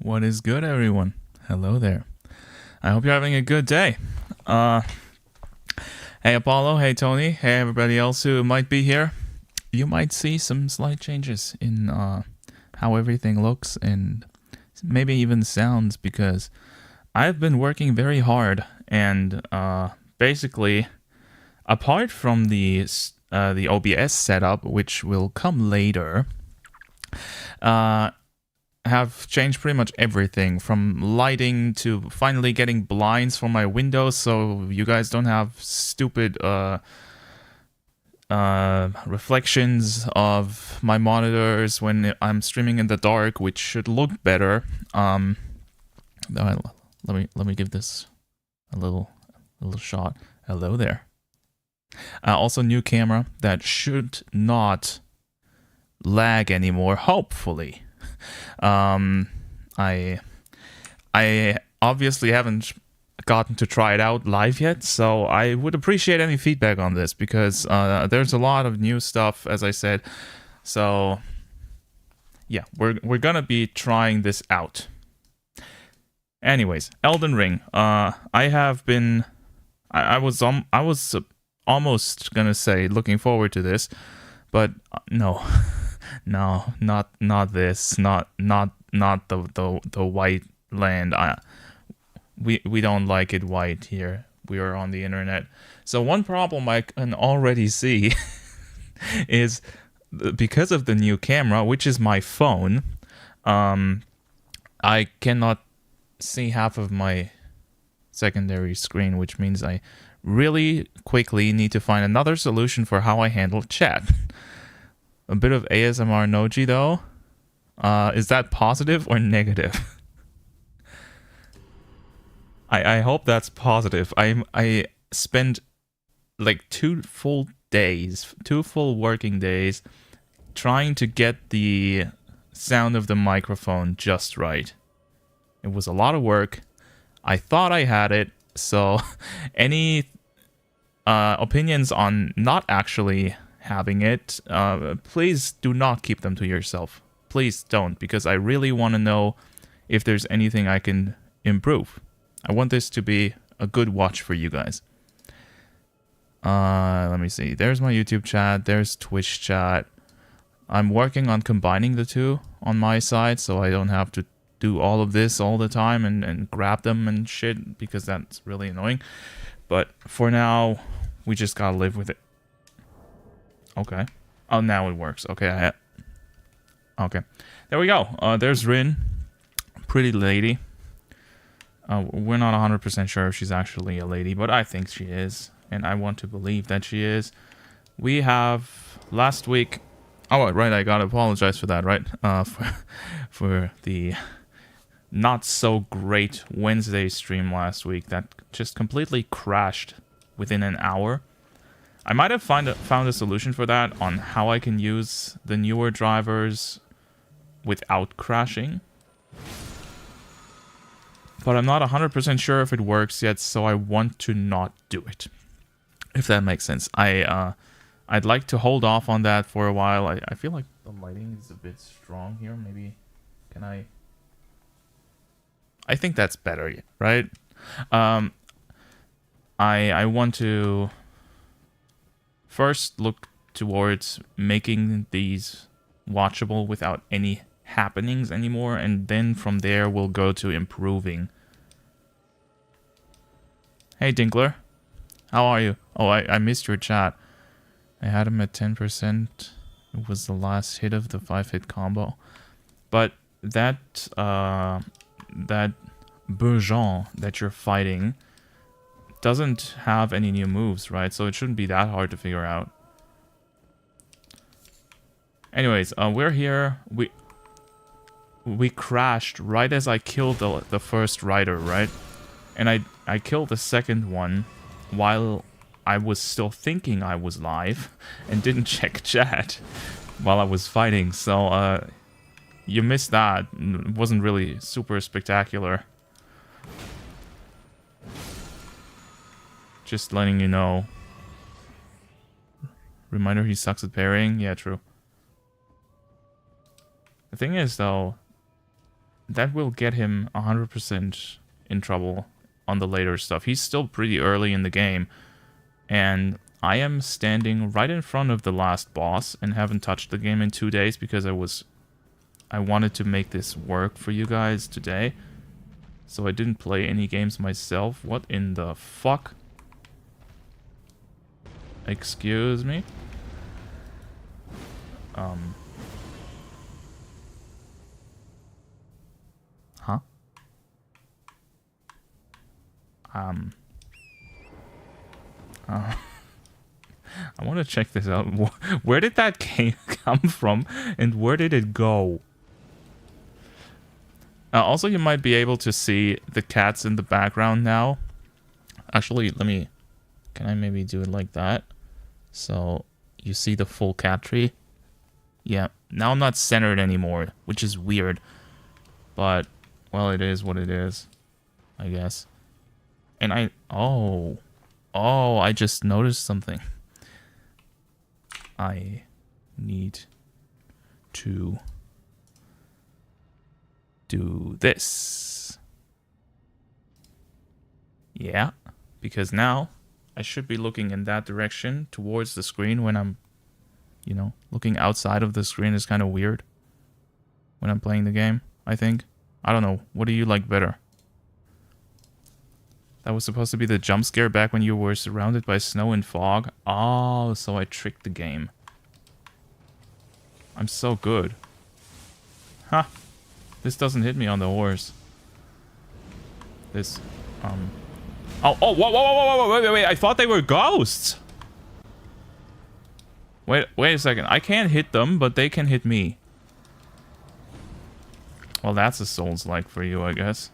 What is good, everyone? Hello there. I hope you're having a good day. Hey Apollo, hey Tony, hey everybody else who might be here. You might see some slight changes in how everything looks and maybe even sounds, because I've been working very hard and basically, apart from the OBS setup, which will come later, have changed pretty much everything from lighting to finally getting blinds for my windows so you guys don't have stupid reflections of my monitors when I'm streaming in the dark, which should look better. Let me give this a little shot. Hello there. Also, new camera that should not lag anymore, hopefully. I obviously haven't gotten to try it out live yet, so I would appreciate any feedback on this, because there's a lot of new stuff, as I said. So yeah, we're gonna be trying this out. Anyways, Elden Ring. I was almost gonna say looking forward to this, but no. No, not this. Not the white land. We don't like it white here. We are on the internet. So one problem I can already see is because of the new camera, which is my phone. I cannot see half of my secondary screen, which means I really quickly need to find another solution for how I handle chat. A bit of ASMR Noji, though. Is that positive or negative? I hope that's positive. I spent like 2 full working days trying to get the sound of the microphone just right. It was a lot of work. I thought I had it, so any opinions on not actually having it, please do not keep them to yourself. Please don't, because I really want to know if there's anything I can improve. I want this to be a good watch for you guys. Let me see. There's my YouTube chat. There's Twitch chat. I'm working on combining the two on my side, so I don't have to do all of this all the time and grab them and shit, because that's really annoying. But for now, we just gotta live with it. Okay. Oh, now it works. Okay, okay. There we go. There's Rin. Pretty lady. We're not 100% sure if she's actually a lady, but I think she is. And I want to believe that she is. We have last week... Oh, right, I gotta apologize for that, right? For the not so great Wednesday stream last week that just completely crashed within an hour. I might have found a solution for that on how I can use the newer drivers without crashing. But I'm not 100% sure if it works yet, so I want to not do it. If that makes sense. I'd like to hold off on that for a while. I feel like the lighting is a bit strong here. Maybe can I think that's better, right? I want to first look towards making these watchable without any happenings anymore, and then from there we'll go to improving. Hey Dinkler, how are you? Oh, I missed your chat. I had him at 10%. It was the last hit of the 5-hit combo. But that Bourgeon that you're fighting doesn't have any new moves, right? So it shouldn't be that hard to figure out. Anyways, we're here. We crashed right as I killed the first rider, right? And I killed the second one while I was still thinking I was live and didn't check chat while I was fighting. So you missed that. It wasn't really super spectacular. Just letting you know. Reminder, he sucks at parrying. Yeah, true. The thing is, though, that will get him 100% in trouble on the later stuff. He's still pretty early in the game, and I am standing right in front of the last boss and haven't touched the game in 2 days because I wanted to make this work for you guys today. So I didn't play any games myself. What in the fuck? Excuse me? Huh? I want to check this out. Where did that game come from, and where did it go? Also, you might be able to see the cats in the background now. Actually, can I maybe do it like that? So, you see the full cat tree? Yeah, now I'm not centered anymore, which is weird. But, well, it is what it is, I guess. And oh, I just noticed something. I need to do this. Yeah, because now I should be looking in that direction towards the screen when I'm, you know, looking outside of the screen is kind of weird when I'm playing the game, I think. I don't know. What do you like better? That was supposed to be the jump scare back when you were surrounded by snow and fog. Oh, so I tricked the game. I'm so good. Huh. This doesn't hit me on the horse. This, Oh, whoa, wait, I thought they were ghosts! Wait a second. I can't hit them, but they can hit me. Well, that's a Souls-like for you, I guess.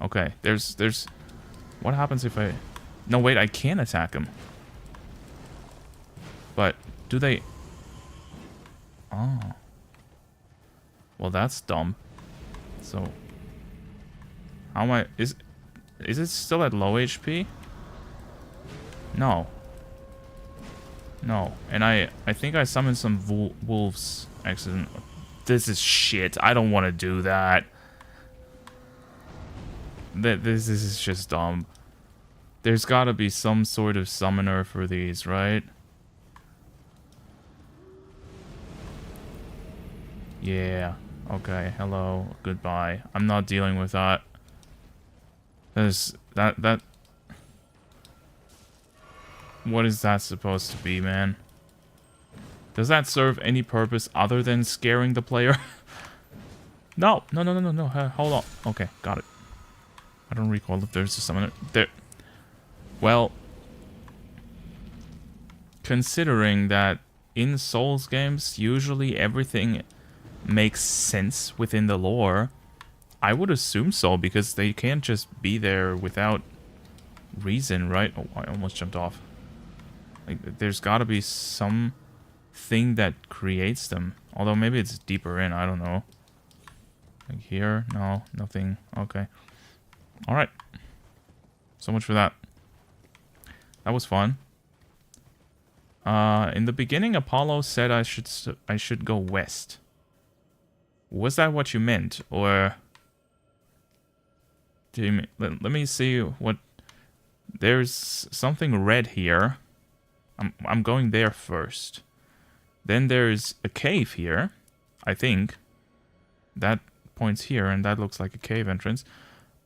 Okay, there's... What happens if I... No, wait, I can attack them. But, do they... Oh. Well, that's dumb. So... How am I... Is it still at low HP? No. No. And I think I summoned some wolves accident. This is shit. I don't want to do that. This is just dumb. There's gotta be some sort of summoner for these, right? Yeah. Okay. Hello. Goodbye. I'm not dealing with that. That... What is that supposed to be, man? Does that serve any purpose other than scaring the player? No. Hold on. Okay, got it. I don't recall if there's a summoner there. Well, considering that in Souls games, usually everything makes sense within the lore, I would assume so, because they can't just be there without reason, right? Oh, I almost jumped off. Like, there's gotta be some thing that creates them. Although maybe it's deeper in, I don't know. Like here? No, nothing. Okay. Alright. So much for that. That was fun. In the beginning, Apollo said I should go west. Was that what you meant? Or... do you mean... Let me see what... There's something red here. I'm going there first. Then there's a cave here, I think. That points here, and that looks like a cave entrance.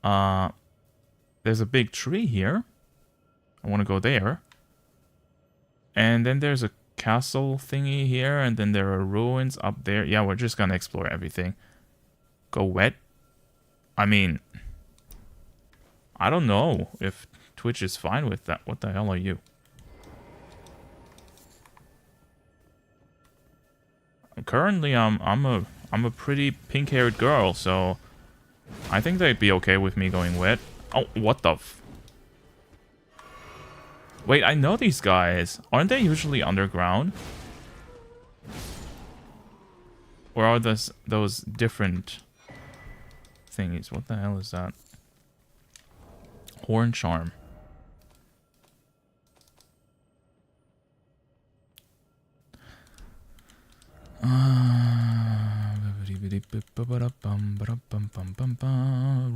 There's a big tree here. I want to go there. And then there's a castle thingy here, and then there are ruins up there. Yeah, we're just gonna explore everything. Go wet? I mean... I don't know if Twitch is fine with that. What the hell are you? Currently, I'm a pretty pink-haired girl, so I think they'd be okay with me going wet. Oh, what the f... Wait, I know these guys. Aren't they usually underground? Or are those different thingies? What the hell is that? Horn charm.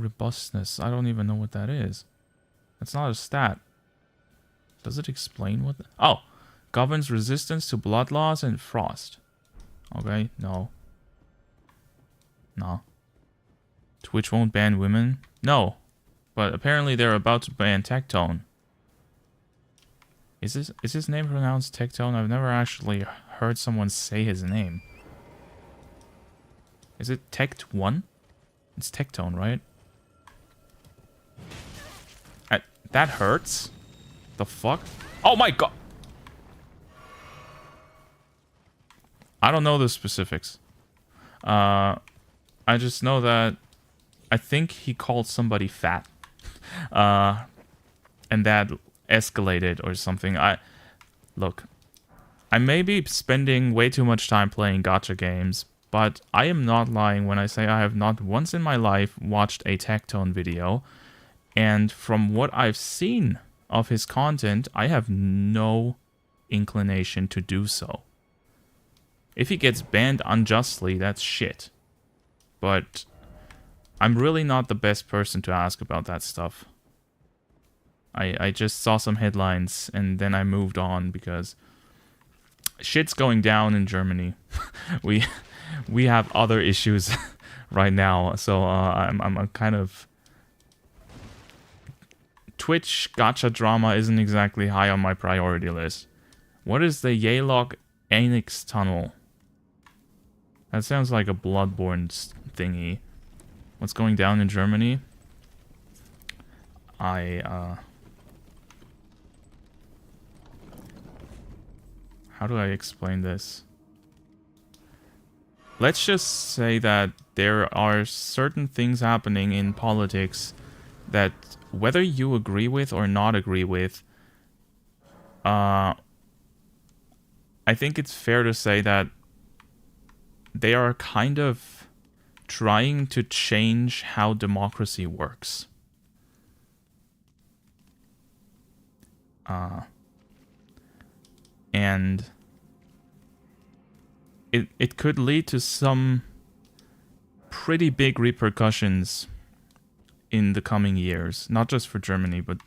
Robustness. I don't even know what that is. That's not a stat. Does it explain what... Oh! Governs resistance to blood loss and frost. Okay, no. No. Twitch won't ban women? No. But apparently they're about to ban Tectone. Is his name pronounced Tectone? I've never actually heard someone say his name. Is it Tect1? It's Tectone, right? That hurts? The fuck? Oh my god! I don't know the specifics. I just know that I think he called somebody fat. And that escalated or something. Look, I may be spending way too much time playing gacha games, but I am not lying when I say I have not once in my life watched a Tectone video, and from what I've seen of his content, I have no inclination to do so. If he gets banned unjustly, that's shit. But I'm really not the best person to ask about that stuff. I just saw some headlines and then I moved on because shit's going down in Germany. we have other issues right now, so I'm kind of... Twitch gacha drama isn't exactly high on my priority list. What is the Yalok Anix Tunnel? That sounds like a Bloodborne thingy. What's going down in Germany? How do I explain this? Let's just say that there are certain things happening in politics that, whether you agree with or not agree with, I think it's fair to say that they are kind of trying to change how democracy works. And it could lead to some pretty big repercussions in the coming years. Not just for Germany, but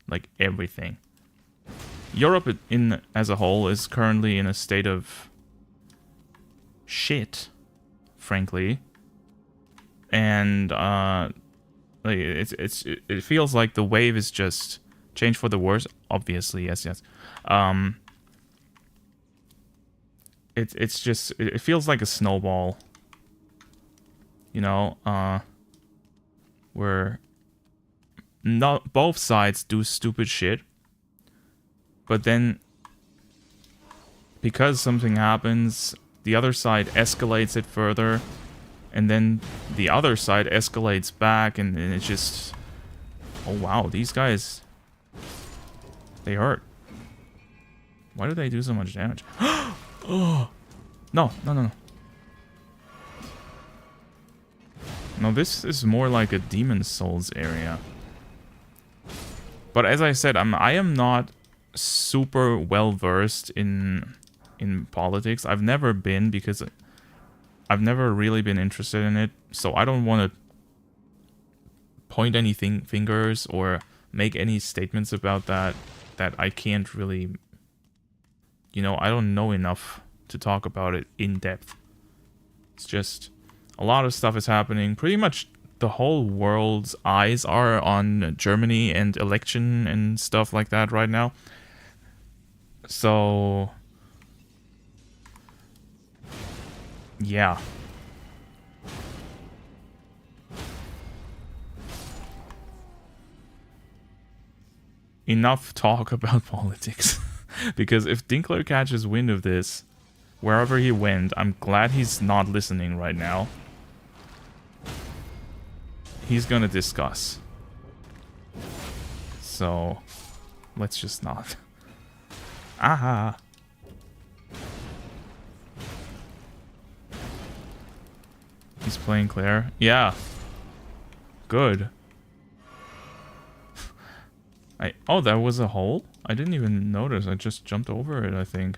like everything. Europe as a whole is currently in a state of shit, frankly. And like it feels like the wave is just changed for the worse. Obviously, yes. It feels like a snowball, you know, where not both sides do stupid shit, but then because something happens, the other side escalates it further, and then the other side escalates back, and it's just, oh wow, these guys, they hurt. Why do they do so much damage? Oh! No. No, this is more like a Demon's Souls area. But as I said, I am not super well versed in politics. I've never been, because I've never really been interested in it. So I don't want to point any fingers or make any statements about that I can't really... You know, I don't know enough to talk about it in depth. It's just a lot of stuff is happening. Pretty much the whole world's eyes are on Germany and election and stuff like that right now. So, yeah. Enough talk about politics. Because if Dinkler catches wind of this, wherever he went, I'm glad he's not listening right now. He's gonna discuss. So, let's just not. Aha! He's playing Claire? Yeah. Good. Oh, that was a hole? I didn't even notice. I just jumped over it, I think.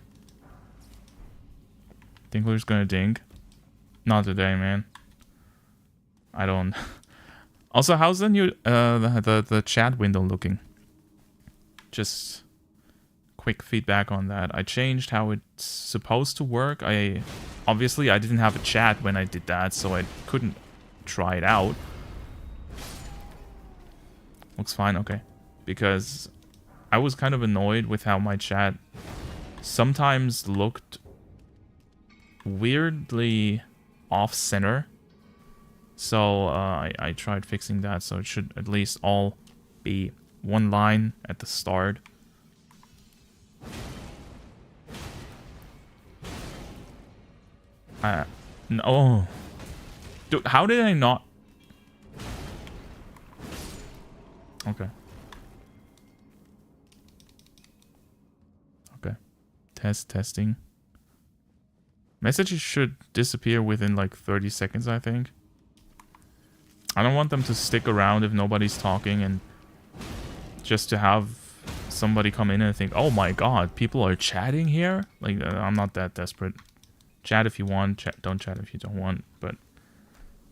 Dinkler's gonna dink. Not today, man. I don't... Also, how's the new the chat window looking? Just quick feedback on that. I changed how it's supposed to work. Obviously I didn't have a chat when I did that, so I couldn't try it out. Looks fine, okay. Because I was kind of annoyed with how my chat sometimes looked weirdly off-center. So I tried fixing that, so it should at least all be one line at the start. No. Dude, how did I not... Okay. Okay. Testing. Messages should disappear within like 30 seconds, I think. I don't want them to stick around if nobody's talking, and just to have somebody come in and think, oh my god, people are chatting here? Like, I'm not that desperate. Chat if you want, don't chat if you don't want, but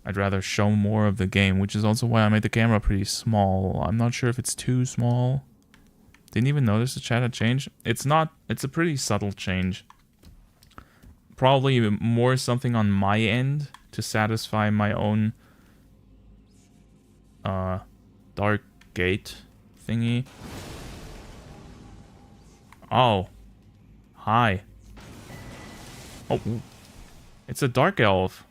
I'd rather show more of the game, which is also why I made the camera pretty small. I'm not sure if it's too small. Didn't even notice the chat had changed. It's a pretty subtle change. Probably more something on my end to satisfy my own dark gate thingy. Oh. Hi. Oh. It's a dark elf.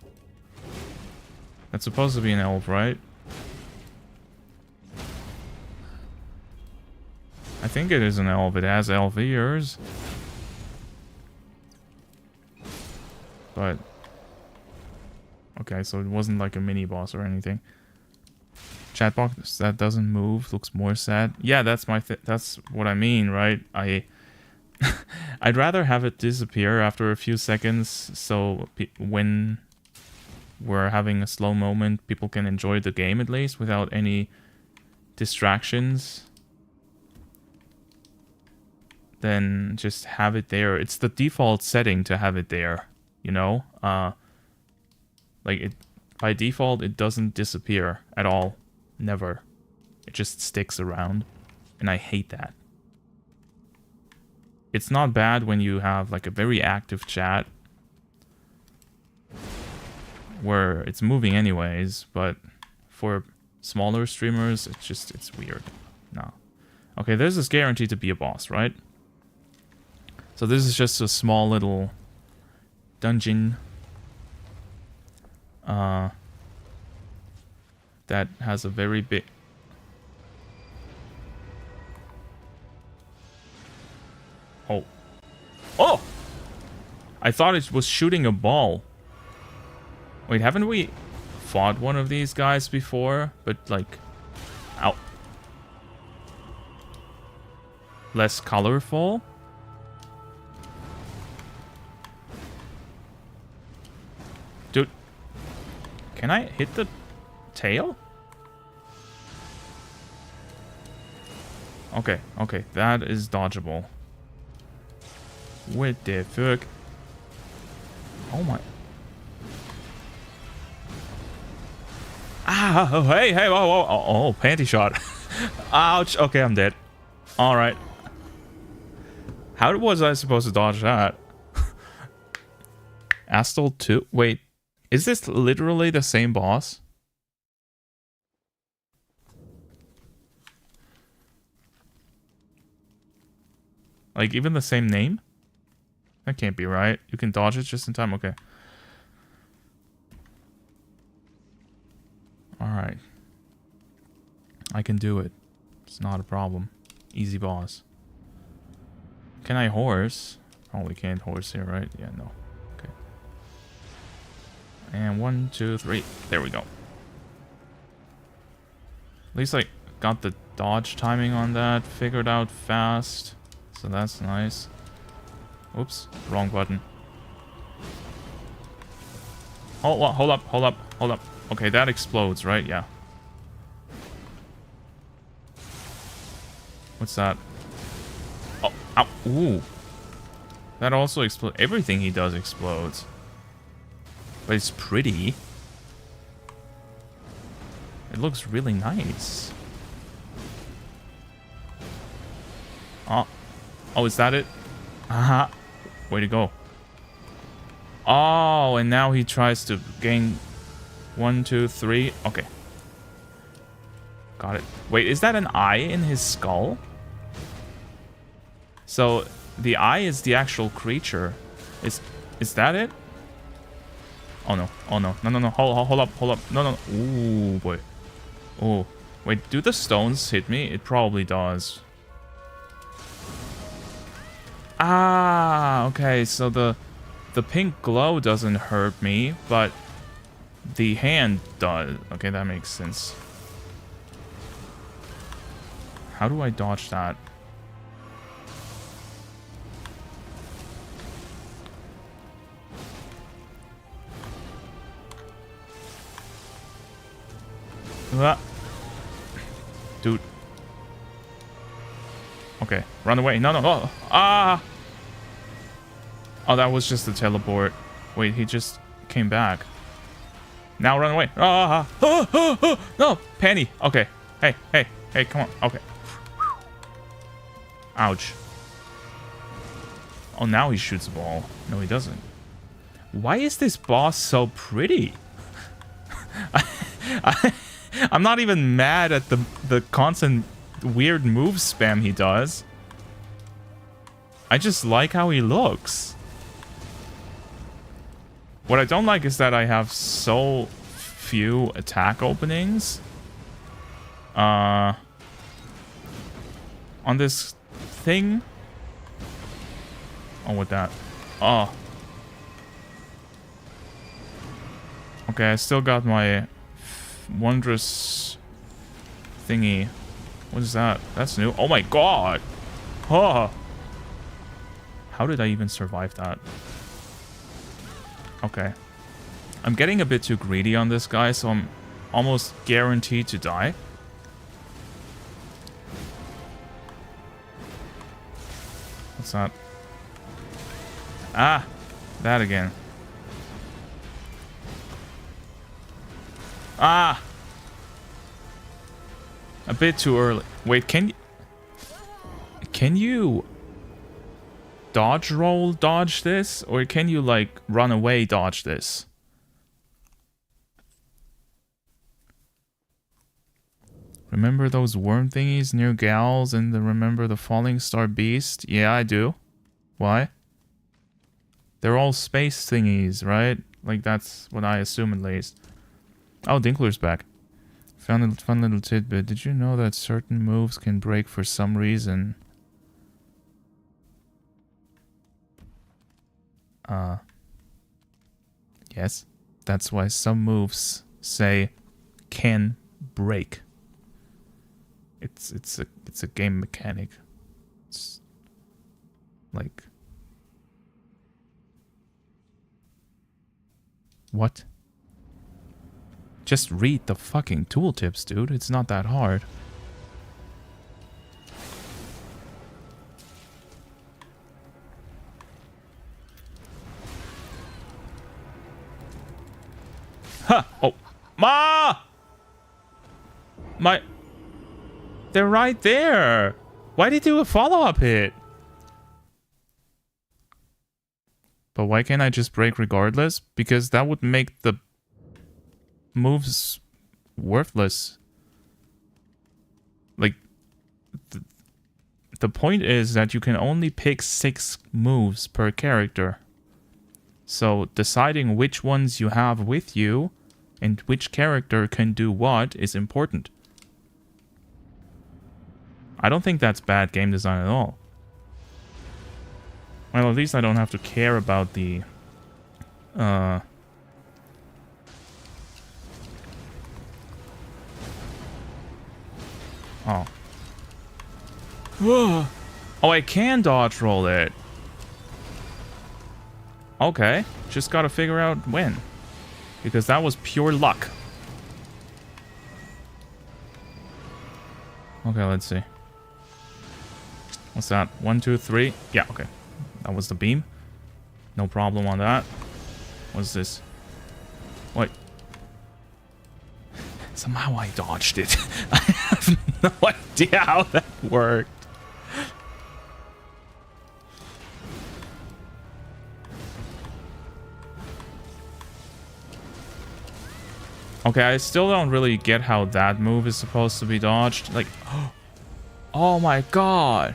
That's supposed to be an elf, right? I think it is an elf. It has elf ears. But... okay, so it wasn't like a mini-boss or anything. Chatbox that doesn't move looks more sad. Yeah, that's that's what I mean, right? I'd rather have it disappear after a few seconds, so when we're having a slow moment, people can enjoy the game at least without any distractions. Then just have it there. It's the default setting to have it there, you know? Like, it by default, it doesn't disappear at all. Never. It just sticks around. And I hate that. It's not bad when you have, like, a very active chat where it's moving anyways, but for smaller streamers, it's weird. No. Okay, this is guaranteed to be a boss, right? So this is just a small little dungeon that has a very big... Oh. Oh! I thought it was shooting a ball. Wait, haven't we fought one of these guys before? But, like... ow. Less colorful? Dude. Can I hit the tail? Okay, okay. That is dodgeable. What the fuck? Oh my... ah, oh, hey, whoa, whoa. Oh, panty shot. Ouch. Okay, I'm dead. Alright. How was I supposed to dodge that? Astral 2? Wait. Is this literally the same boss? Like, even the same name? That can't be right. You can dodge it just in time? Okay. Alright. I can do it. It's not a problem. Easy boss. Can I horse? Probably can't horse here, right? Yeah, no. Okay. And 1, 2, 3. There we go. At least I got the dodge timing on that figured out fast. So that's nice. Oops. Wrong button. Hold up. Okay, that explodes, right? Yeah. What's that? Oh, ow. Ooh. That also explodes. Everything he does explodes. But it's pretty. It looks really nice. Oh. Oh, is that it? Haha. Way to go. Oh, and now he tries to gain 1, 2, 3. Okay. Got it. Wait, is that an eye in his skull? So the eye is the actual creature. Is that it? Oh no. Oh no. No, no, no. Hold up. Hold up. No, no. Ooh, boy. Oh. Wait, do the stones hit me? It probably does. Ah, okay. So the pink glow doesn't hurt me, but the hand does. Okay, that makes sense. How do I dodge that? Dude. Okay, run away. No, no. Oh, ah! Oh, that was just the teleport. Wait, he just came back. Now run away. Ah! Oh, oh, oh. No! Penny. Okay. Hey, hey, hey, come on. Okay. Ouch. Oh, now he shoots a ball. No, he doesn't. Why is this boss so pretty? I'm not even mad at the constant weird move spam he does. I just like how he looks. What I don't like is that I have so few attack openings. On this thing. Oh, with that. Oh. Okay, I still got my wondrous thingy. What is that? That's new. Oh my god! Oh. How did I even survive that? Okay. I'm getting a bit too greedy on this guy, so I'm almost guaranteed to die. What's that? Ah! That again. Ah! A bit too early. Wait, can you dodge roll dodge this? Or can you, like, run away dodge this? Remember those worm thingies near Gals and remember the falling star beast? Yeah, I do. Why? They're all space thingies, right? Like, that's what I assume at least. Oh, Dinkler's back. Found a fun little tidbit. Did you know that certain moves can break for some reason? Yes. That's why some moves say can break. It's a game mechanic. It's like what? Just read the fucking tooltips, dude. It's not that hard. Huh! Oh, Ma! They're right there. Why did he do a follow-up hit? But why can't I just break regardless? Because that would make the moves worthless. Like, the point is that you can only pick 6 moves per character. So deciding which ones you have with you and which character can do what is important. I don't think that's bad game design at all. Well, at least I don't have to care about the oh. Oh, I can dodge roll it. Okay, just gotta figure out when. Because that was pure luck. Okay, let's see. What's that? 1, 2, 3. Yeah, okay. That was the beam. No problem on that. What's this? What? Somehow I dodged it. I have no idea how that worked. Okay, I still don't really get how that move is supposed to be dodged. Like, oh my god.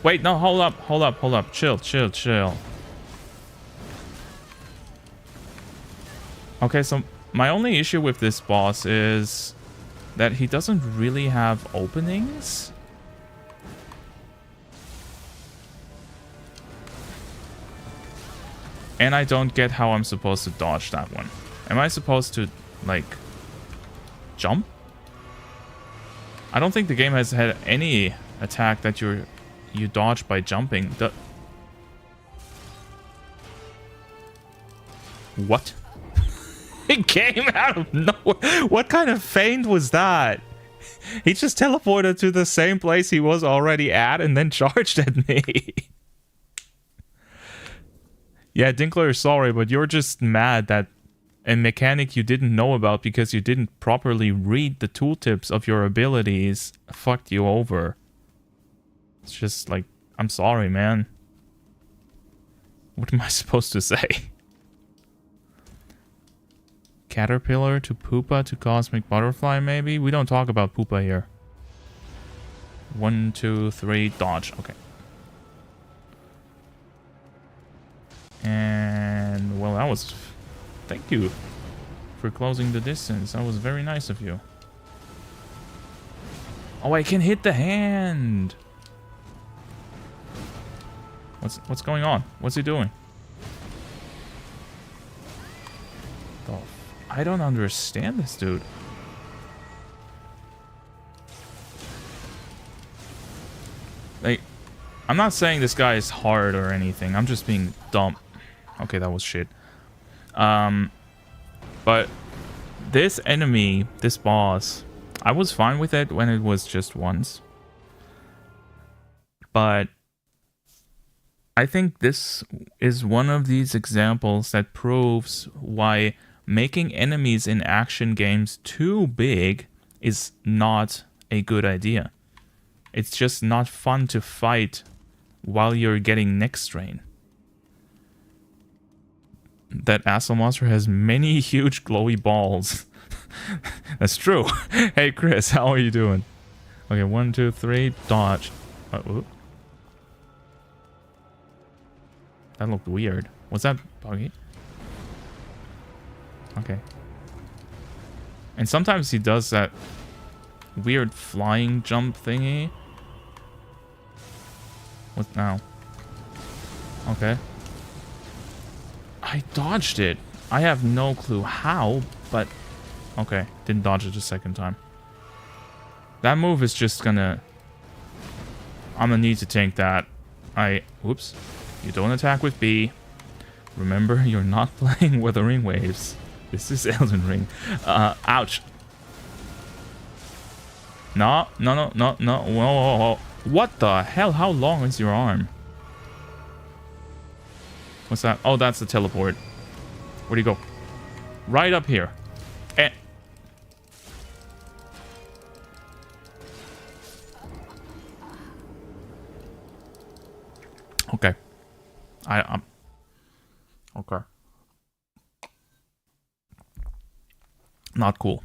Wait, no, hold up. Chill. Okay, so my only issue with this boss is that he doesn't really have openings. And I don't get how I'm supposed to dodge that one. Am I supposed to, like, jump? I don't think the game has had any attack that you dodge by jumping. What? It came out of nowhere. What kind of feint was that? He just teleported to the same place he was already at and then charged at me. Yeah, Dinkler, sorry, but you're just mad that a mechanic you didn't know about because you didn't properly read the tooltips of your abilities fucked you over. It's just like, I'm sorry, man. What am I supposed to say? Caterpillar to Pupa to Cosmic Butterfly, maybe? We don't talk about Pupa here. 1, 2, 3, dodge. Okay. And, well, that was... Thank you for closing the distance. That was very nice of you. Oh, I can hit the hand! What's going on? What's he doing? Oh, I don't understand this dude. Like, I'm not saying this guy is hard or anything. I'm just being dumb. Okay, that was shit. But this enemy, this boss, I was fine with it when it was just once. But I think this is one of these examples that proves why making enemies in action games too big is not a good idea. It's just not fun to fight while you're getting neck strain. That asshole monster has many huge glowy balls. That's true. Hey Chris, how are you doing? Okay, 1, 2, 3, dodge. That looked weird. Was that buggy? Okay. And sometimes he does that weird flying jump thingy. What now? Okay. I dodged it. I have no clue how, but... Okay, didn't dodge it a second time. That move is just gonna... I'm gonna need to tank that. Whoops. You don't attack with B. Remember, you're not playing Wuthering Waves. This is Elden Ring. Ouch. No. Whoa. What the hell? How long is your arm? What's that? Oh, that's the teleport. Where'd he go? Right up here. Eh. Okay. Okay. Not cool.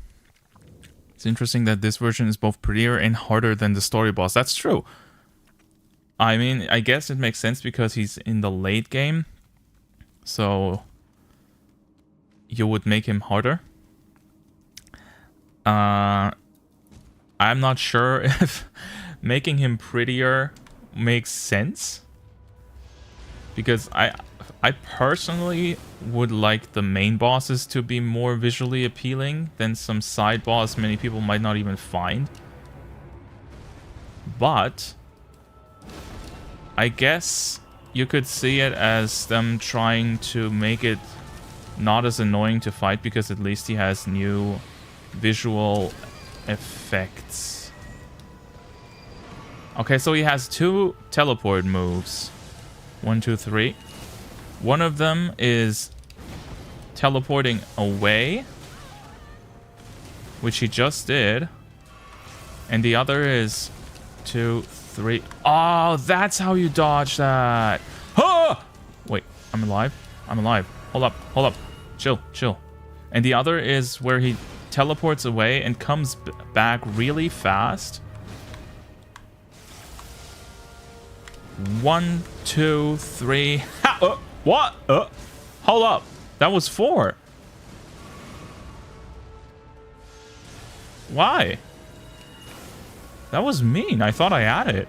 It's interesting that this version is both prettier and harder than the story boss. That's true. I mean, I guess it makes sense because he's in the late game. So you would make him harder. I'm not sure if making him prettier makes sense. Because I personally would like the main bosses to be more visually appealing than some side boss many people might not even find. But I guess you could see it as them trying to make it not as annoying to fight because at least he has new visual effects. Okay, so he has 2 teleport moves. 1, 2, 3. One of them is teleporting away, which he just did. And the other is 2, 3. Oh, that's how you dodge that. Ah! Wait, I'm alive? I'm alive. Hold up, hold up. Chill, chill. And the other is where he teleports away and comes back really fast. 1, 2, 3. Ha! What? Hold up. That was 4. Why? That was mean. I thought I had it.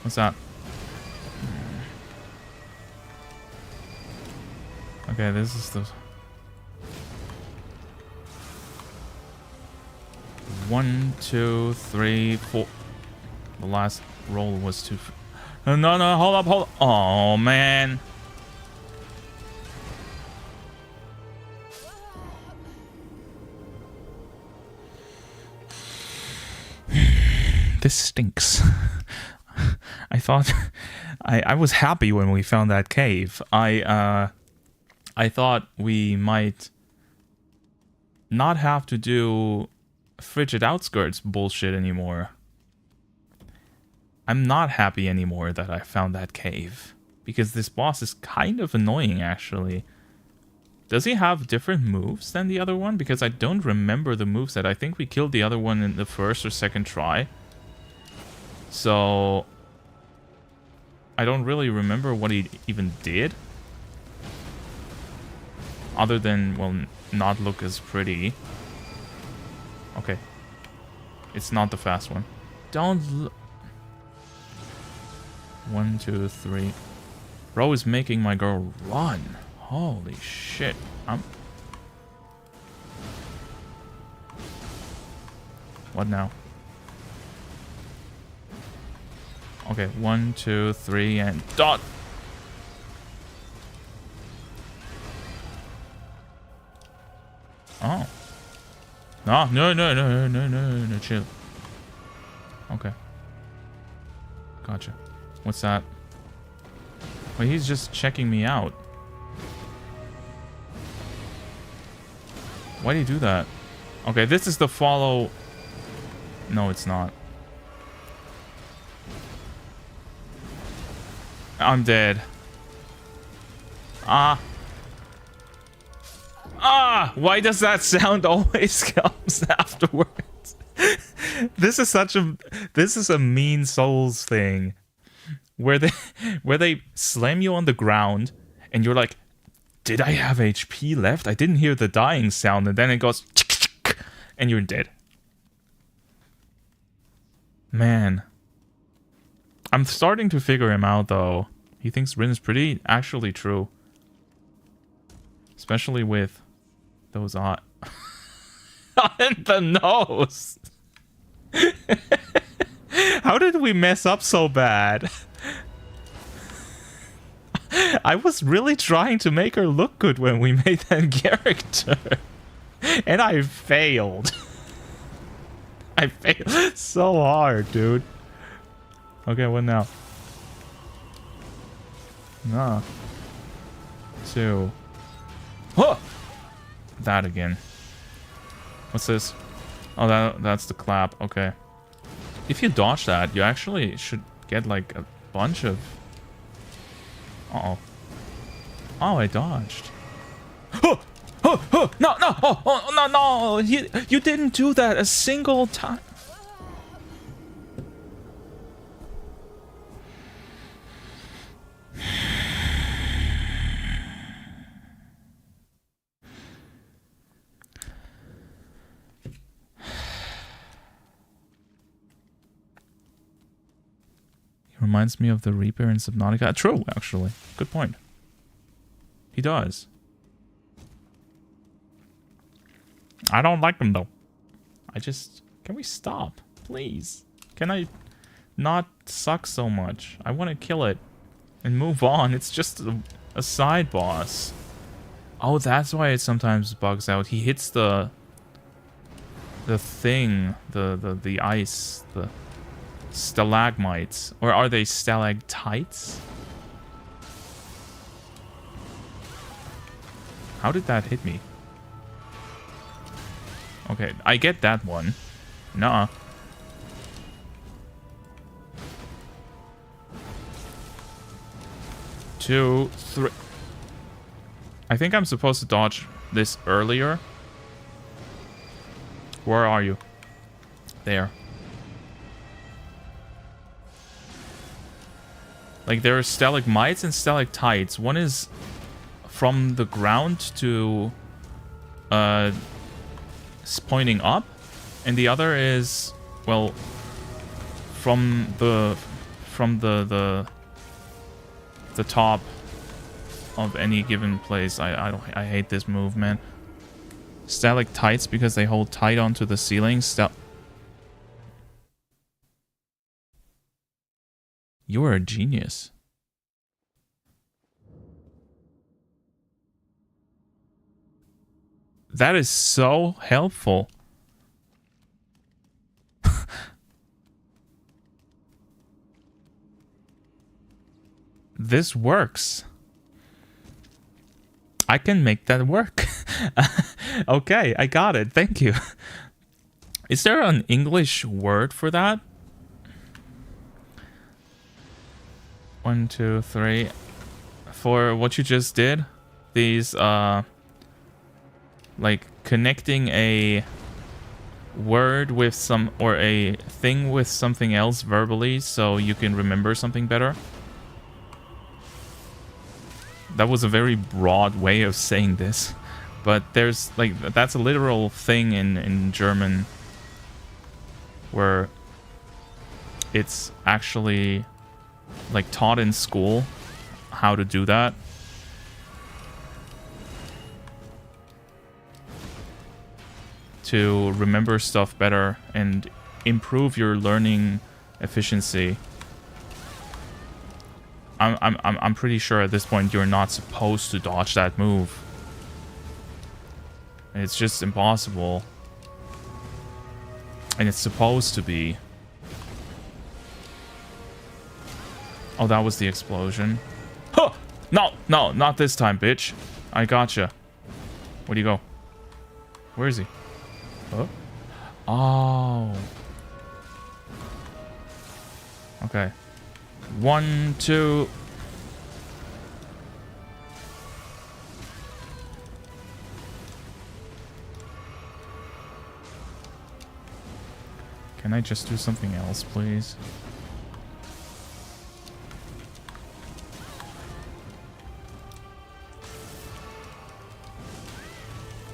What's that? Okay, this is the... 1, 2, 3, 4. The last roll was 2. No, no, hold up, hold up. Oh, man. This stinks. I thought... I was happy when we found that cave. I thought we might not have to do Frigid Outskirts bullshit anymore. I'm not happy anymore that I found that cave. Because this boss is kind of annoying, actually. Does he have different moves than the other one? Because I don't remember the moveset. I think we killed the other one in the first or second try. So... I don't really remember what he even did. Other than, well, not look as pretty. Okay. It's not the fast one. Don't... 1, 2, 3. Bro is making my girl run. Holy shit. What now? Okay, 1, 2, 3, and dot. Oh. No, chill. Okay. Gotcha. What's that? Wait, he's just checking me out. Why do you do that? Okay, this is the follow... No, it's not. I'm dead. Why does that sound always comes afterwards? This is a mean Souls thing. Where they slam you on the ground and you're like, did I have HP left? I didn't hear the dying sound, and then it goes and you're dead. Man. I'm starting to figure him out, though. He thinks Rin is pretty. Actually true. Especially with those eyes. In the nose! How did we mess up so bad? I was really trying to make her look good when we made that character. And I failed. I failed so hard, dude. Okay, what now? Nah. 2. Oh! That again. What's this? Oh, that's the clap. Okay. If you dodge that, you actually should get like a bunch of... Uh-oh. Oh, I dodged. Oh! Oh! Oh! No! No! Oh! No! No! You didn't do that a single time. Reminds me of the Reaper in Subnautica. True, actually. Good point. He does. I don't like him, though. I just... Can we stop? Please. Can I not suck so much? I want to kill it and move on. It's just a side boss. Oh, that's why it sometimes bugs out. He hits the thing, the ice, the stalagmites, or are they stalactites? How did that hit me? Okay, I get that one. Nuh-uh. Two, three. I think I'm supposed to dodge this earlier. Where are you? There. Like, there are stalagmites and stalactites. One is from the ground to pointing up, and the other is, well, from the top of any given place. I hate this move, man. Stalactites because they hold tight onto the ceiling. You are a genius. That is so helpful. This works. I can make that work. Okay, I got it. Thank you. Is there an English word for that? 1, 2, 3. For what you just did, these like connecting a word with some, or a thing with something else verbally so you can remember something better. That was a very broad way of saying this, but there's like, that's a literal thing in German where it's actually like taught in school how to do that. To remember stuff better and improve your learning efficiency. I'm pretty sure at this point you're not supposed to dodge that move. It's just impossible. And it's supposed to be. Oh, that was the explosion. Huh! No, no, not this time, bitch. I gotcha. Where'd he go? Where is he? Huh? Oh. Okay. 1, 2. Can I just do something else, please?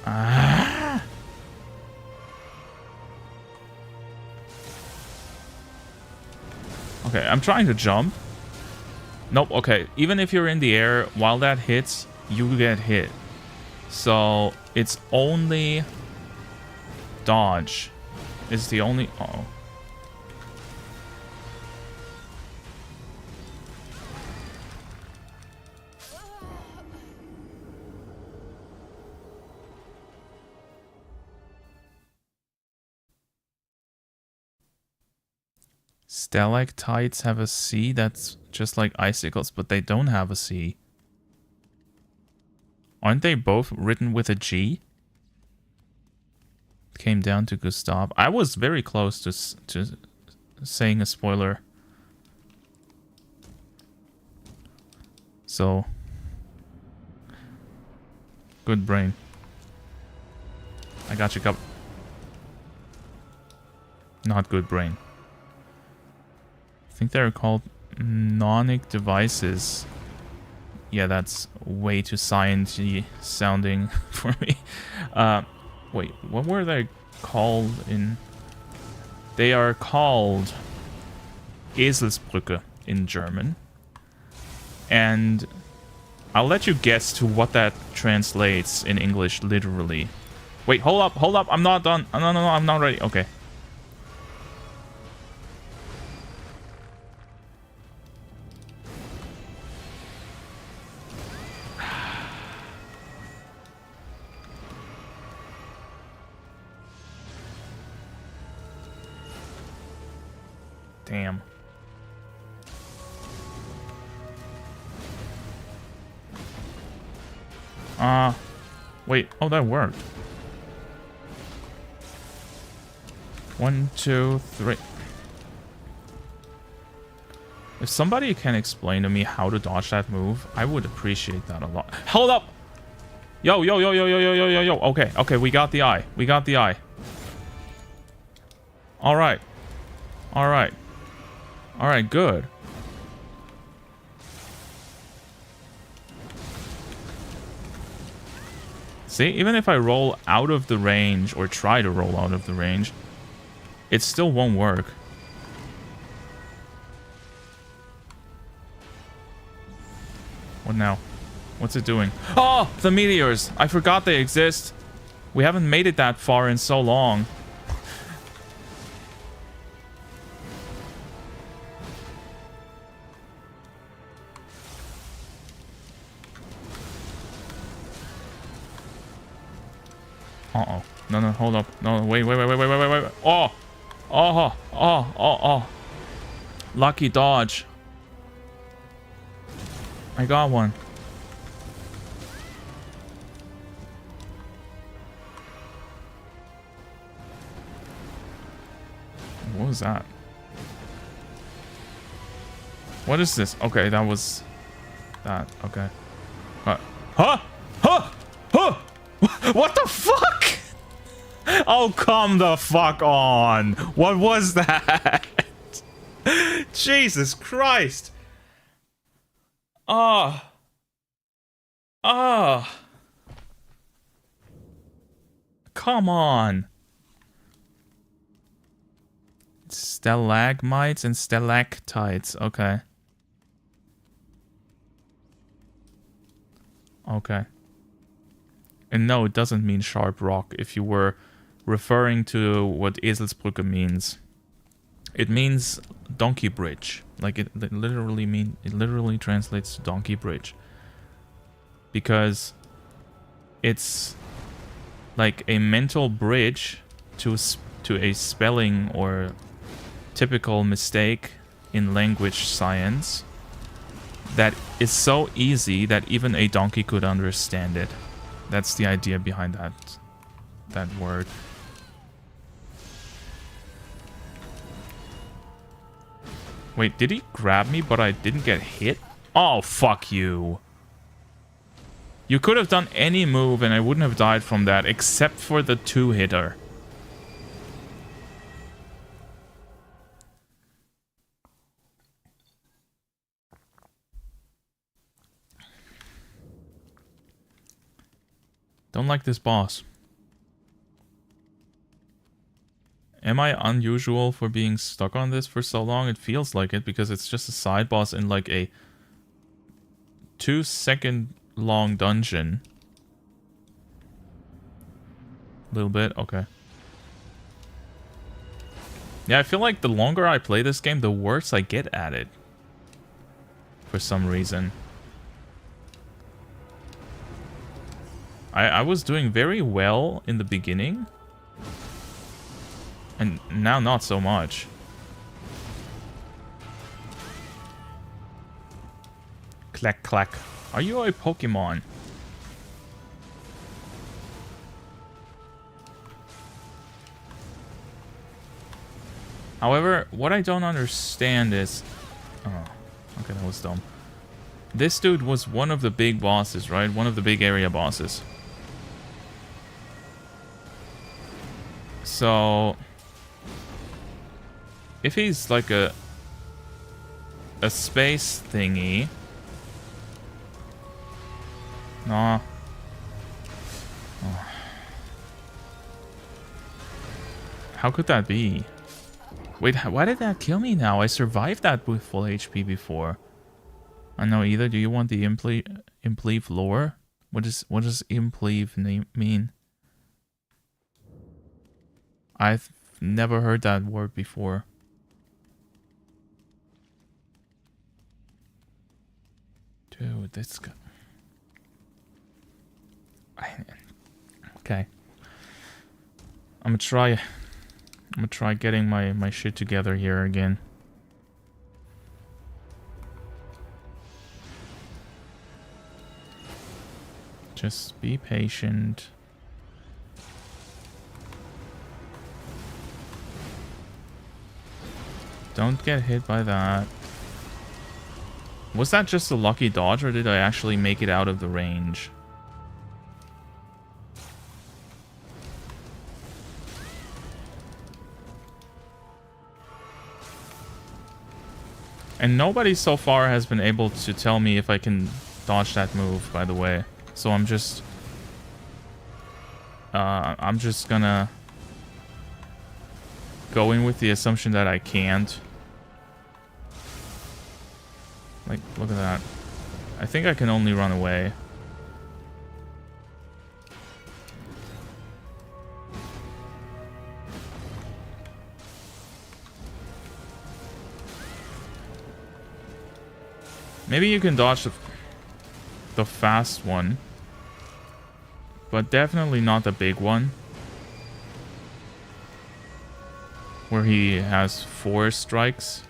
Ah. Okay, I'm trying to jump. Nope, okay. Even if you're in the air, while that hits, you get hit. So, it's only dodge. Is the only... Uh-oh. Stalactites have a C that's just like icicles, but they don't have a C. Aren't they both written with a G? It came down to Gustav. I was very close to saying a spoiler. So, good brain. I got you covered. Not good brain. I think they're called mnemonic devices. Yeah, that's way too sciencey sounding for me. Wait, what were they called in... They are called Eselsbrücke in German. And I'll let you guess to what that translates in English literally. Wait, hold up, I'm not done. No, I'm not ready. Okay. Damn. Wait. Oh, that worked. 1, 2, 3. If somebody can explain to me how to dodge that move, I would appreciate that a lot. Hold up! Yo, yo, yo, yo, yo, yo, yo, yo, yo. Okay, okay, we got the eye. We got the eye. Alright. Alright. Alright, good. See, even if I roll out of the range, or try to roll out of the range, it still won't work. What now? What's it doing? Oh, the meteors! I forgot they exist. We haven't made it that far in so long. Uh-oh. No, no, hold up. No, wait, wait, wait, wait, wait, wait, wait, wait. Oh! Oh, oh, oh, oh. Lucky dodge. I got one. What was that? What is this? Okay, that was that. Okay. Huh? Huh? Huh? What the fuck? Oh, come the fuck on. What was that? Jesus Christ. Oh. Oh. Come on. Stalagmites and stalactites. Okay. Okay. And no, it doesn't mean sharp rock if you were referring to what Eselsbrücke means. It means donkey bridge. Like it literally translates to donkey bridge. Because it's like a mental bridge to a spelling or typical mistake in language science that is so easy that even a donkey could understand it. That's the idea behind that word. Wait, did he grab me but I didn't get hit? Oh, fuck you. You could have done any move and I wouldn't have died from that except for the two-hitter. Don't like this boss. Am I unusual for being stuck on this for so long? It feels like it because it's just a side boss in like a 2-second long dungeon. A little bit, okay. Yeah, I feel like the longer I play this game, the worse I get at it. For some reason. I was doing very well in the beginning. And now not so much. Clack clack. Are you a Pokemon? However, what I don't understand is... Oh, okay, that was dumb. This dude was one of the big bosses, right? One of the big area bosses. So... if he's like a space thingy... Nah. Oh. How could that be? Wait, why did that kill me now? I survived that with full HP before. I know either. Do you want the Impleve lore? What does Impleve mean? I've never heard that word before. Dude, this guy... Okay. I'm gonna try getting my shit together here again. Just be patient. Don't get hit by that. Was that just a lucky dodge, or did I actually make it out of the range? And nobody so far has been able to tell me if I can dodge that move, by the way. So I'm just gonna go in with the assumption that I can't. Like, look at that. I think I can only run away. Maybe you can dodge the fast one, but definitely not the big one, where he has 4 strikes.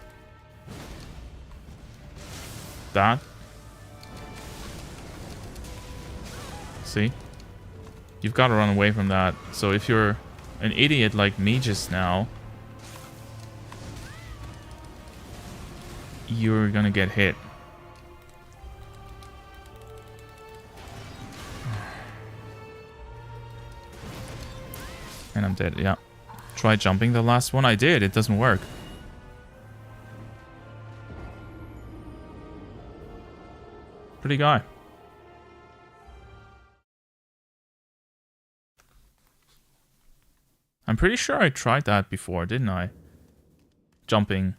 That. See? You've got to run away from that. So if you're an idiot like me just now, you're gonna get hit. And I'm dead, yeah. Try jumping the last one. I did. It doesn't work. Pretty guy. I'm pretty sure I tried that before, didn't I? Jumping.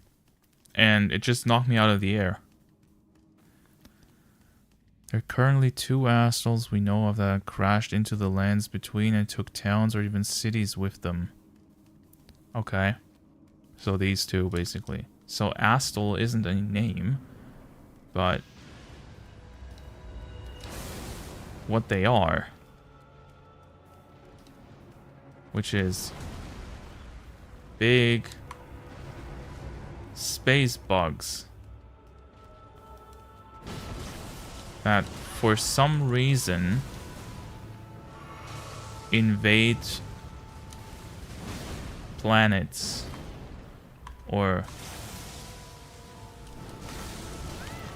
And it just knocked me out of the air. There are currently 2 astrals we know of that crashed into the lands between and took towns or even cities with them. Okay. So these 2, basically. So astral isn't a name, but what they are, which is big space bugs that for some reason invade planets, or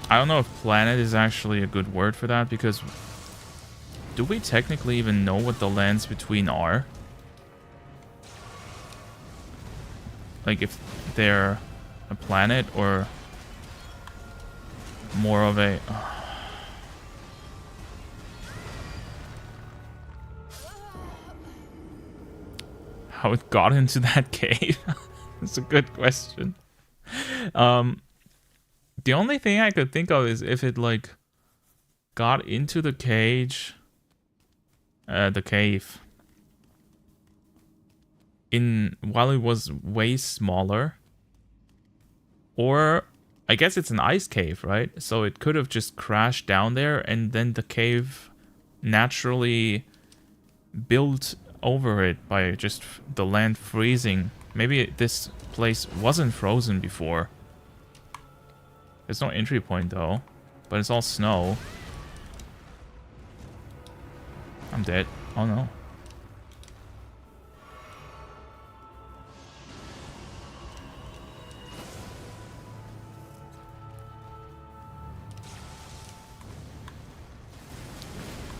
I don't know if planet is actually a good word for that, because do we technically even know what the lands between are? Like, if they're a planet or more of a... How it got into that cave? That's a good question. The only thing I could think of is if it, like, got into the cage... the cave. While it was way smaller. Or, I guess it's an ice cave, right? So it could have just crashed down there and then the cave naturally built over it by just the land freezing. Maybe this place wasn't frozen before. There's no entry point though, but it's all snow. I'm dead. Oh no.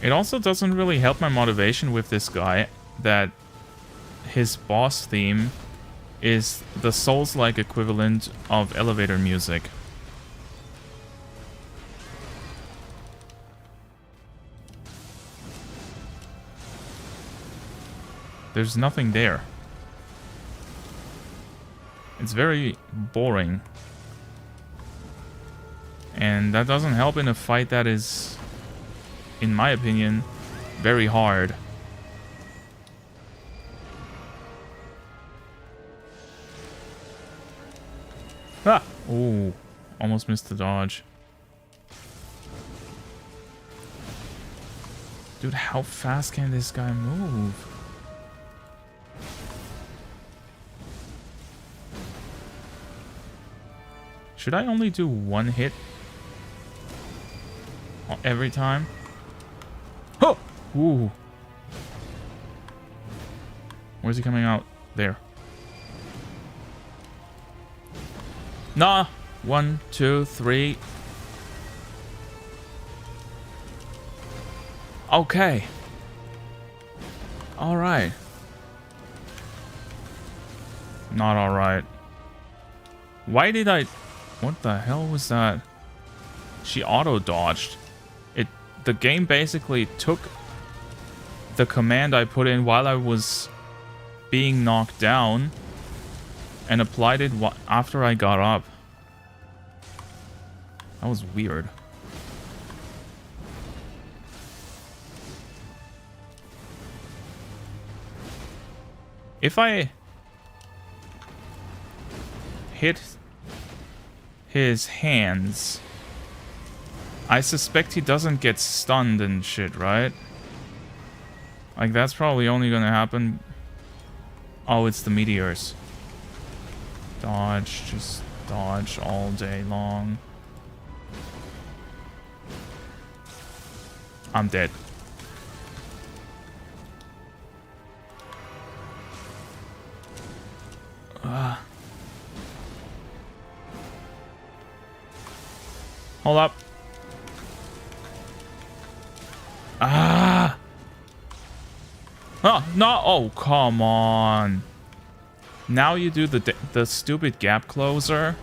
It also doesn't really help my motivation with this guy that his boss theme is the Souls-like equivalent of elevator music. There's nothing there. It's very boring. And that doesn't help in a fight that is, in my opinion, very hard. Ah! Ooh, almost missed the dodge. Dude, how fast can this guy move? Should I only do 1 hit every time? Oh! Ooh. Where's he coming out? There. Nah. 1, 2, 3. Okay. Alright. Not alright. Why did I... What the hell was that? She auto-dodged. The game basically took the command I put in while I was being knocked down and applied it after I got up. That was weird. If I hit his hands, I suspect he doesn't get stunned and shit, right? Like, that's probably only gonna happen... Oh, it's the meteors. Dodge, just dodge all day long. I'm dead. Hold up. Ah! Oh, no! Oh, come on. Now you do the stupid gap closer.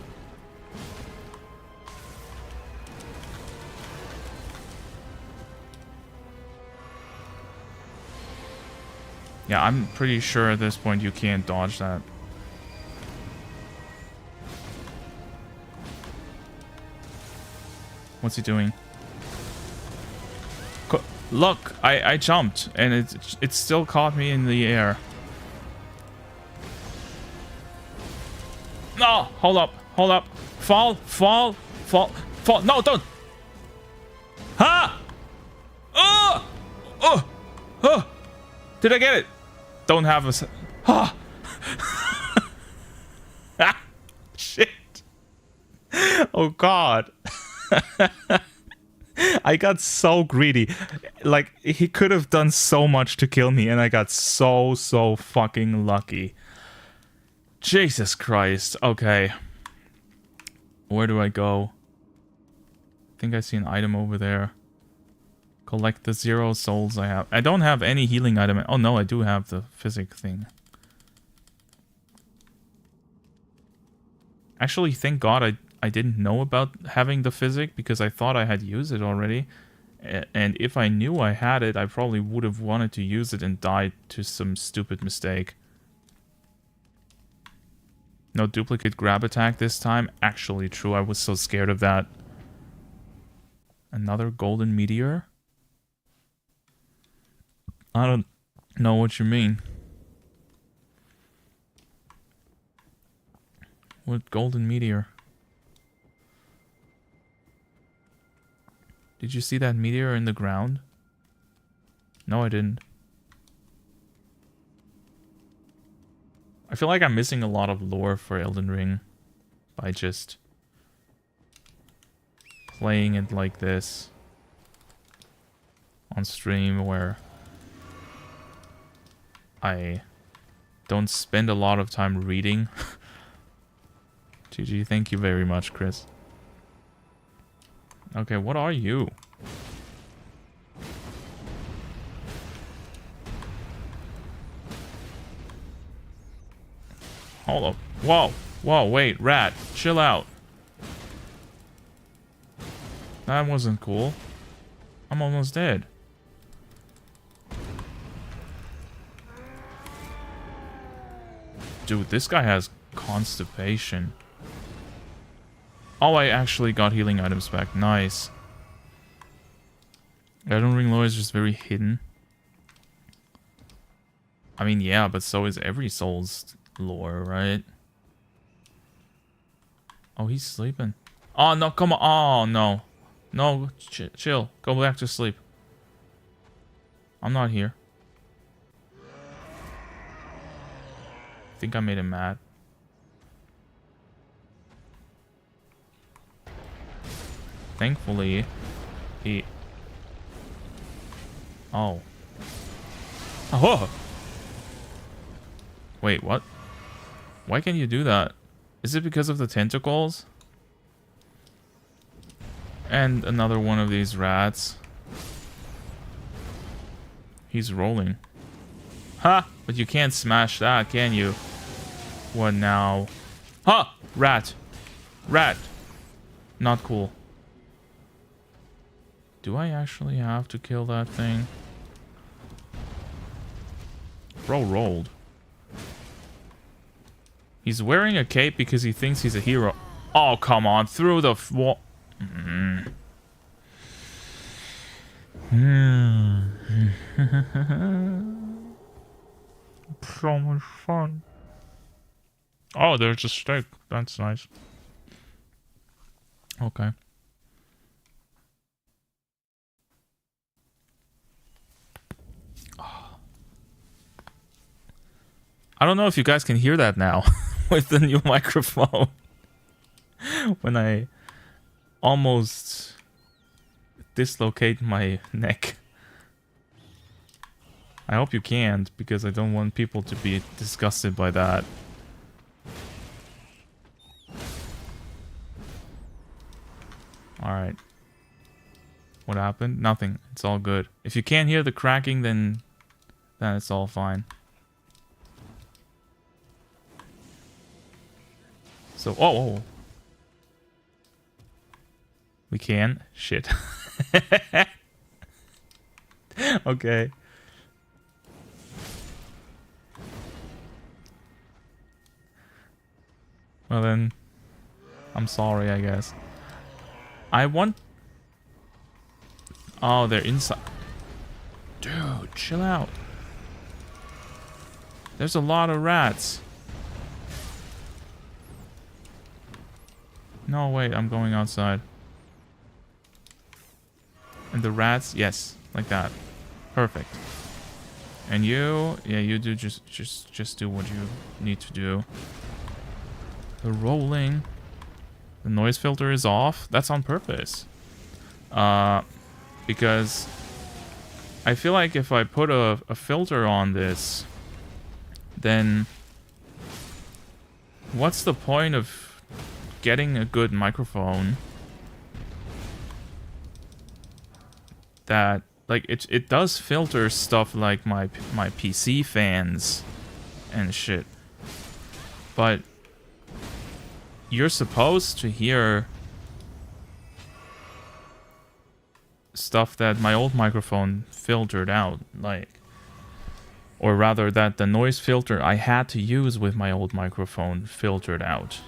Yeah, I'm pretty sure at this point you can't dodge that. What's he doing? Look, I jumped and it still caught me in the air. No, hold up, hold up. Fall, fall, fall, fall. No, don't. Ha! Oh! Oh! Oh! Did I get it? Don't have a... Ah! Shit. Oh, God. I got so greedy. Like, he could have done so much to kill me, and I got so fucking lucky. Jesus Christ. Okay. Where do I go? I think I see an item over there. Collect the 0 souls I have. I don't have any healing item. Oh, no, I do have the physic thing. Actually, thank God I didn't know about having the physic because I thought I had used it already. And if I knew I had it, I probably would have wanted to use it and died to some stupid mistake. No duplicate grab attack this time. Actually true, I was so scared of that. Another golden meteor? I don't know what you mean. What golden meteor? Did you see that meteor in the ground? No, I didn't. I feel like I'm missing a lot of lore for Elden Ring by just playing it like this on stream, where I don't spend a lot of time reading. GG, thank you very much, Chris. Okay, what are you? Hold up. Whoa. Whoa, wait, rat. Chill out. That wasn't cool. I'm almost dead. Dude, this guy has constipation. Oh, I actually got healing items back. Nice. Elden Ring lore is just very hidden. I mean, yeah, but so is every Souls lore, right? Oh, he's sleeping. Oh, no, come on. Oh, no. No, chill. Go back to sleep. I'm not here. I think I made him mad. Thankfully, he... Oh. Oh! Wait, what? Why can you do that? Is it because of the tentacles? And another one of these rats. He's rolling. Ha! But you can't smash that, can you? What now? Ha! Rat! Rat! Not cool. Do I actually have to kill that thing? Bro rolled. He's wearing a cape because he thinks he's a hero. Oh, come on. Through the wall. So much fun. Oh, there's a steak. That's nice. Okay. I don't know if you guys can hear that now with the new microphone. When I almost dislocate my neck. I hope you can't, because I don't want people to be disgusted by that. Alright. What happened? Nothing. It's all good. If you can't hear the cracking, then it's all fine. So, oh. We can? Shit. Okay. Well then, I'm sorry, I guess. I want... Oh, they're inside. Dude, chill out. There's a lot of rats. No, wait, I'm going outside. And the rats, yes, like that. Perfect. And you, yeah, you do just do what you need to do. The rolling. The noise filter is off. That's on purpose. Because I feel like if I put a filter on this, then what's the point of getting a good microphone that, like, it does filter stuff like my PC fans and shit, but you're supposed to hear stuff that my old microphone filtered out, like, or rather that the noise filter I had to use with my old microphone filtered out.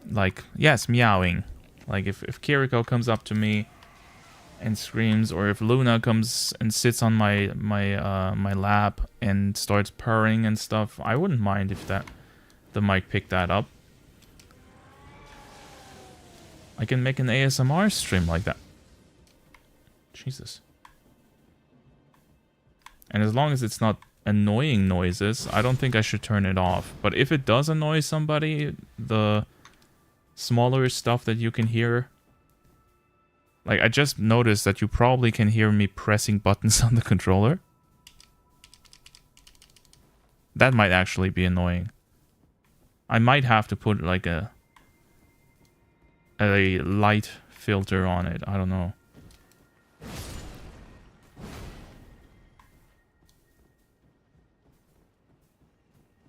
Like, yes, meowing. Like if Kiriko comes up to me and screams, or if Luna comes and sits on my lap and starts purring and stuff, I wouldn't mind if the mic picked that up. I can make an ASMR stream like that. Jesus. And as long as it's not annoying noises, I don't think I should turn it off. But if it does annoy somebody, the smaller stuff that you can hear... Like, I just noticed that you probably can hear me pressing buttons on the controller. That might actually be annoying. I might have to put, like, a light filter on it. I don't know.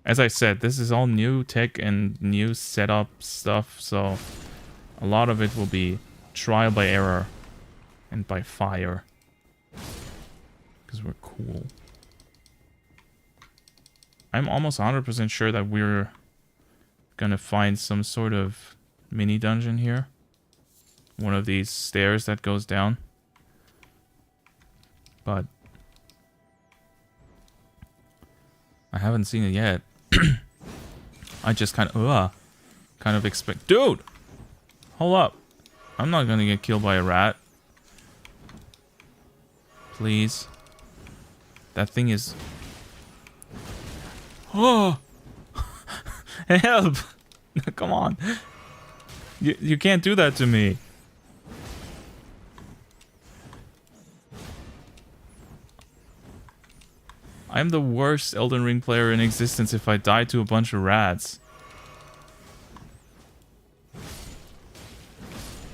As I said, this is all new tech and new setup stuff, so a lot of it will be trial by error and by fire. Because we're cool. I'm almost 100% sure that we're gonna find some sort of mini dungeon here. One of these stairs that goes down. But I haven't seen it yet. I just kind of expect... Dude! Hold up. I'm not gonna get killed by a rat. Please. That thing is... Oh! Help! Come on. You can't do that to me. I'm the worst Elden Ring player in existence if I die to a bunch of rats.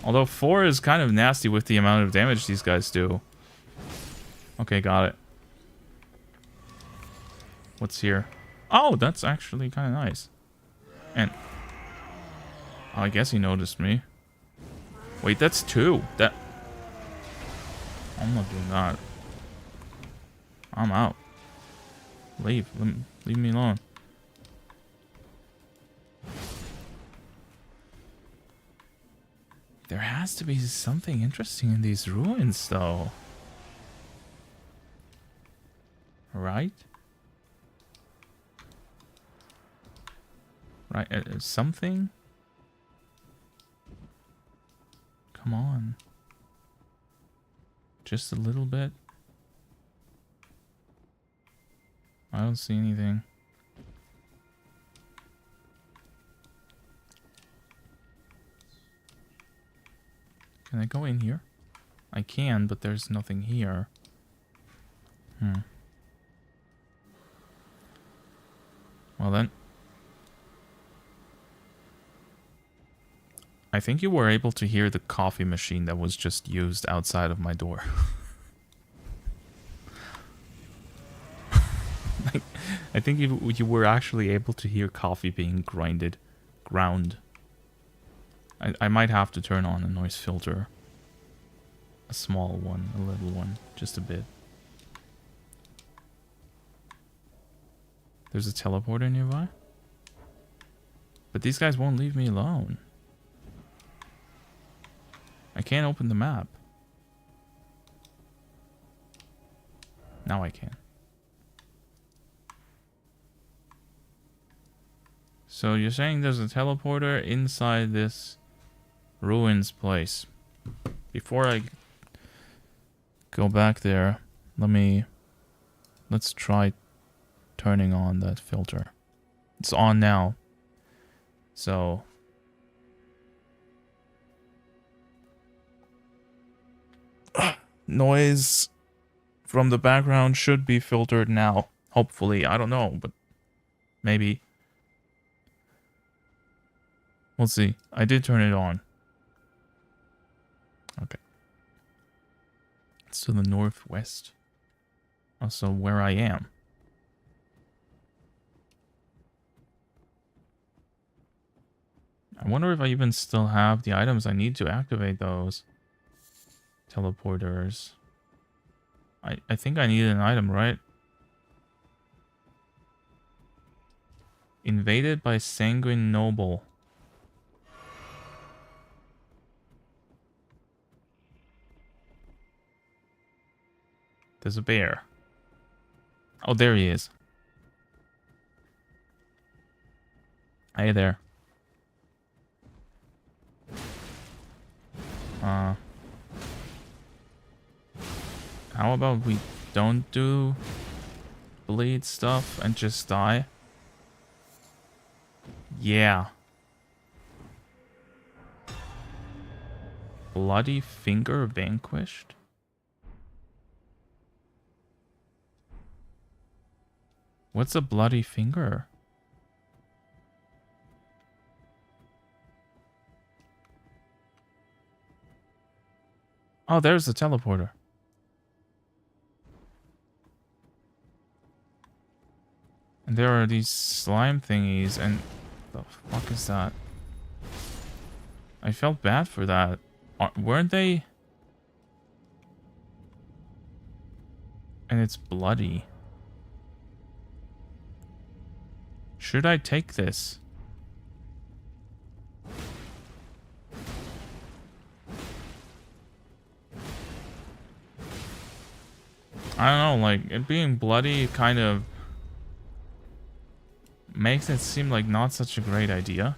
Although 4 is kind of nasty with the amount of damage these guys do. Okay, got it. What's here? Oh, that's actually kind of nice. And I guess he noticed me. Wait, that's 2. I'm not doing that. I'm out. Leave me alone. There has to be something interesting in these ruins, though. Right? Right, something? Come on. Just a little bit? I don't see anything. Can I go in here? I can, but there's nothing here. Well then. I think you were able to hear the coffee machine that was just used outside of my door. I think you were actually able to hear coffee being ground. I might have to turn on a noise filter. A small one, a little one, just a bit. There's a teleporter nearby. But these guys won't leave me alone. I can't open the map. Now I can. So you're saying there's a teleporter inside this ruins place. Before I go back there, let's try turning on that filter. It's on now. So noise from the background should be filtered now. Hopefully, I don't know, but maybe. We'll see. I did turn it on. Okay. It's to the northwest. Also where I am. I wonder if I even still have the items I need to activate those teleporters. I think I need an item, right? Invaded by Sanguine Noble. There's a bear. Oh, there he is. Hey there. How about we don't do bleed stuff and just die? Yeah. Bloody finger vanquished? What's a bloody finger? Oh, there's the teleporter. And there are these slime thingies, and the fuck is that? I felt bad for that. Weren't they? And it's bloody. Should I take this? I don't know, like, it being bloody kind of makes it seem like not such a great idea.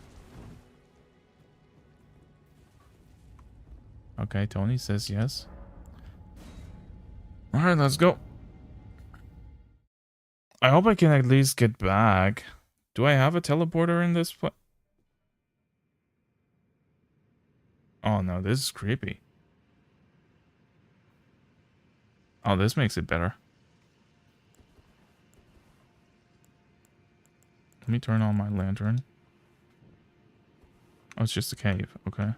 Okay, Tony says yes. Alright, let's go. I hope I can at least get back. Do I have a teleporter in this place? Oh no, this is creepy. Oh, this makes it better. Let me turn on my lantern. Oh, it's just a cave. Okay.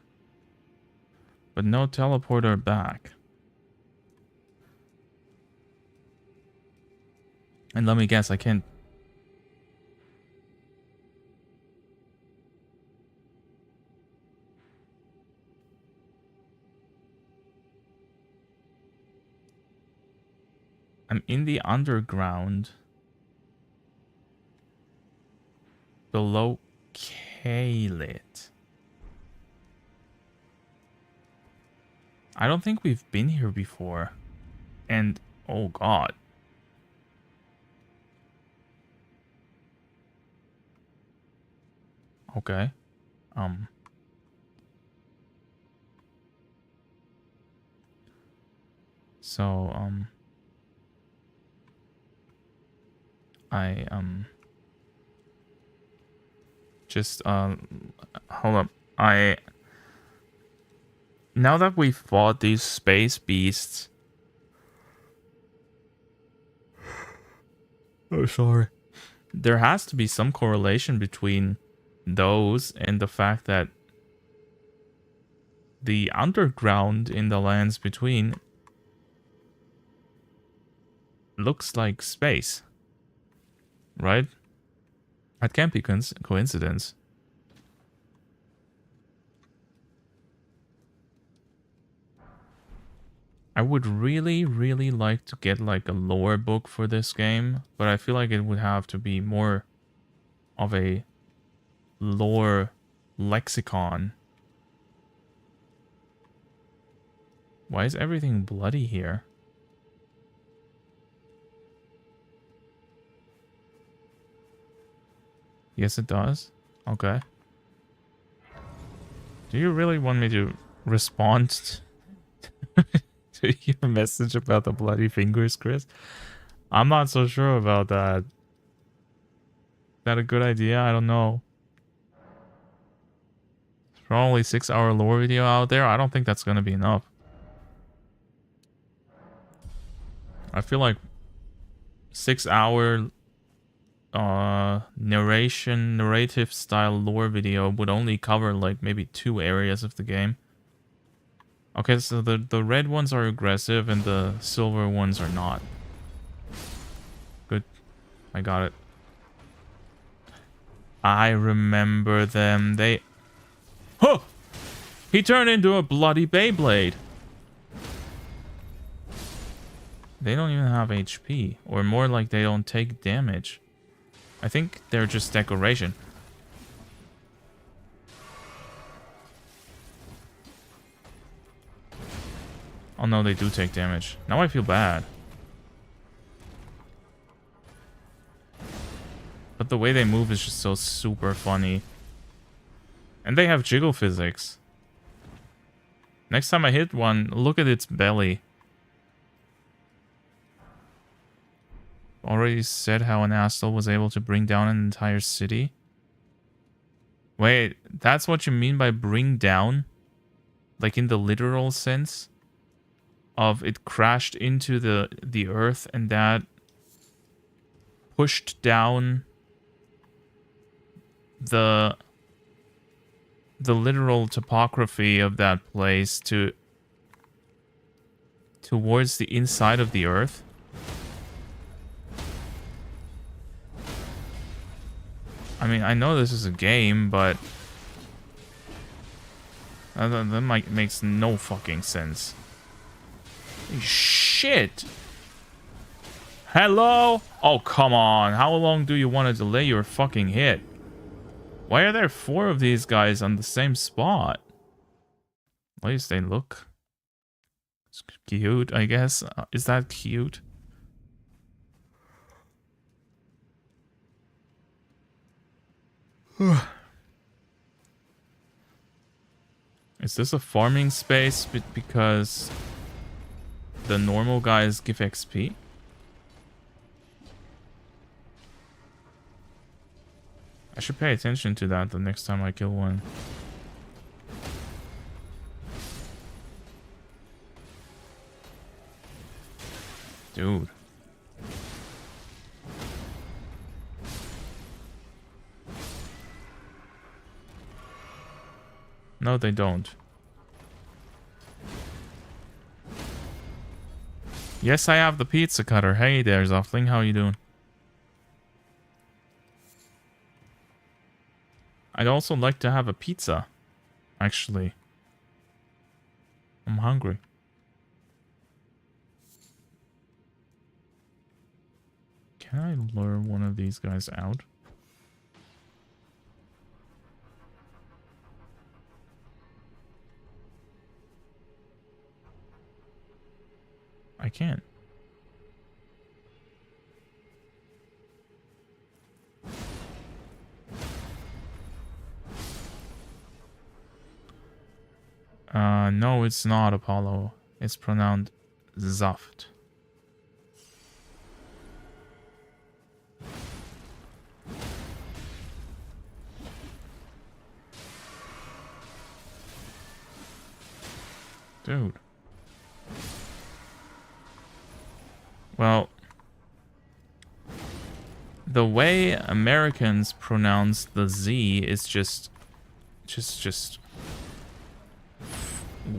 But no teleporter back. And let me guess, I can't... I'm in the underground. Below Kalit. I don't think we've been here before. And, oh god. Okay. So, I, just, hold up. Now that we've fought these space beasts... Oh, sorry. There has to be some correlation between those and the fact that the underground in the lands between looks like space. Right? That can't be coincidence. I would really, really like to get like a lore book for this game, but I feel like it would have to be more of a lore lexicon. Why is everything bloody here? Yes, it does. Okay. Do you really want me to respond to your message about the bloody fingers, Chris? I'm not so sure about that. Is that a good idea? I don't know. There's probably 6-hour lore video out there. I don't think that's gonna be enough. I feel like 6-hour narrative style lore video would only cover like maybe 2 areas of the game. Okay, so the red ones are aggressive and the silver ones are not. Good. I got it. I remember them. They... Huh! He turned into a bloody Beyblade. They don't even have HP. Or more like they don't take damage. I think they're just decoration. Oh no, they do take damage. Now I feel bad. But the way they move is just so super funny. And they have jiggle physics. Next time I hit one, look at its belly. Already said how an asshole was able to bring down an entire city. Wait, that's what you mean by bring down? Like in the literal sense? Of it crashed into the earth and that pushed down the literal topography of that place towards the inside of the earth. I mean, I know this is a game, but that makes no fucking sense. Shit! Hello? Oh, come on. How long do you want to delay your fucking hit? Why are there 4 of these guys on the same spot? At least they look cute, I guess. Is that cute? Is this a farming space because the normal guys give XP? I should pay attention to that the next time I kill one. Dude. No, they don't. Yes, I have the pizza cutter. Hey there, Zoffling. How you doing? I'd also like to have a pizza. Actually. I'm hungry. Can I lure one of these guys out? I can't. No, it's not Apollo. It's pronounced Zaft. Dude. Well, the way Americans pronounce the Z is just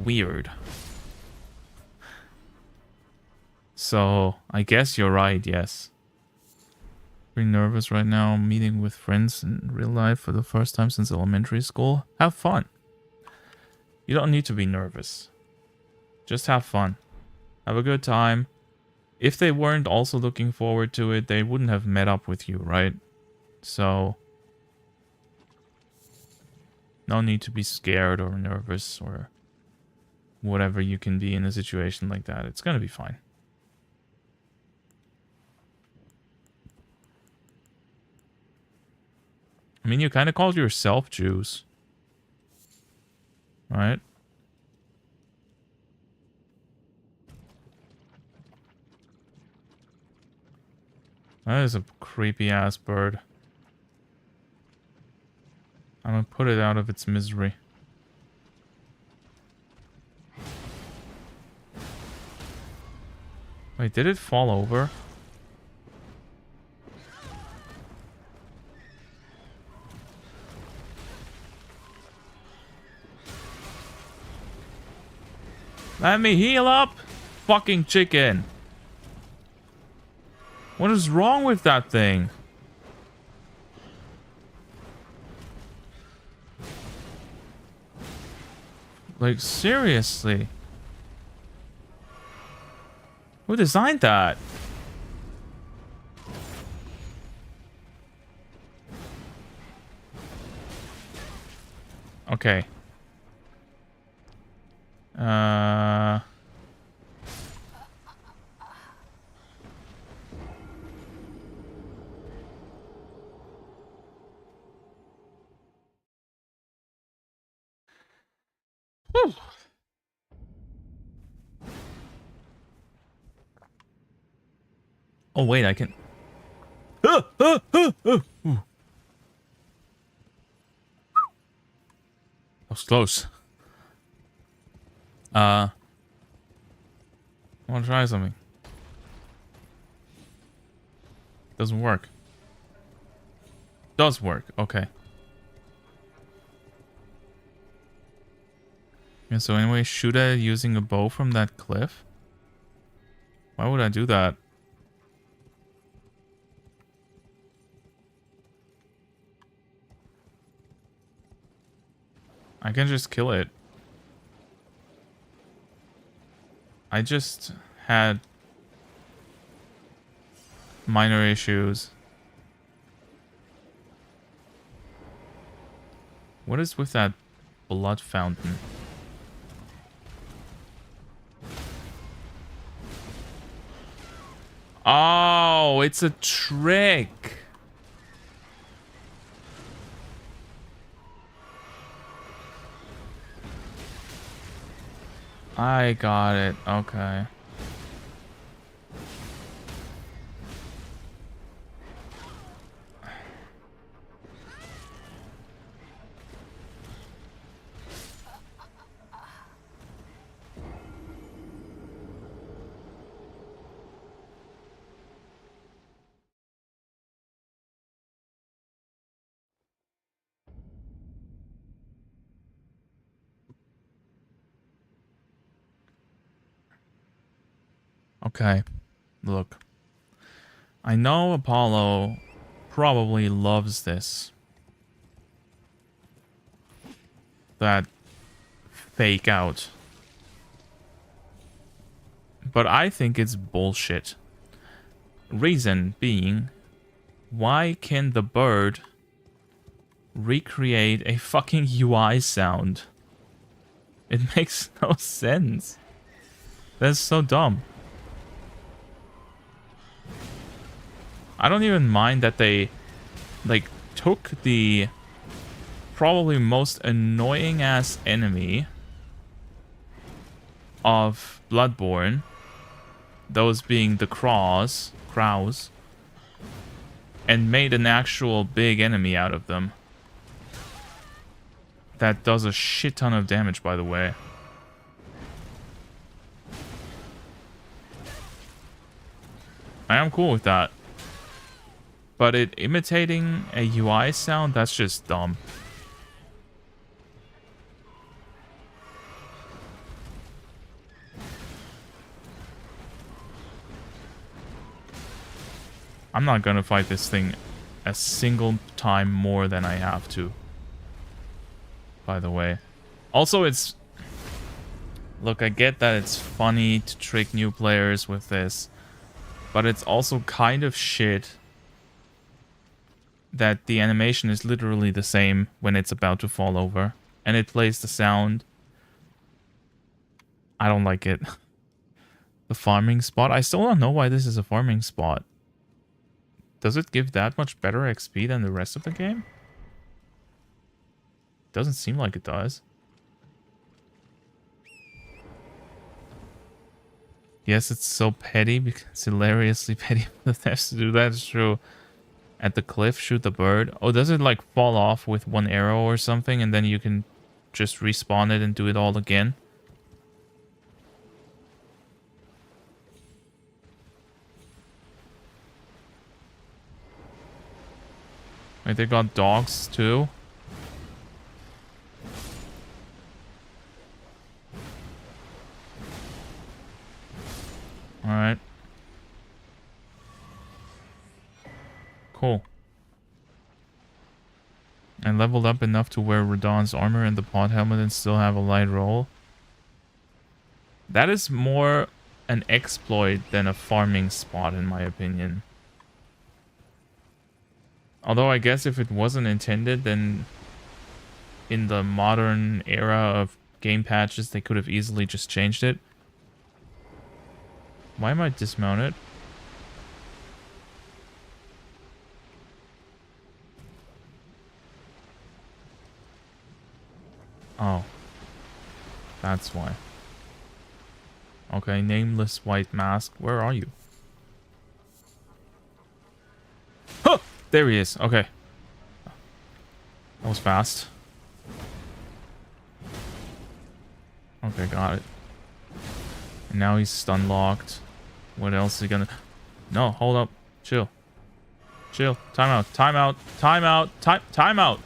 weird. So, I guess you're right, yes. Pretty nervous right now, meeting with friends in real life for the first time since elementary school. Have fun. You don't need to be nervous. Just have fun. Have a good time. If they weren't also looking forward to it, they wouldn't have met up with you, right? So, no need to be scared or nervous or whatever you can be in a situation like that. It's gonna be fine. I mean, you kind of called yourself Jews. Right? That is a creepy-ass bird. I'm gonna put it out of its misery. Wait, did it fall over? Let me heal up! Fucking chicken! What is wrong with that thing? Like, seriously? Who designed that? Okay. Whew. Oh, wait, I can... That was close. I want to try something. Doesn't work. Does work. Okay. Yeah, so anyway, shoot it using a bow from that cliff? Why would I do that? I can just kill it. I just had minor issues. What is with that blood fountain? Oh, it's a trick. I got it. Okay. Okay, look. I know Apollo probably loves this. That fake out. But I think it's bullshit. Reason being, why can the bird recreate a fucking UI sound? It makes no sense. That's so dumb. I don't even mind that they, like, took the probably most annoying ass enemy of Bloodborne, those being the crows, and made an actual big enemy out of them. That does a shit ton of damage, by the way. I am cool with that. But it imitating a UI sound, that's just dumb. I'm not gonna fight this thing a single time more than I have to. By the way. Also, it's... Look, I get that it's funny to trick new players with this. But it's also kind of shit that the animation is literally the same when it's about to fall over. And it plays the sound. I don't like it. The farming spot. I still don't know why this is a farming spot. Does it give that much better XP than the rest of the game? Doesn't seem like it does. Yes, it's so petty because it's hilariously petty for the devs to do that. It's true. At the cliff, shoot the bird. Oh, does it like fall off with one arrow or something and then you can just respawn it and do it all again? Wait, they got dogs too? Alright. Cool. I leveled up enough to wear Radahn's armor and the pod helmet and still have a light roll. That is more an exploit than a farming spot, in my opinion. Although I guess if it wasn't intended, then in the modern era of game patches, they could have easily just changed it. Why am I dismounted? Oh. That's why. Okay, nameless white mask. Where are you? Huh! There he is. Okay. That was fast. Okay, got it. And now he's stun locked. What else is he gonna... No, hold up. Chill. Chill. Time out. Time out. Time out. Time out.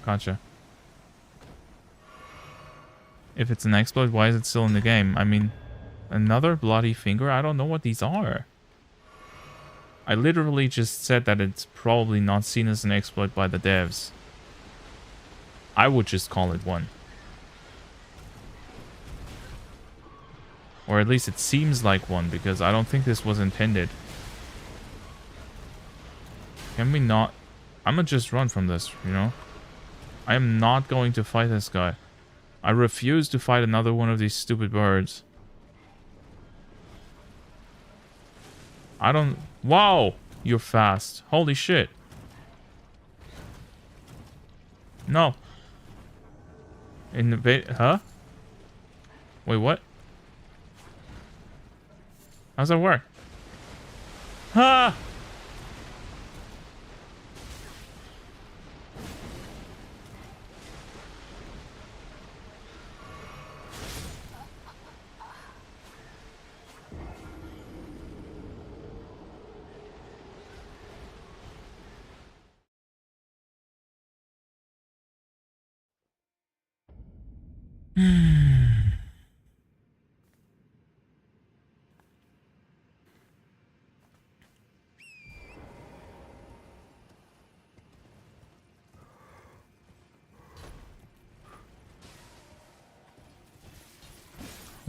Gotcha. If it's an exploit, why is it still in the game? I mean, another bloody finger? I don't know what these are. I literally just said that it's probably not seen as an exploit by the devs. I would just call it one. Or at least it seems like one, because I don't think this was intended. Can we not... I'm gonna just run from this, you know? I am not going to fight this guy. I refuse to fight another one of these stupid birds. I don't... Wow! You're fast. Holy shit. No. Huh? Wait, what? How's that work? Ah!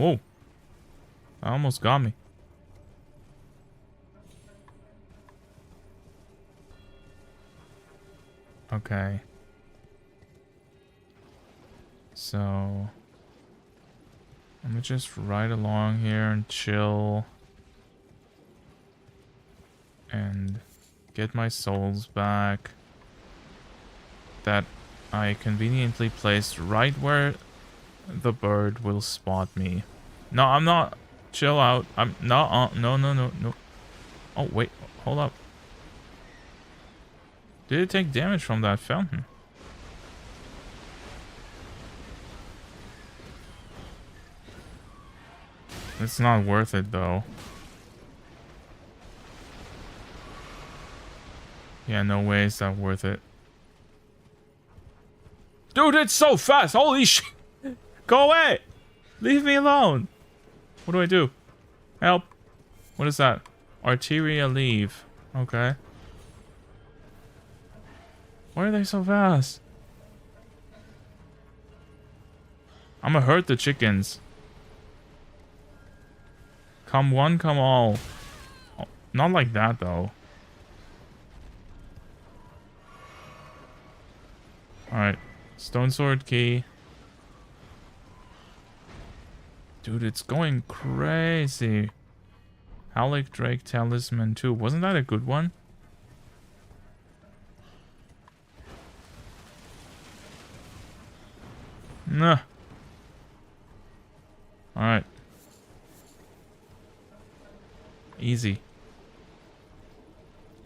Whoa. That almost got me. Okay. So... let me just ride along here and chill. And get my souls back. That I conveniently placed right where the bird will spot me. No, I'm not. Chill out. I'm not. No, no, no, no. Oh, wait. Hold up. Did it take damage from that fountain? It's not worth it, though. Yeah, no way is that worth it. Dude, it's so fast! Holy shit! Go away! Leave me alone! What do I do? Help! What is that? Arteria leave. Okay. Why are they so fast? I'm gonna hurt the chickens. Come one, come all. Oh, not like that, though. Alright. Stone sword key. Dude, it's going crazy. Howlick Drake Talisman 2. Wasn't that a good one? Nah. Alright. Easy.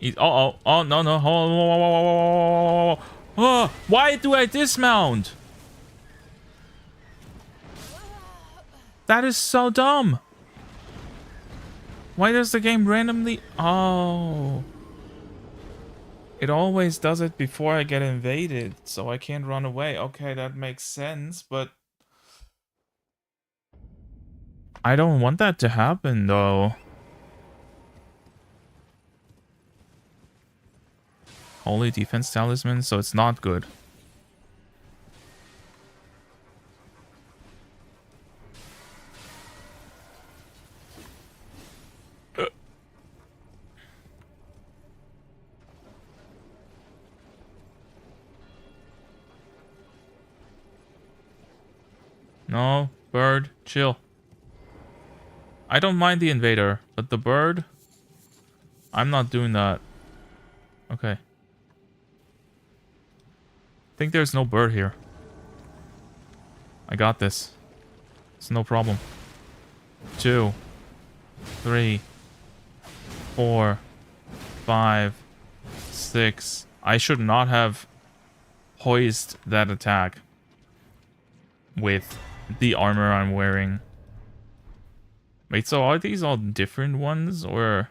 Uh-oh. Oh, no, no. Hold on. Oh, why do I dismount? That is so dumb. Why does the game randomly... oh. It always does it before I get invaded, so I can't run away. Okay, that makes sense, but... I don't want that to happen, though. Holy defense talisman, so it's not good. No, bird, chill. I don't mind the invader, but the bird... I'm not doing that. Okay. I think there's no bird here. I got this. It's no problem. 2, 3, 4, 5, 6. I should not have hoisted that attack with the armor I'm wearing. Wait, so are these all different ones, or...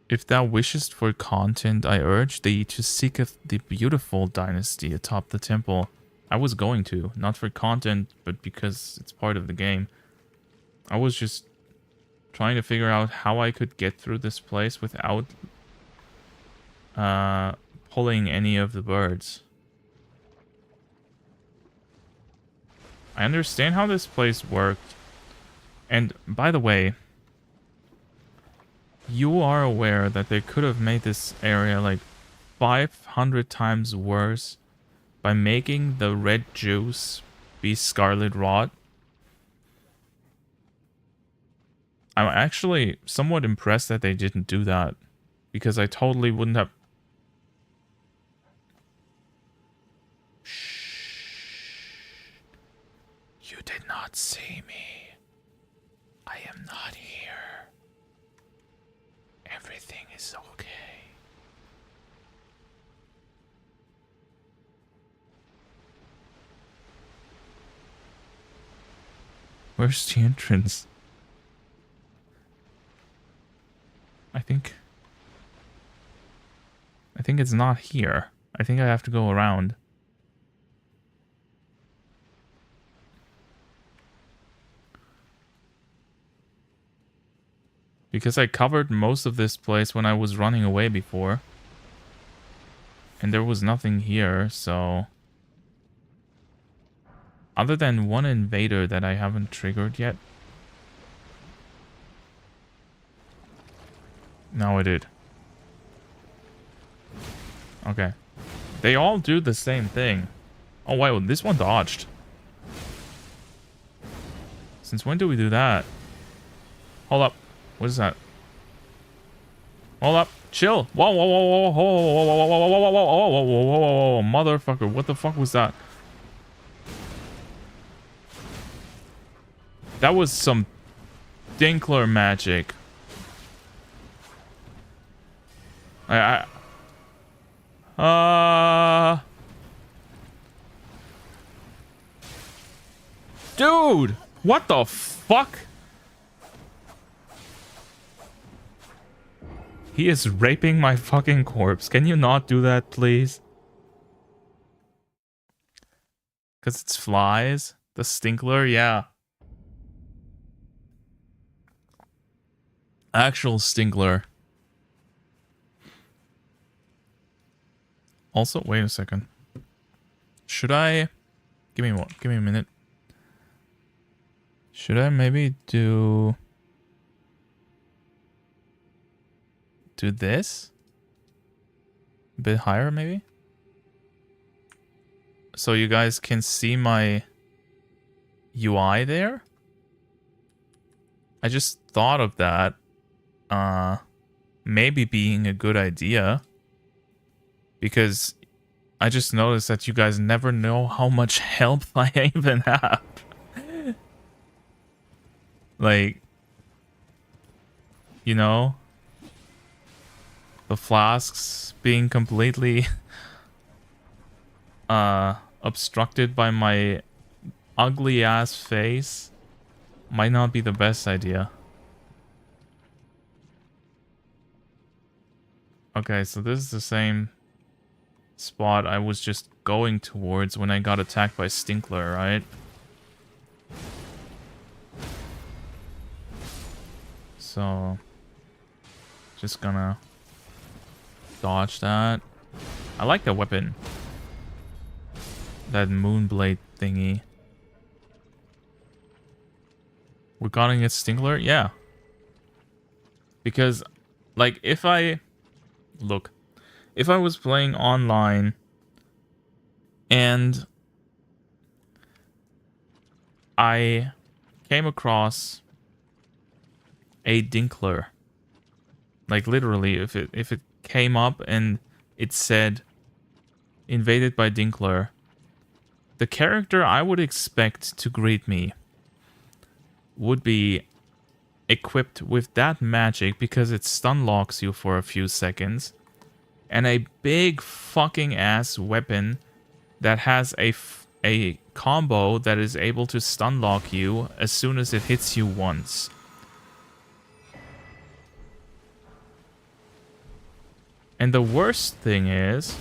If thou wishest for content, I urge thee to seeketh the beautiful dynasty atop the temple. I was going to, not for content, but because it's part of the game. I was just trying to figure out how I could get through this place without pulling any of the birds. I understand how this place worked. And by the way, you are aware that they could have made this area like 500 times worse by making the red juice be scarlet rot. I'm actually somewhat impressed that they didn't do that, because I totally wouldn't have... You did not see me. I am not here. Everything is okay. Where's the entrance? I think it's not here. I think I have to go around. Because I covered most of this place when I was running away before. And there was nothing here, so... Other than one invader that I haven't triggered yet. No, I did. Okay. They all do the same thing. Oh, wait, well, this one dodged. Since when do we do that? Hold up. What is that? Hold up. Chill. Whoa, whoa, whoa, whoa, whoa, whoa, whoa, whoa, whoa, whoa, whoa, whoa, whoa, whoa, whoa, motherfucker. What the fuck was that? That was some Dinkler magic. Dude, what the fuck? He is raping my fucking corpse. Can you not do that, please? Because it's flies? The Stinkler? Yeah. Actual Stinkler. Also, wait a second. Should I... Give me one. Give me a minute. Should I maybe do this? A bit higher, maybe? So you guys can see my UI there? I just thought of that. Maybe being a good idea. Because I just noticed that you guys never know how much health I even have. Like, you know, the flasks being completely obstructed by my ugly ass face might not be the best idea. Okay, so this is the same spot I was just going towards when I got attacked by Stinkler, right? So, just gonna dodge that. I like that weapon. That moonblade thingy. We're gonna get Stinkler? Yeah. Because, like, if I... Look. If I was playing online and I came across a Dinkler, like literally, if it came up and it said invaded by Dinkler, the character I would expect to greet me would be equipped with that magic because it stun locks you for a few seconds, and a big fucking ass weapon that has a combo that is able to stun lock you as soon as it hits you once. And the worst thing is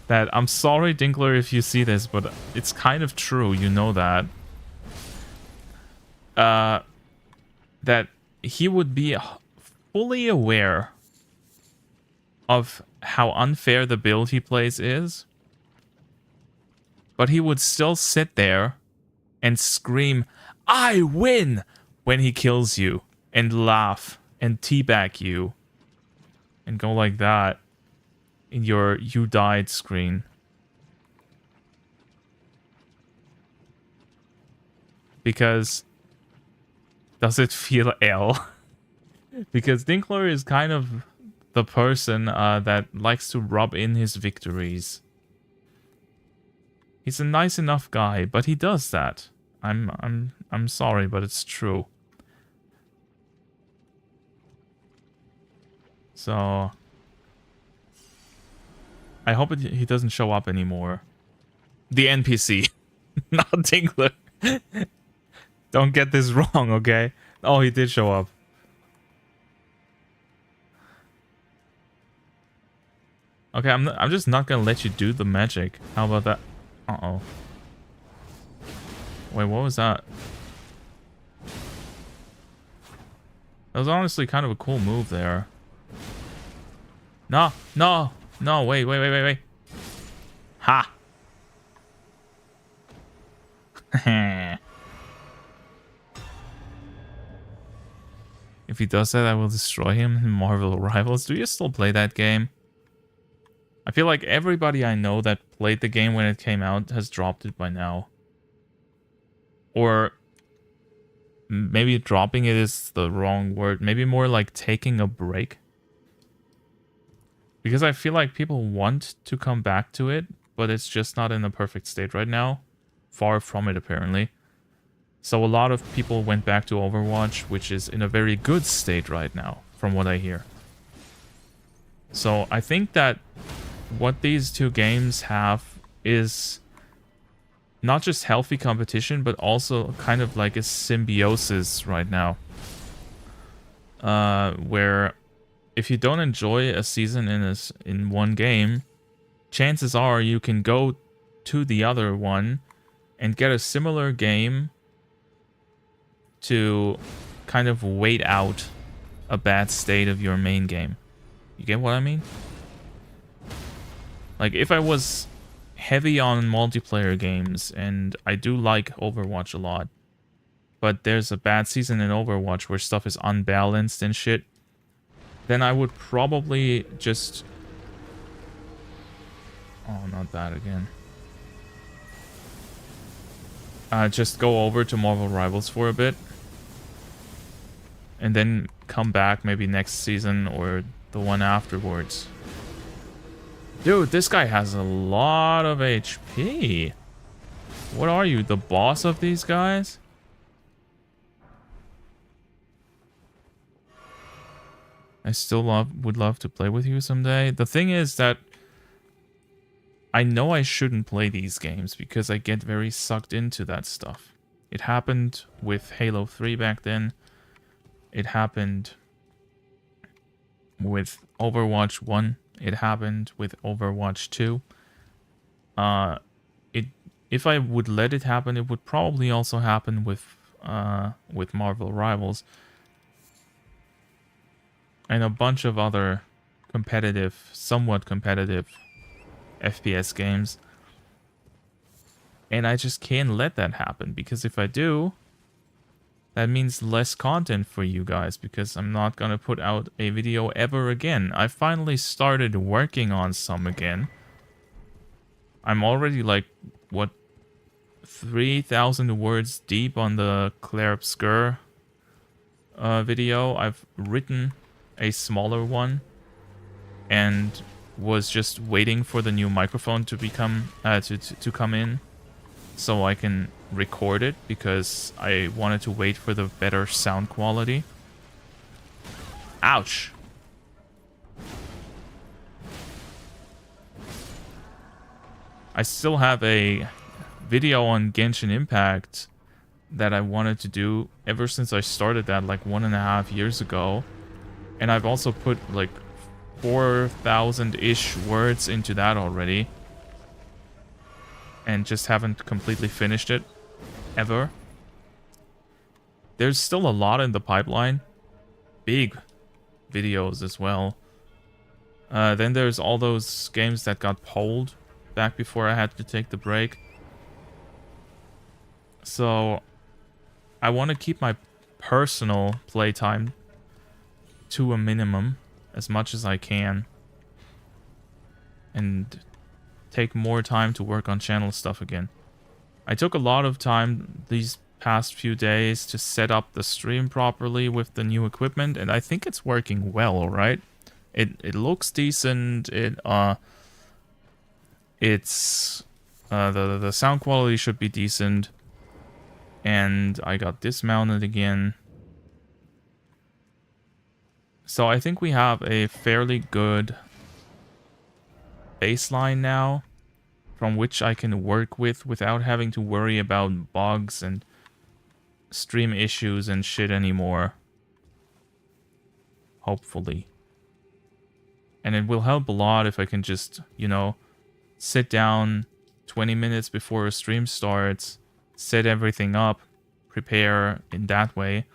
that, I'm sorry, Dinkler, if you see this, but it's kind of true, you know that. That he would be fully aware of how unfair the build he plays is, but he would still sit there and scream, "I win!" when he kills you, and laugh and teabag you and go like that in your "you died" screen. Because does it feel L? Because Dinkler is kind of the person that likes to rub in his victories. He's a nice enough guy, but he does that. I'm sorry, but it's true. So I hope he doesn't show up anymore. The NPC, not Dinkler. Don't get this wrong, okay? Oh, he did show up. Okay, I'm just not gonna let you do the magic. How about that? Uh-oh. Wait, what was that? That was honestly kind of a cool move there. No, no! No, wait. Ha! If he does that, I will destroy him in Marvel Rivals. Do you still play that game? I feel like everybody I know that played the game when it came out has dropped it by now. Or maybe dropping it is the wrong word. Maybe more like taking a break. Because I feel like people want to come back to it, but it's just not in a perfect state right now. Far from it, apparently. So a lot of people went back to Overwatch, which is in a very good state right now, from what I hear. So I think that what these two games have is not just healthy competition, but also kind of like a symbiosis right now. Where if you don't enjoy a season in one game, chances are you can go to the other one and get a similar game to kind of wait out a bad state of your main game. You get what I mean? Like, if I was heavy on multiplayer games, and I do like Overwatch a lot, but there's a bad season in Overwatch where stuff is unbalanced and shit, then I would probably just... Oh, not that again. Just go over to Marvel Rivals for a bit. And then come back maybe next season or the one afterwards. Dude, this guy has a lot of HP. What are you, the boss of these guys? I still would love to play with you someday. The thing is that I know I shouldn't play these games because I get very sucked into that stuff. It happened with Halo 3 back then. It happened with Overwatch 1. It happened with Overwatch 2. If I would let it happen, it would probably also happen with Marvel Rivals and a bunch of other competitive, somewhat competitive FPS games. And I just can't let that happen, because if I do, that means less content for you guys, because I'm not gonna put out a video ever again. I finally started working on some again. I'm already like, what, 3,000 words deep on the Claire Obscure video. I've written a smaller one and was just waiting for the new microphone to become to come in so I can record it, because I wanted to wait for the better sound quality. Ouch. I still have a video on Genshin Impact that I wanted to do ever since I started that like 1.5 years ago. And I've also put like 4,000-ish words into that already. And just haven't completely finished it, ever. There's still a lot in the pipeline. Big videos as well. Then there's all those games that got pulled back before I had to take the break. So I want to keep my personal playtime to a minimum as much as I can, and take more time to work on channel stuff again. I took a lot of time these past few days to set up the stream properly with the new equipment, and I think it's working well, alright? It looks decent, the sound quality should be decent, and I got this mounted again. So I think we have a fairly good baseline now from which I can work with without having to worry about bugs and stream issues and shit anymore. Hopefully. And it will help a lot if I can just, you know, sit down 20 minutes before a stream starts, set everything up, prepare in that way,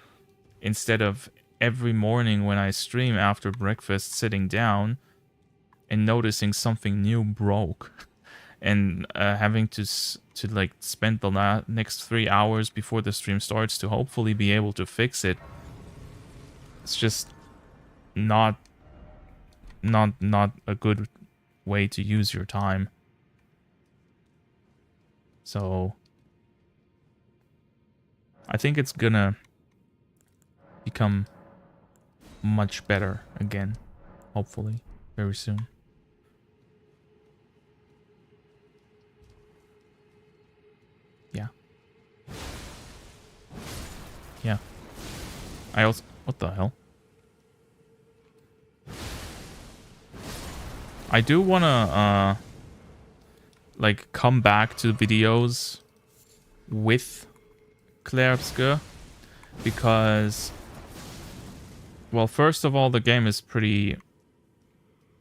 instead of every morning when I stream after breakfast sitting down and noticing something new broke, and having to like spend the next 3 hours before the stream starts to hopefully be able to fix it. It's just not a good way to use your time. So I think it's gonna become much better again, hopefully, very soon. Yeah. Yeah. I also... What the hell? I do wanna, like, come back to videos with Outskirts, because, well, first of all, the game is pretty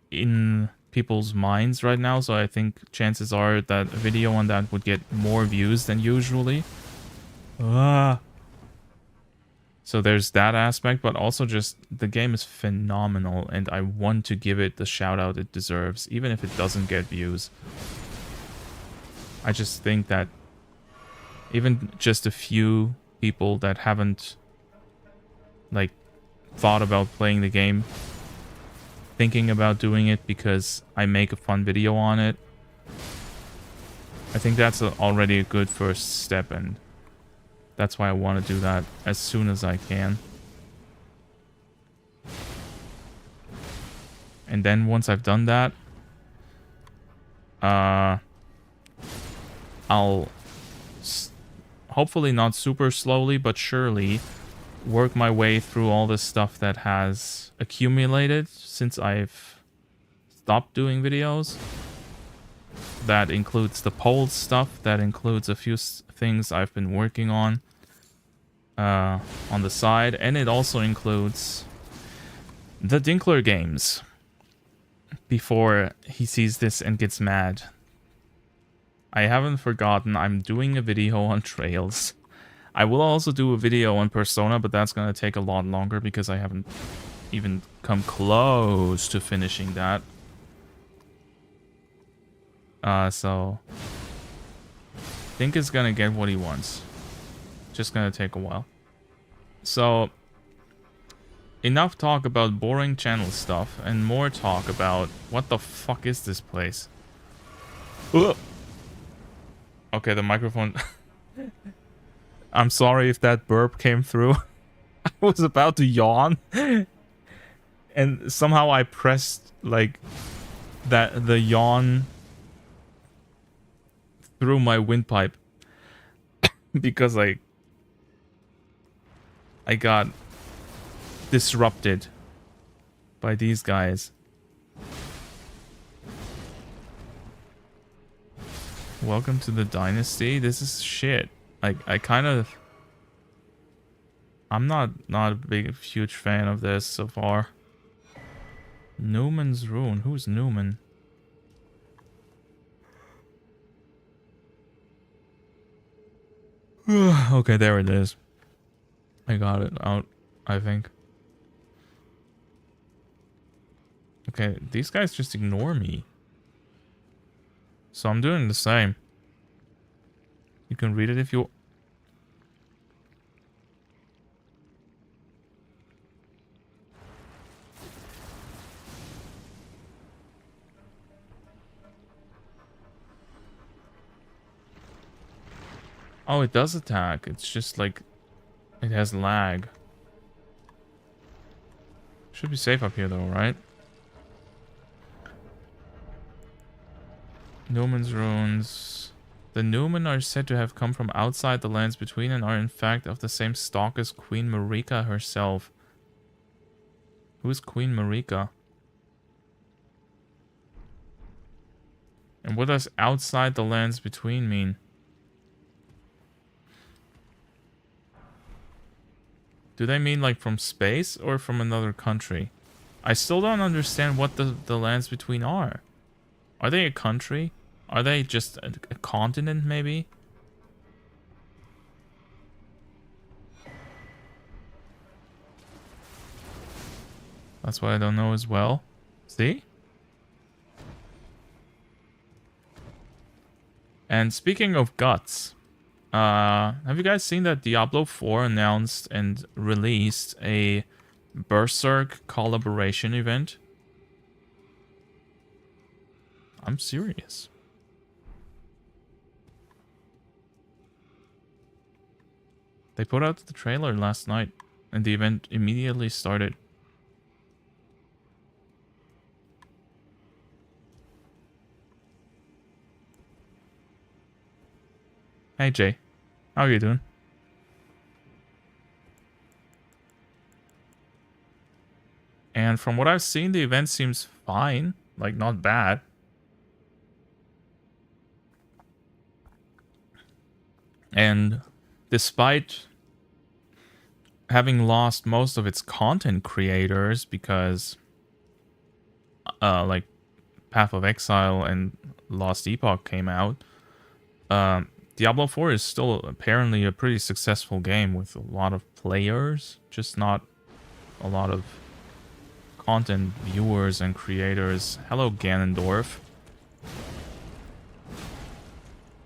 in people's minds right now, so I think chances are that a video on that would get more views than usually. So there's that aspect, but also just the game is phenomenal, and I want to give it the shout out it deserves, even if it doesn't get views. I just think that even just a few people that haven't, like, thought about playing the game, thinking about doing it because I make a fun video on it, I think that's already a good first step, and that's why I want to do that as soon as I can. And then once I've done that, I'll hopefully not super slowly, but surely work my way through all the stuff that has accumulated since I've stopped doing videos. That includes the poll stuff, that includes a few things I've been working on the side, and it also includes the Dinkler games before he sees this and gets mad. I haven't forgotten, I'm doing a video on Trails. I will also do a video on Persona, but that's gonna take a lot longer because I haven't even come close to finishing that. So Dink is gonna get what he wants. Just gonna take a while. So enough talk about boring channel stuff and more talk about what the fuck is this place? Ugh. Okay, the microphone. I'm sorry if that burp came through. I was about to yawn and somehow I pressed like the yawn through my windpipe because I got disrupted by these guys. Welcome to the dynasty. This is shit. I kind of... I'm not a huge fan of this so far. Newman's Ruin. Who's Newman? Okay, there it is. I got it out, I think. Okay, these guys just ignore me. So I'm doing the same. You can read it if you... Oh, it does attack. It's just like... It has lag. Should be safe up here though, right? Newman's Ruins. The Newman are said to have come from outside the lands between and are in fact of the same stock as Queen Marika herself. Who is Queen Marika? And what does outside the lands between mean? Do they mean like from space or from another country? I still don't understand what the lands between are. Are they a country? Are they just a continent, maybe? That's what I don't know as well. See? And speaking of guts, have you guys seen that Diablo 4 announced and released a Berserk collaboration event? I'm serious. They put out the trailer last night, and the event immediately started. Hey Jay, how are you doing? And from what I've seen, the event seems fine, like not bad. And despite having lost most of its content creators because like Path of Exile and Lost Epoch came out, Diablo 4 is still apparently a pretty successful game with a lot of players, just not a lot of content viewers and creators. Hello, Ganondorf.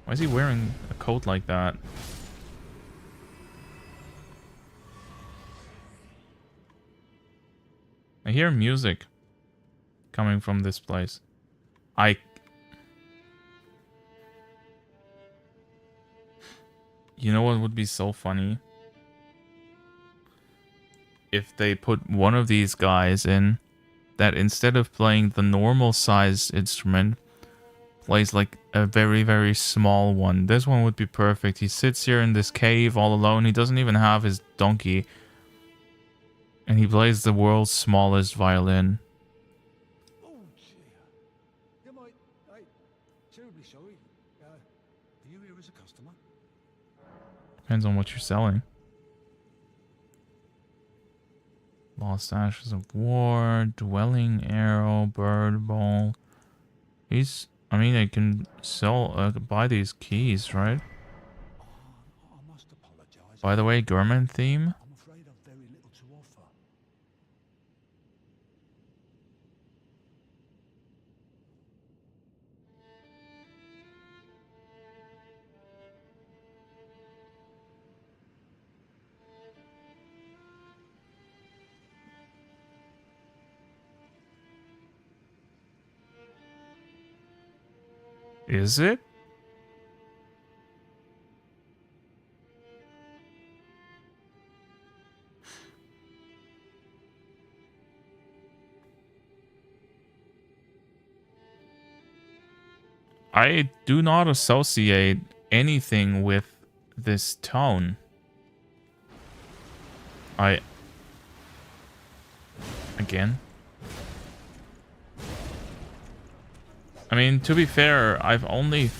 Why is he wearing a coat like that? I hear music coming from this place. You know what would be so funny? If they put one of these guys in that instead of playing the normal sized instrument, plays like a very, very small one. This one would be perfect. He sits here in this cave all alone. He doesn't even have his donkey. And he plays the world's smallest violin. Oh, dear. I'm terribly sorry. Are you here as a customer? Depends on what you're selling. Lost Ashes of War, Dwelling Arrow, Bird Bowl. I mean, I can sell, buy these keys, right? Oh, I must apologize. By the way, Gurman theme. I'm afraid I've very little to offer. Is it? I do not associate anything with this tone. Again? I mean, to be fair, I've only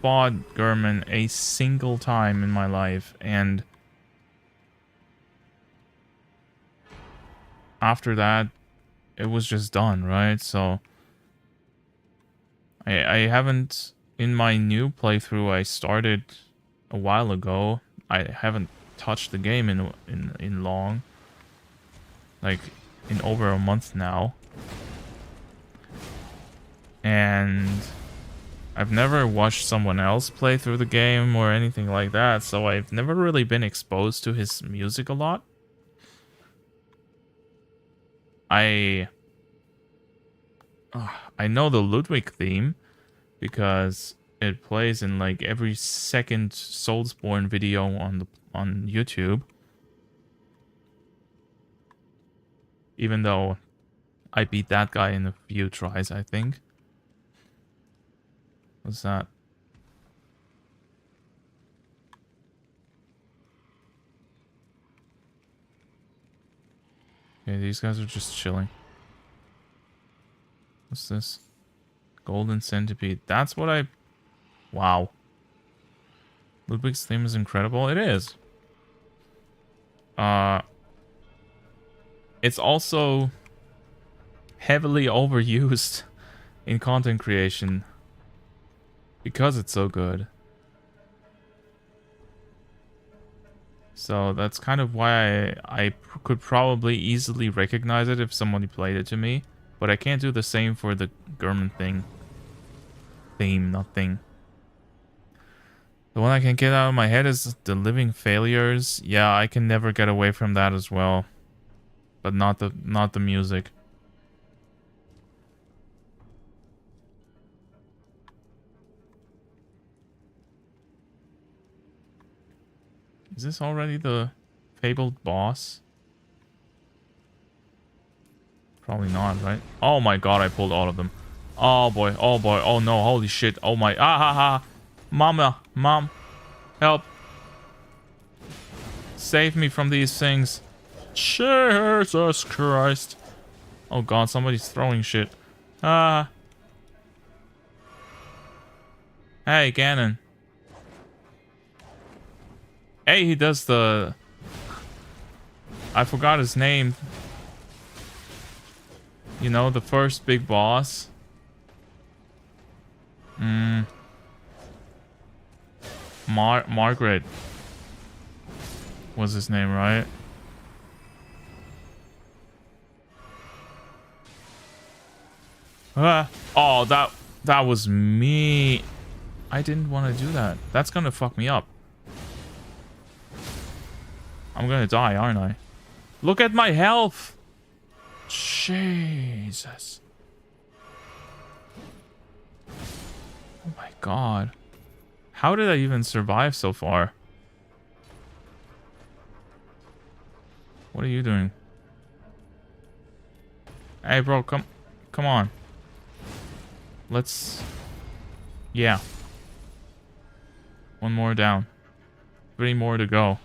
fought Gurman a single time in my life, and after that, it was just done, right? So I haven't, in my new playthrough I started a while ago, I haven't touched the game in long, like in over a month now. And I've never watched someone else play through the game or anything like that, so I've never really been exposed to his music a lot. I know the Ludwig theme because it plays in like every second Soulsborne video on YouTube. Even though I beat that guy in a few tries, I think. What's that? Okay, these guys are just chilling. What's this? Golden Centipede. That's what I... Wow. Ludwig's theme is incredible. It is. It's also heavily overused in content creation because it's so good. So that's kind of why I could probably easily recognize it if somebody played it to me. But I can't do the same for the Gurman theme, not thing. The one I can get out of my head is the living failures. Yeah, I can never get away from that as well. But not the music. Is this already the fabled boss? Probably not, right? Oh my god, I pulled all of them. Oh boy, oh no, holy shit, oh my, ah ha ha. Mom, help. Save me from these things. Jesus Christ. Oh god, somebody's throwing shit. Ah. Hey, Ganon. Hey, he does the... I forgot his name. You know, the first big boss. Margaret was his name, right? Ah. Oh, that was me. I didn't want to do that. That's gonna fuck me up. I'm gonna die, aren't I? Look at my health. Jesus. Oh my god. How did I even survive so far? What are you doing? Hey bro, come on. Let's... Yeah. One more down. 3 more to go.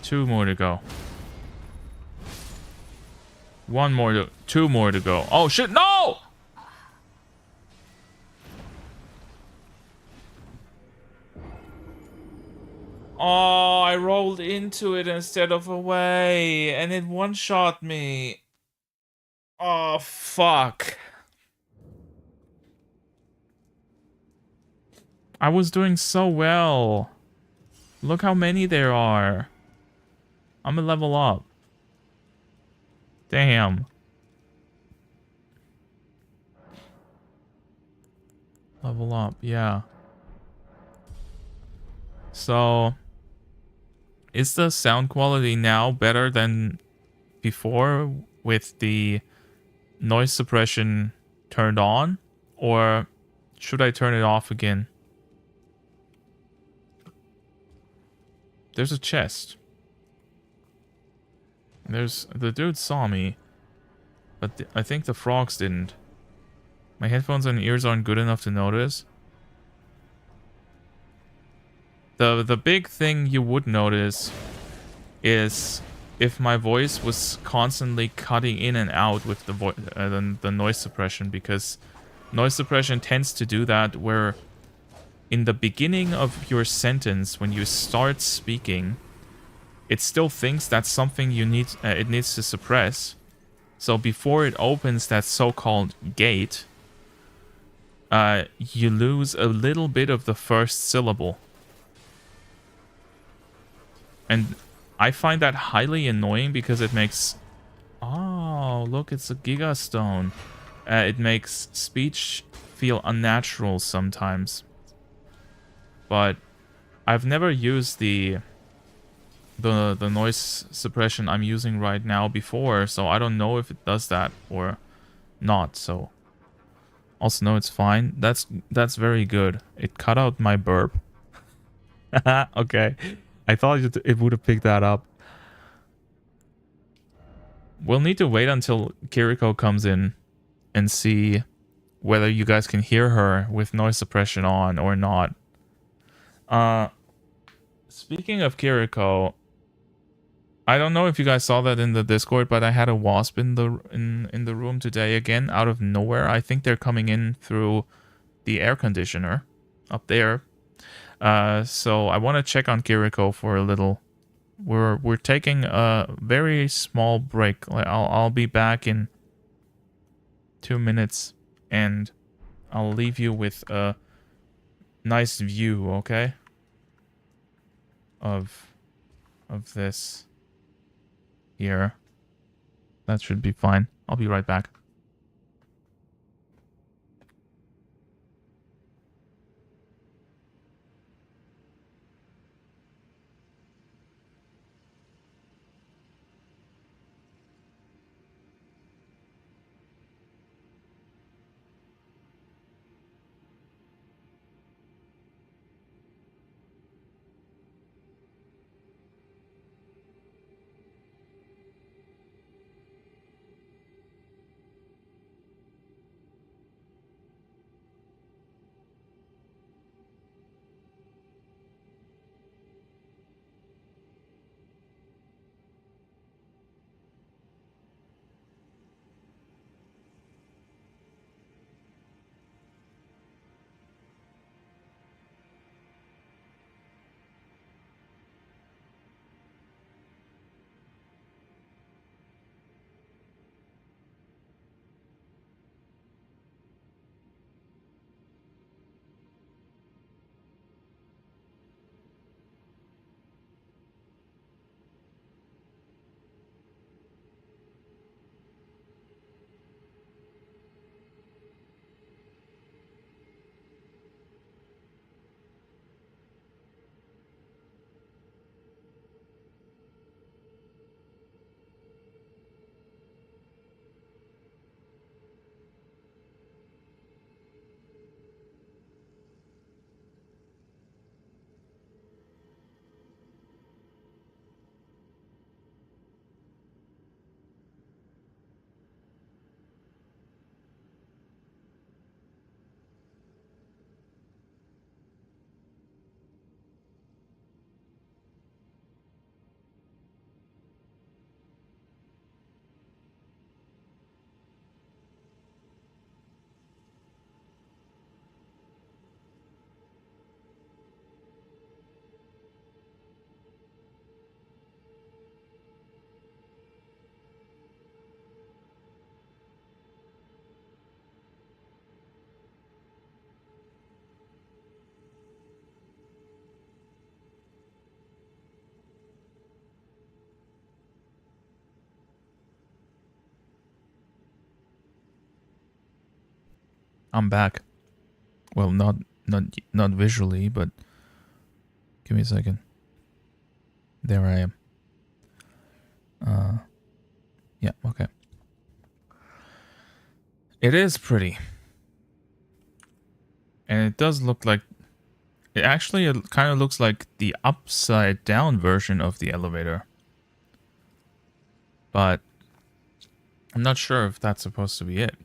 Two more to go. 2 more to go. Oh shit, no! Oh, I rolled into it instead of away, and it one-shot me. Oh, fuck. I was doing so well. Look how many there are. I'm gonna level up. Damn. Level up, yeah. So, is the sound quality now better than before with the noise suppression turned on? Or should I turn it off again? There's a chest. The dude saw me, but I think the frogs didn't. My headphones and ears aren't good enough to notice. The big thing you would notice is if my voice was constantly cutting in and out with the noise suppression, because noise suppression tends to do that where in the beginning of your sentence, when you start speaking, it still thinks that's something it needs to suppress. So before it opens that so-called gate, you lose a little bit of the first syllable. And I find that highly annoying because it makes... Oh, look, it's a Gigastone. It makes speech feel unnatural sometimes. But I've never used the noise suppression I'm using right now before, so I don't know if it does that or not. So also no, it's fine. That's very good. It cut out my burp. Okay, I thought it would have picked that up. We'll need to wait until Kiriko comes in and see whether you guys can hear her with noise suppression on or not. Speaking of Kiriko, I don't know if you guys saw that in the Discord, but I had a wasp in the room today again, out of nowhere. I think they're coming in through the air conditioner up there. So I want to check on Kiriko for a little. We're taking a very small break. I'll be back in 2 minutes, and I'll leave you with a nice view, okay? Of this. Here. That should be fine. I'll be right back. I'm back. Well, not visually, but give me a second. There I am. Yeah, okay. It is pretty. And it does look like... It actually kind of looks like the upside down version of the elevator. But I'm not sure if that's supposed to be it.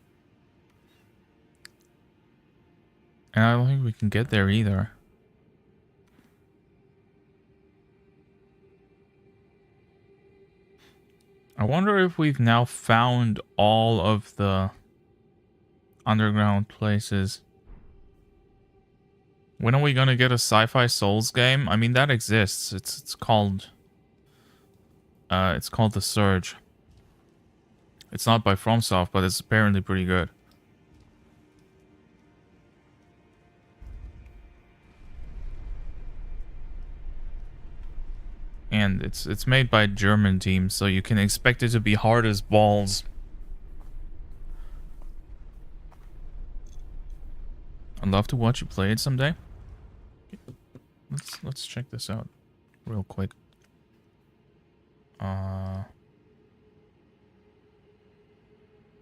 And I don't think we can get there either. I wonder if we've now found all of the underground places. When are we gonna get a sci-fi Souls game? I mean, that exists. It's called The Surge. It's not by FromSoft, but it's apparently pretty good. And it's made by a German team, so you can expect it to be hard as balls. I'd love to watch you play it someday. Let's check this out real quick. I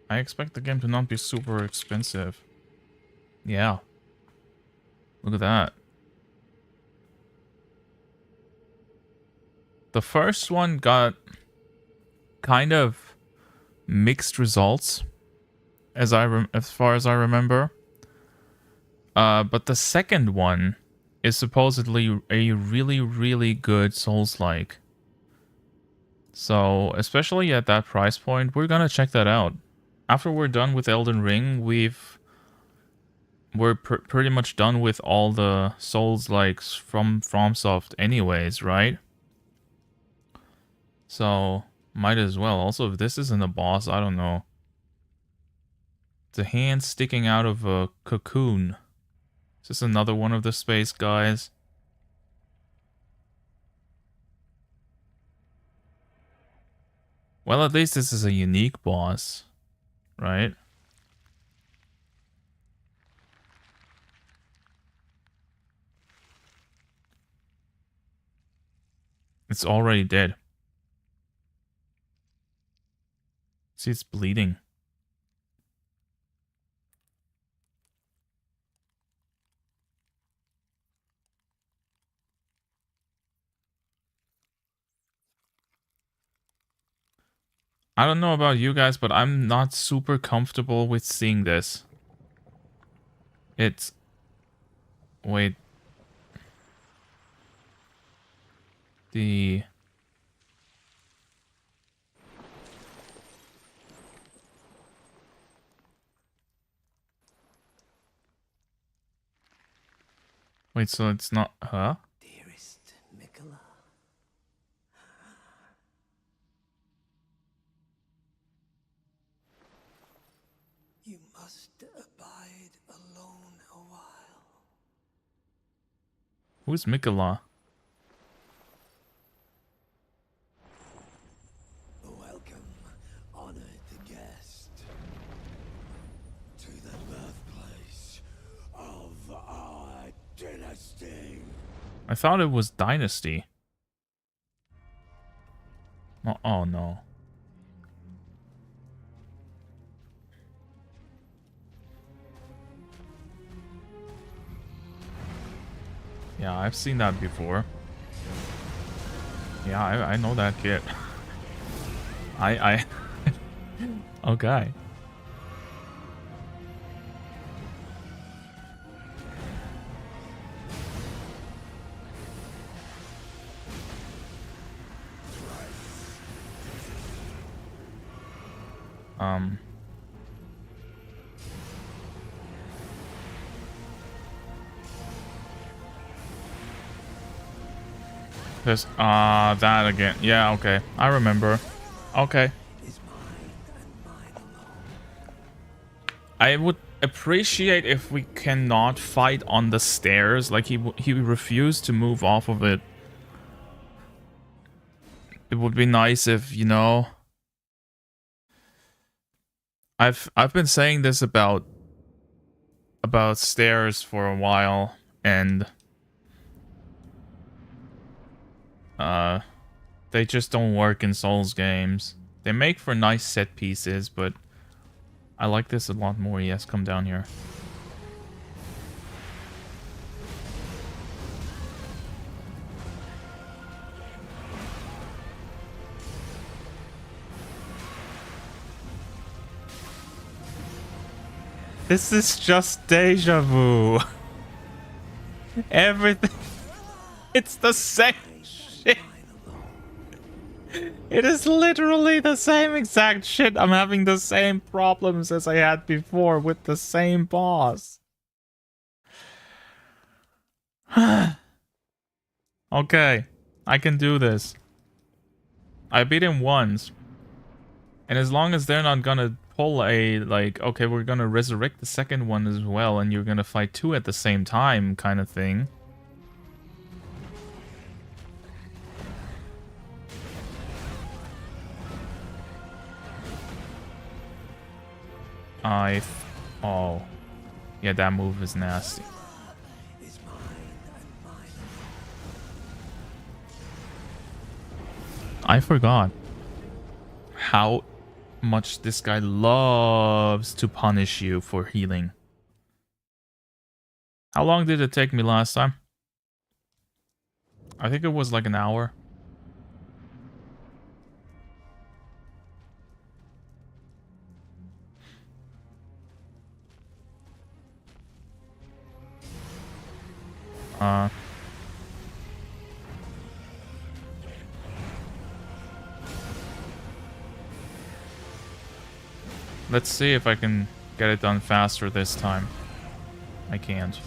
expect the game to not be super expensive. Yeah. Look at that. The first one got kind of mixed results, as far as I remember. But the second one is supposedly a really, really good Souls-like. So, especially at that price point, we're gonna check that out. After we're done with Elden Ring, we're pretty much done with all the Souls-likes from FromSoft anyways, right? So, might as well. Also, if this isn't a boss, I don't know. It's a hand sticking out of a cocoon. Is this another one of the space guys? Well, at least this is a unique boss, right? It's already dead. See, it's bleeding. I don't know about you guys, but I'm not super comfortable with seeing this. It's... Wait. The... Wait, so it's not... Huh? Dearest Mikola. You must abide alone a while. Who's Mikola? Welcome, honored guest, to the birthplace of our dynasty. I thought it was Dynasty. Oh no. Yeah, I've seen that before. Yeah, I know that kid. I okay. This, that again. Yeah, okay. I remember. Okay. I would appreciate if we cannot fight on the stairs. Like, he refused to move off of it. It would be nice if, you know... I've been saying this about about stairs for a while, and they just don't work in Souls games. They make for nice set pieces, but I like this a lot more. Yes, come down here. This is just deja vu. Everything. It's the same shit. It is literally the same exact shit. I'm having the same problems as I had before with the same boss. Okay, I can do this. I beat him once. And as long as they're not gonna pull a, like, okay, we're gonna resurrect the second one as well, and you're gonna fight two at the same time kind of thing. Oh. Yeah, that move is nasty. I forgot how much this guy loves to punish you for healing. How long did it take me last time? I think it was like an hour. Let's see if I can get it done faster this time. I can't.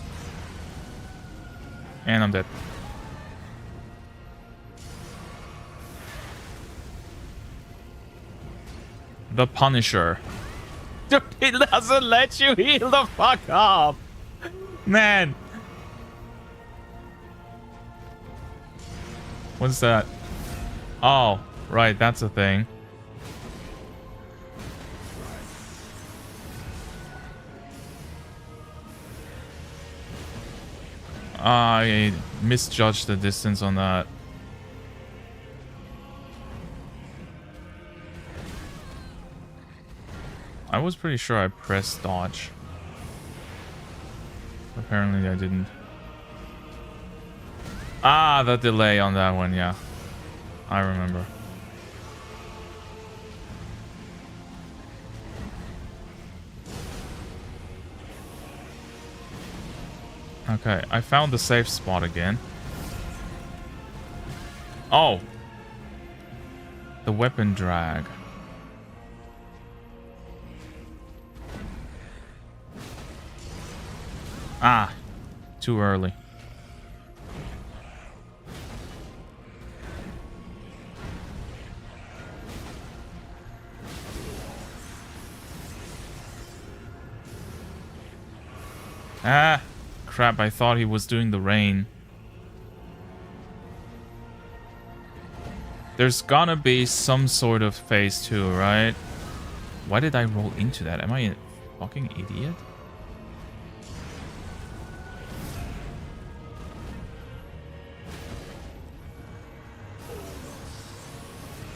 And I'm dead. The Punisher. It doesn't let you heal the fuck up. Man. What's that? Oh, right, that's a thing. I misjudged the distance on that. I was pretty sure I pressed dodge. Apparently I didn't. Ah, the delay on that one, yeah. I remember. Okay, I found the safe spot again. Oh! The weapon drag. Ah! Too early. Ah! Crap, I thought he was doing the rain. There's gonna be some sort of phase 2, right? Why did I roll into that? Am I a fucking idiot?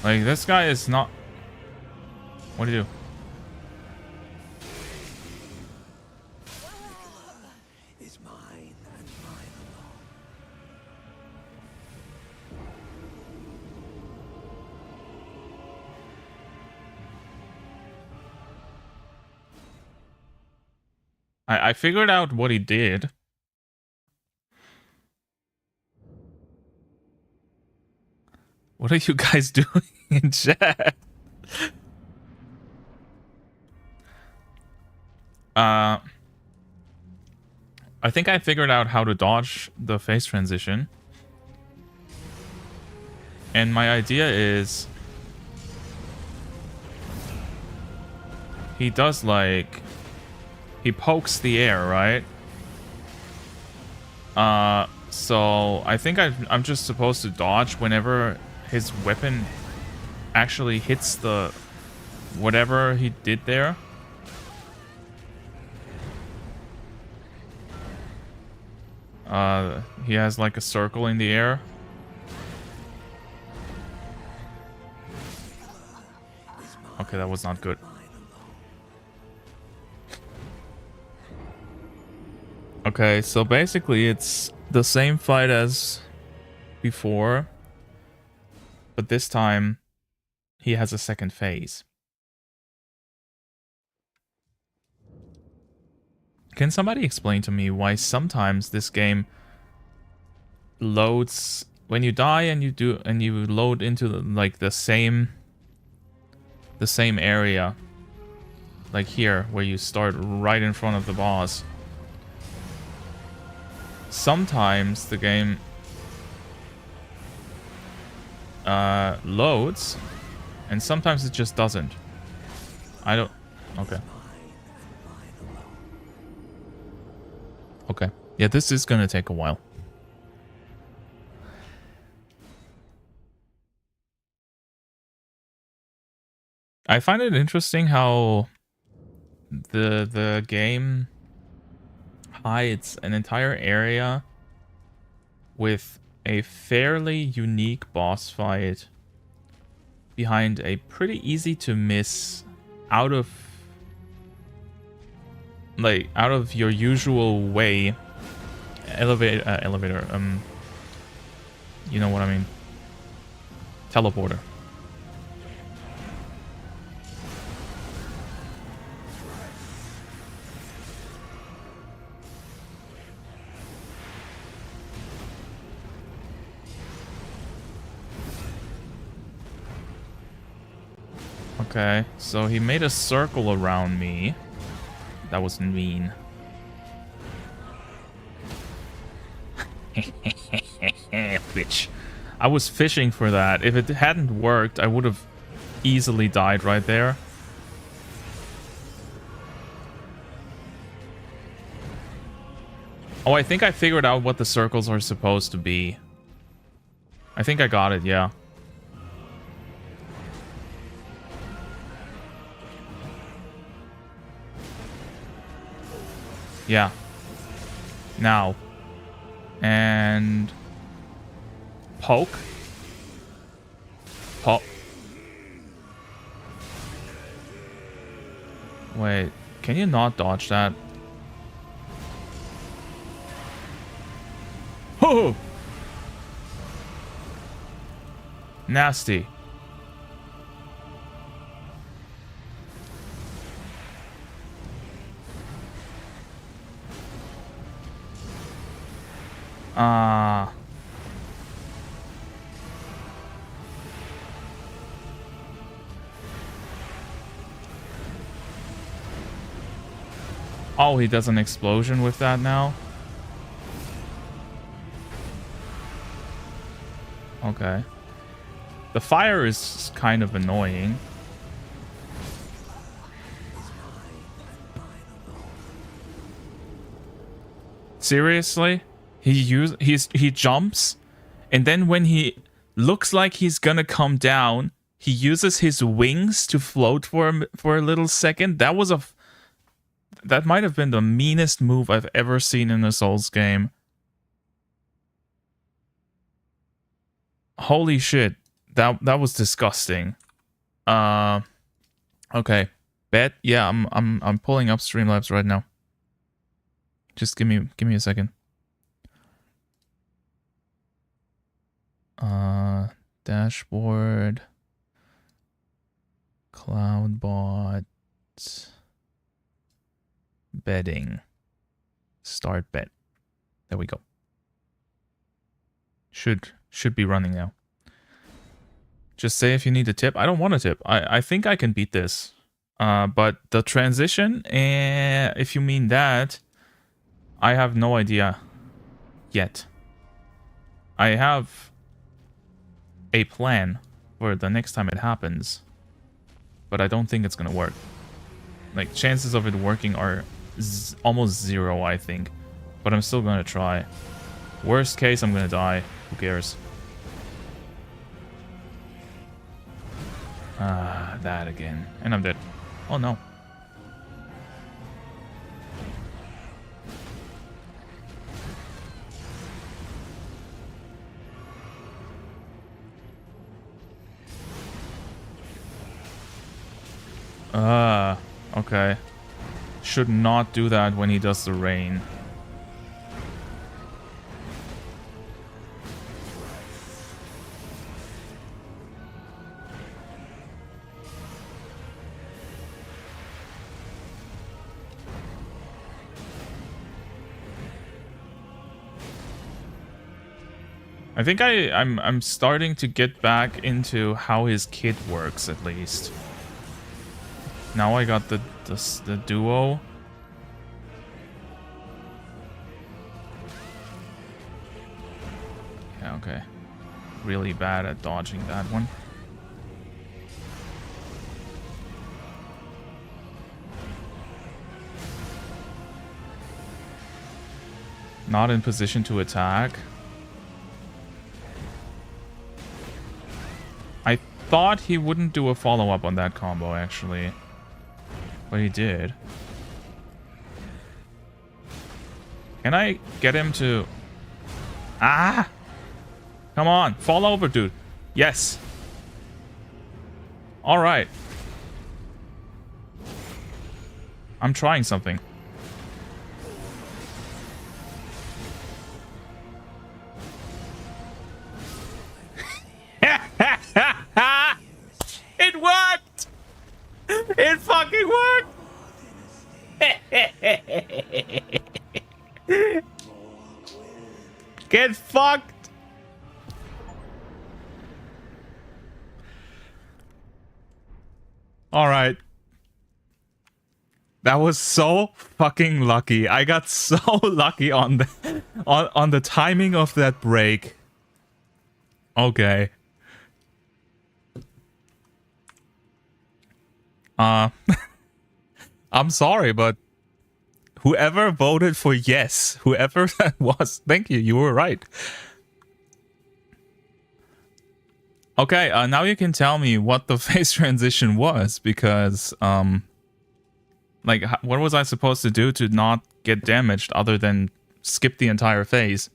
Like, this guy is not... What do you do? I figured out what he did. What are you guys doing in chat? I think I figured out how to dodge the phase transition. And my idea is... He does, like... He pokes the air, right? So I think I'm just supposed to dodge whenever his weapon actually hits the whatever he did there. He has like a circle in the air. Okay, that was not good. Okay, so basically it's the same fight as before, but this time he has a second phase. Can somebody explain to me why sometimes this game loads when you die and you load into like the same area, like here where you start right in front of the boss? Sometimes the game loads, and sometimes it just doesn't. I don't... Okay. Okay. Yeah, this is gonna take a while. I find it interesting how the game hides an entire area with a fairly unique boss fight behind a pretty easy to miss out of your usual way elevator, you know what I mean, teleporter. Okay, so he made a circle around me. That was mean. Bitch. I was fishing for that. If it hadn't worked, I would have easily died right there. Oh, I think I figured out what the circles are supposed to be. I think I got it, yeah. Yeah. Now. And... poke. Pop. Wait. Can you not dodge that? Oh! Nasty. Oh, he does an explosion with that now? Okay. The fire is kind of annoying. Seriously? He jumps, and then when he looks like he's gonna come down, he uses his wings to float for a little second. That might have been the meanest move I've ever seen in a Souls game. Holy shit. That was disgusting. Okay. Bet. Yeah, I'm pulling up Streamlabs right now. Just give me a second. Dashboard. Cloudbot. Betting. Start bet. There we go. Should be running now. Just say if you need a tip. I don't want a tip. I think I can beat this. But the transition, if you mean that, I have no idea yet. I have a plan for the next time it happens, but I don't think it's gonna work. Like, chances of it working are almost zero, I think. But I'm still gonna try. Worst case, I'm gonna die. Who cares? That again. And I'm dead. Oh no. Okay. Should not do that when he does the rain. I think I'm starting to get back into how his kit works, at least. Now I got the duo. Yeah, okay. Really bad at dodging that one. Not in position to attack. I thought he wouldn't do a follow-up on that combo, actually. But he did. Can I get him to... Ah! Come on, fall over, dude. Yes. Alright. I'm trying something. It worked! It fucking worked! Get fucked! Alright. That was so fucking lucky. I got so lucky on the on the timing of that break. Okay. I'm sorry, but whoever voted for yes, whoever that was, thank you, you were right. Okay, now you can tell me what the phase transition was, because, like, what was I supposed to do to not get damaged other than skip the entire phase?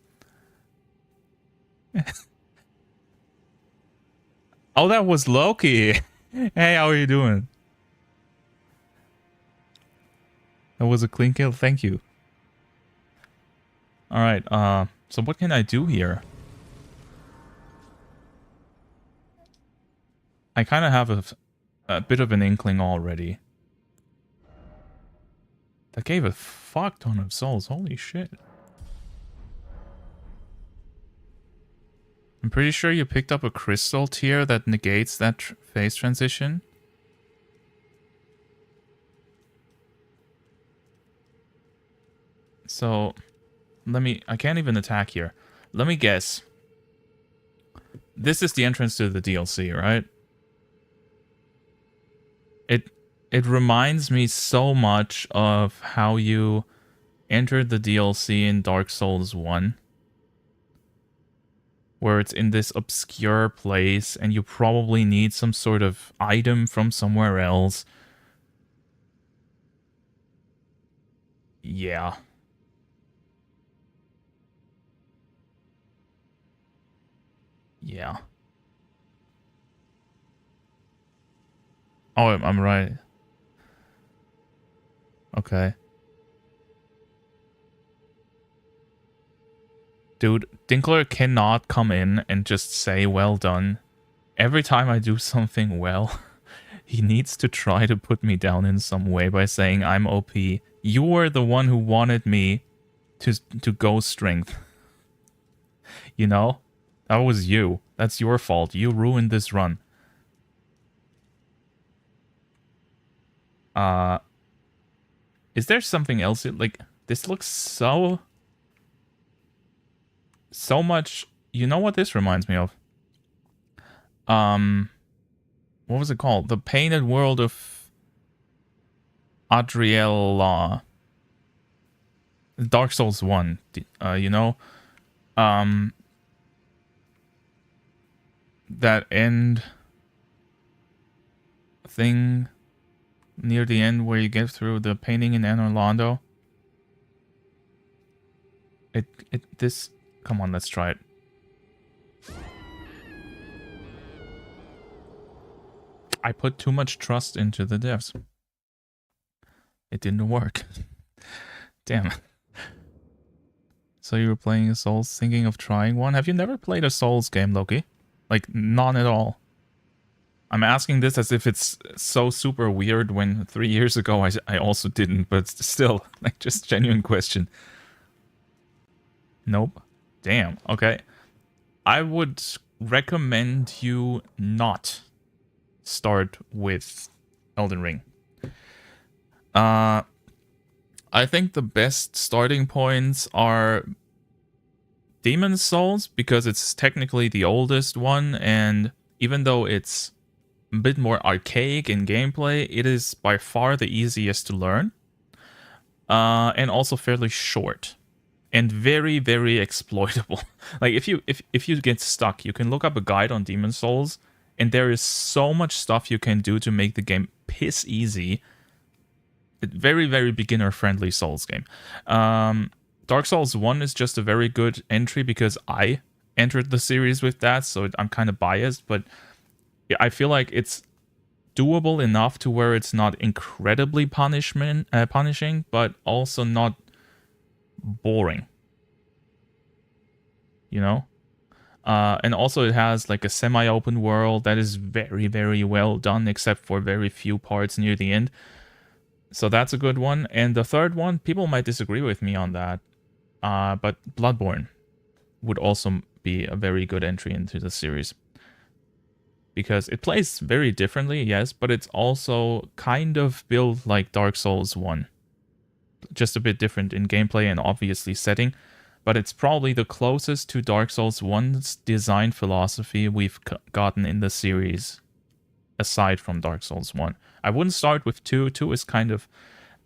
Oh, that was Loki. Hey, how are you doing? That was a clean kill, thank you. Alright, so what can I do here? I kind of have a bit of an inkling already. That gave a fuck ton of souls, holy shit. I'm pretty sure you picked up a crystal tier that negates that phase transition. So, I can't even attack here. Let me guess. This is the entrance to the DLC, right? It reminds me so much of how you entered the DLC in Dark Souls 1. Where it's in this obscure place and you probably need some sort of item from somewhere else. Yeah. Yeah. Oh, I'm right. Okay. Dude, Dinkler cannot come in and just say well done. Every time I do something well, he needs to try to put me down in some way by saying I'm OP. You were the one who wanted me to go strength. You know? That was you. That's your fault. You ruined this run. Is there something else? Like, this looks so much... You know what this reminds me of? What was it called? The Painted World of Adriella. Dark Souls 1. You know? That end thing near the end where you get through the painting in Anor Londo. This... Come on, let's try it. I put too much trust into the devs. It didn't work. Damn. So you were playing a Souls, thinking of trying one? Have you never played a Souls game, Loki? Like, none at all. I'm asking this as if it's so super weird when 3 years ago I also didn't, but still, like, just genuine question. Nope. Damn, okay. I would recommend you not start with Elden Ring. I think the best starting points are Demon's Souls, because it's technically the oldest one, and even though it's a bit more archaic in gameplay, it is by far the easiest to learn. And also fairly short. And very, very exploitable. Like, if you get stuck, you can look up a guide on Demon's Souls, and there is so much stuff you can do to make the game piss easy. Very, very beginner-friendly Souls game. Dark Souls 1 is just a very good entry because I entered the series with that, so I'm kind of biased, but I feel like it's doable enough to where it's not incredibly punishing, but also not boring. You know? And also it has like a semi-open world that is very, very well done, except for very few parts near the end. So that's a good one. And the third one, people might disagree with me on that, but Bloodborne would also be a very good entry into the series. Because it plays very differently, yes, but it's also kind of built like Dark Souls 1. Just a bit different in gameplay and obviously setting. But it's probably the closest to Dark Souls 1's design philosophy we've gotten in the series, aside from Dark Souls 1. I wouldn't start with 2. 2 is kind of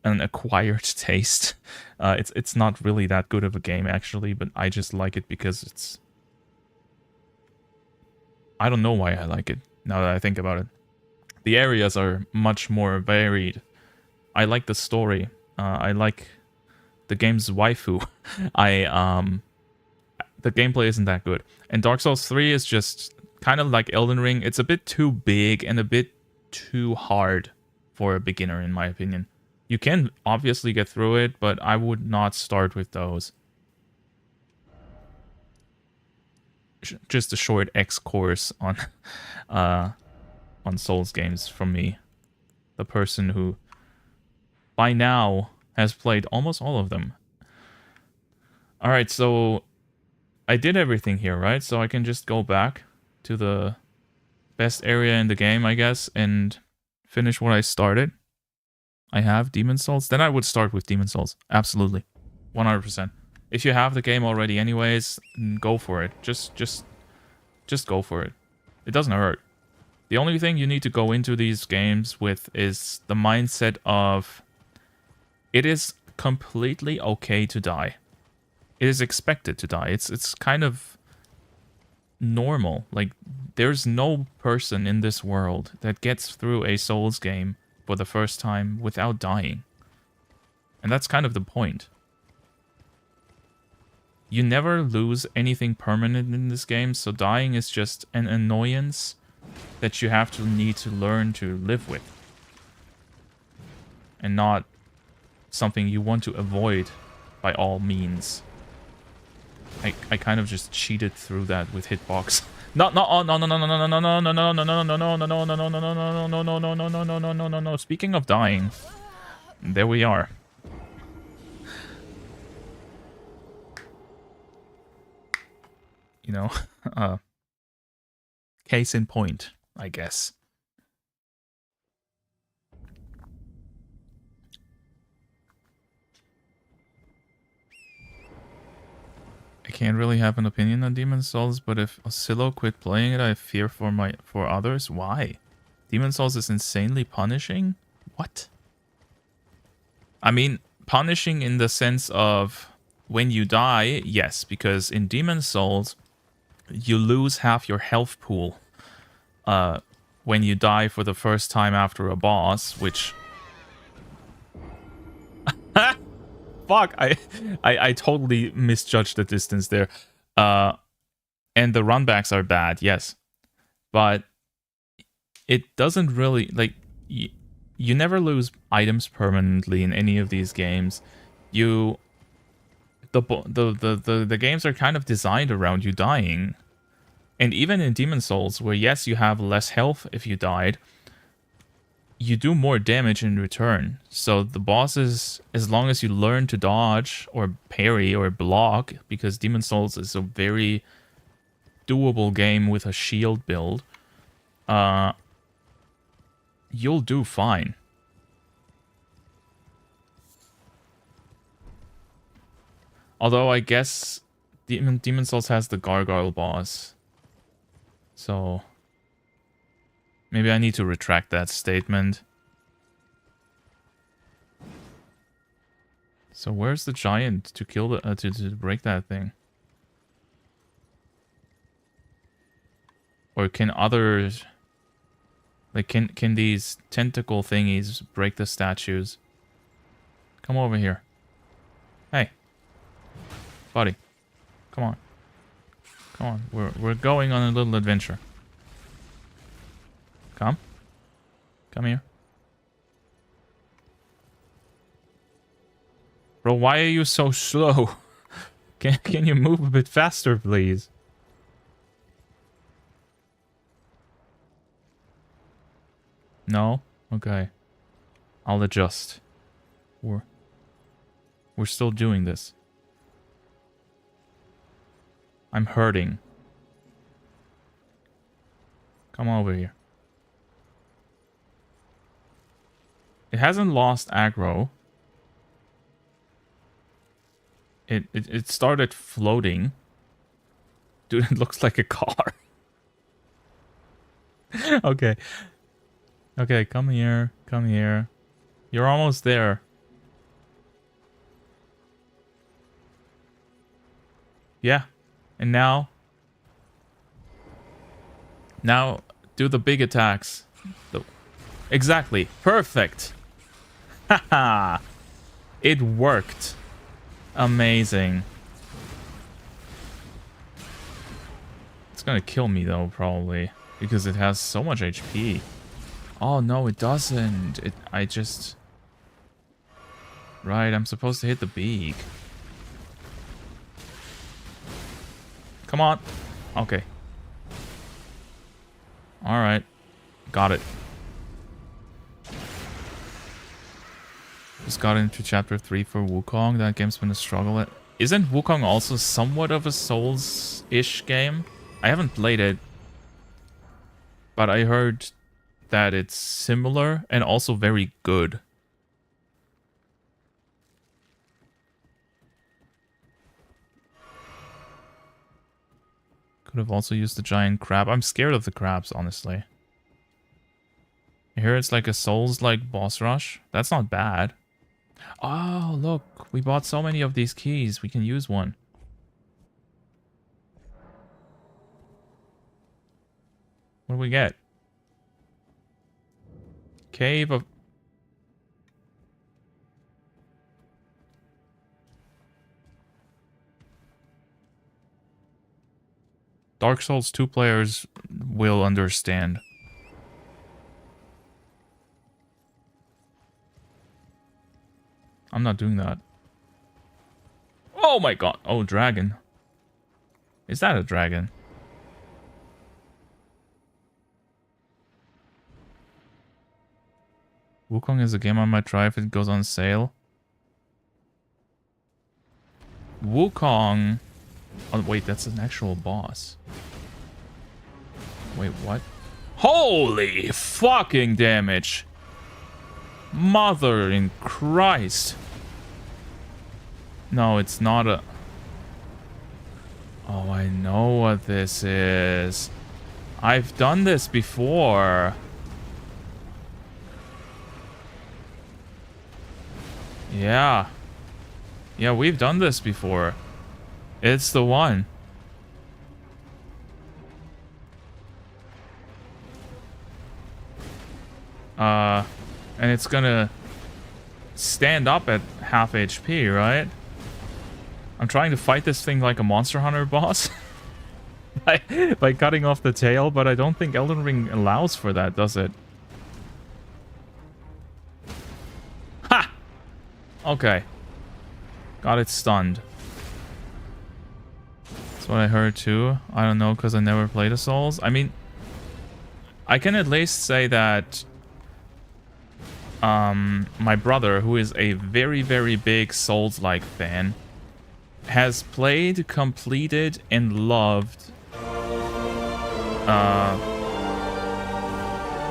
an acquired taste. It's not really that good of a game, actually, but I just like it because it's... I don't know why I like it, now that I think about it. The areas are much more varied. I like the story. I like the game's waifu. The gameplay isn't that good. And Dark Souls 3 is just kind of like Elden Ring. It's a bit too big and a bit too hard for a beginner, in my opinion. You can obviously get through it, but I would not start with those. Just a short X course on Souls games from me. The person who, by now, has played almost all of them. Alright, so I did everything here, right? So I can just go back to the best area in the game, I guess, and finish what I started. I have Demon's Souls. Then I would start with Demon's Souls. Absolutely. 100%. If you have the game already anyways, go for it. Just go for it. It doesn't hurt. The only thing you need to go into these games with is the mindset of it is completely okay to die. It is expected to die. It's kind of normal. Like, there's no person in this world that gets through a Souls game for the first time without dying. And that's kind of the point. You never lose anything permanent in this game, so dying is just an annoyance that you have to need to learn to live with. And not something you want to avoid by all means. I kind of just cheated through that with hitbox. No. Speaking of dying, there we are. You know, case in point, I guess. I can't really have an opinion on Demon's Souls, but if Oscillo quit playing it, I fear for others. Why? Demon's Souls is insanely punishing? What? I mean, punishing in the sense of when you die, yes, because in Demon's Souls, you lose half your health pool when you die for the first time after a boss, which... Fuck, I totally misjudged the distance there. And the runbacks are bad, yes. But it doesn't really, like, you never lose items permanently in any of these games. The games are kind of designed around you dying. And even in Demon Souls, where yes, you have less health if you died, you do more damage in return. So the bosses, as long as you learn to dodge or parry or block, because Demon Souls is a very doable game with a shield build, you'll do fine. Although I guess Demon Souls has the gargoyle boss. So maybe I need to retract that statement. So where's the giant to kill the to break that thing? Or can others, like, can these tentacle thingies break the statues? Come over here. Hey. Buddy. Come on. Come on. We're going on a little adventure. Come. Come here. Bro, why are you so slow? Can you move a bit faster, please? No? Okay. I'll adjust. We're still doing this. I'm hurting. Come over here. It hasn't lost aggro. It started floating. Dude, it looks like a car. Okay. Okay, come here. Come here. You're almost there. Yeah. And now do the big attacks. Exactly. Perfect. Haha. It worked. Amazing. It's gonna kill me though, probably, because it has so much HP. Oh no, it doesn't. I just... Right, I'm supposed to hit the beak. Come on. Okay. Alright. Got it. Just got into chapter 3 for Wukong. That game's been a struggle. Isn't Wukong also somewhat of a Souls-ish game? I haven't played it, but I heard that it's similar and also very good. Could have also used the giant crab. I'm scared of the crabs, honestly. I hear it's like a Souls-like boss rush. That's not bad. Oh, look. We bought so many of these keys. We can use one. What do we get? Cave of... Dark Souls 2 players will understand. I'm not doing that. Oh my god. Oh, dragon. Is that a dragon? Wukong is a game I might try if it goes on sale. Wukong... Oh, wait, that's an actual boss. Wait, what? Holy fucking damage! Mother in Christ! No, it's not a... Oh, I know what this is. I've done this before. Yeah. Yeah, we've done this before. It's the one. And it's gonna stand up at half HP, right? I'm trying to fight this thing like a Monster Hunter boss. by cutting off the tail, but I don't think Elden Ring allows for that, does it? Ha! Okay. Got it stunned. That's what I heard too. I don't know, because I never played the Souls. I mean, I can at least say that my brother, who is a very, very big Souls-like fan, has played, completed, and loved...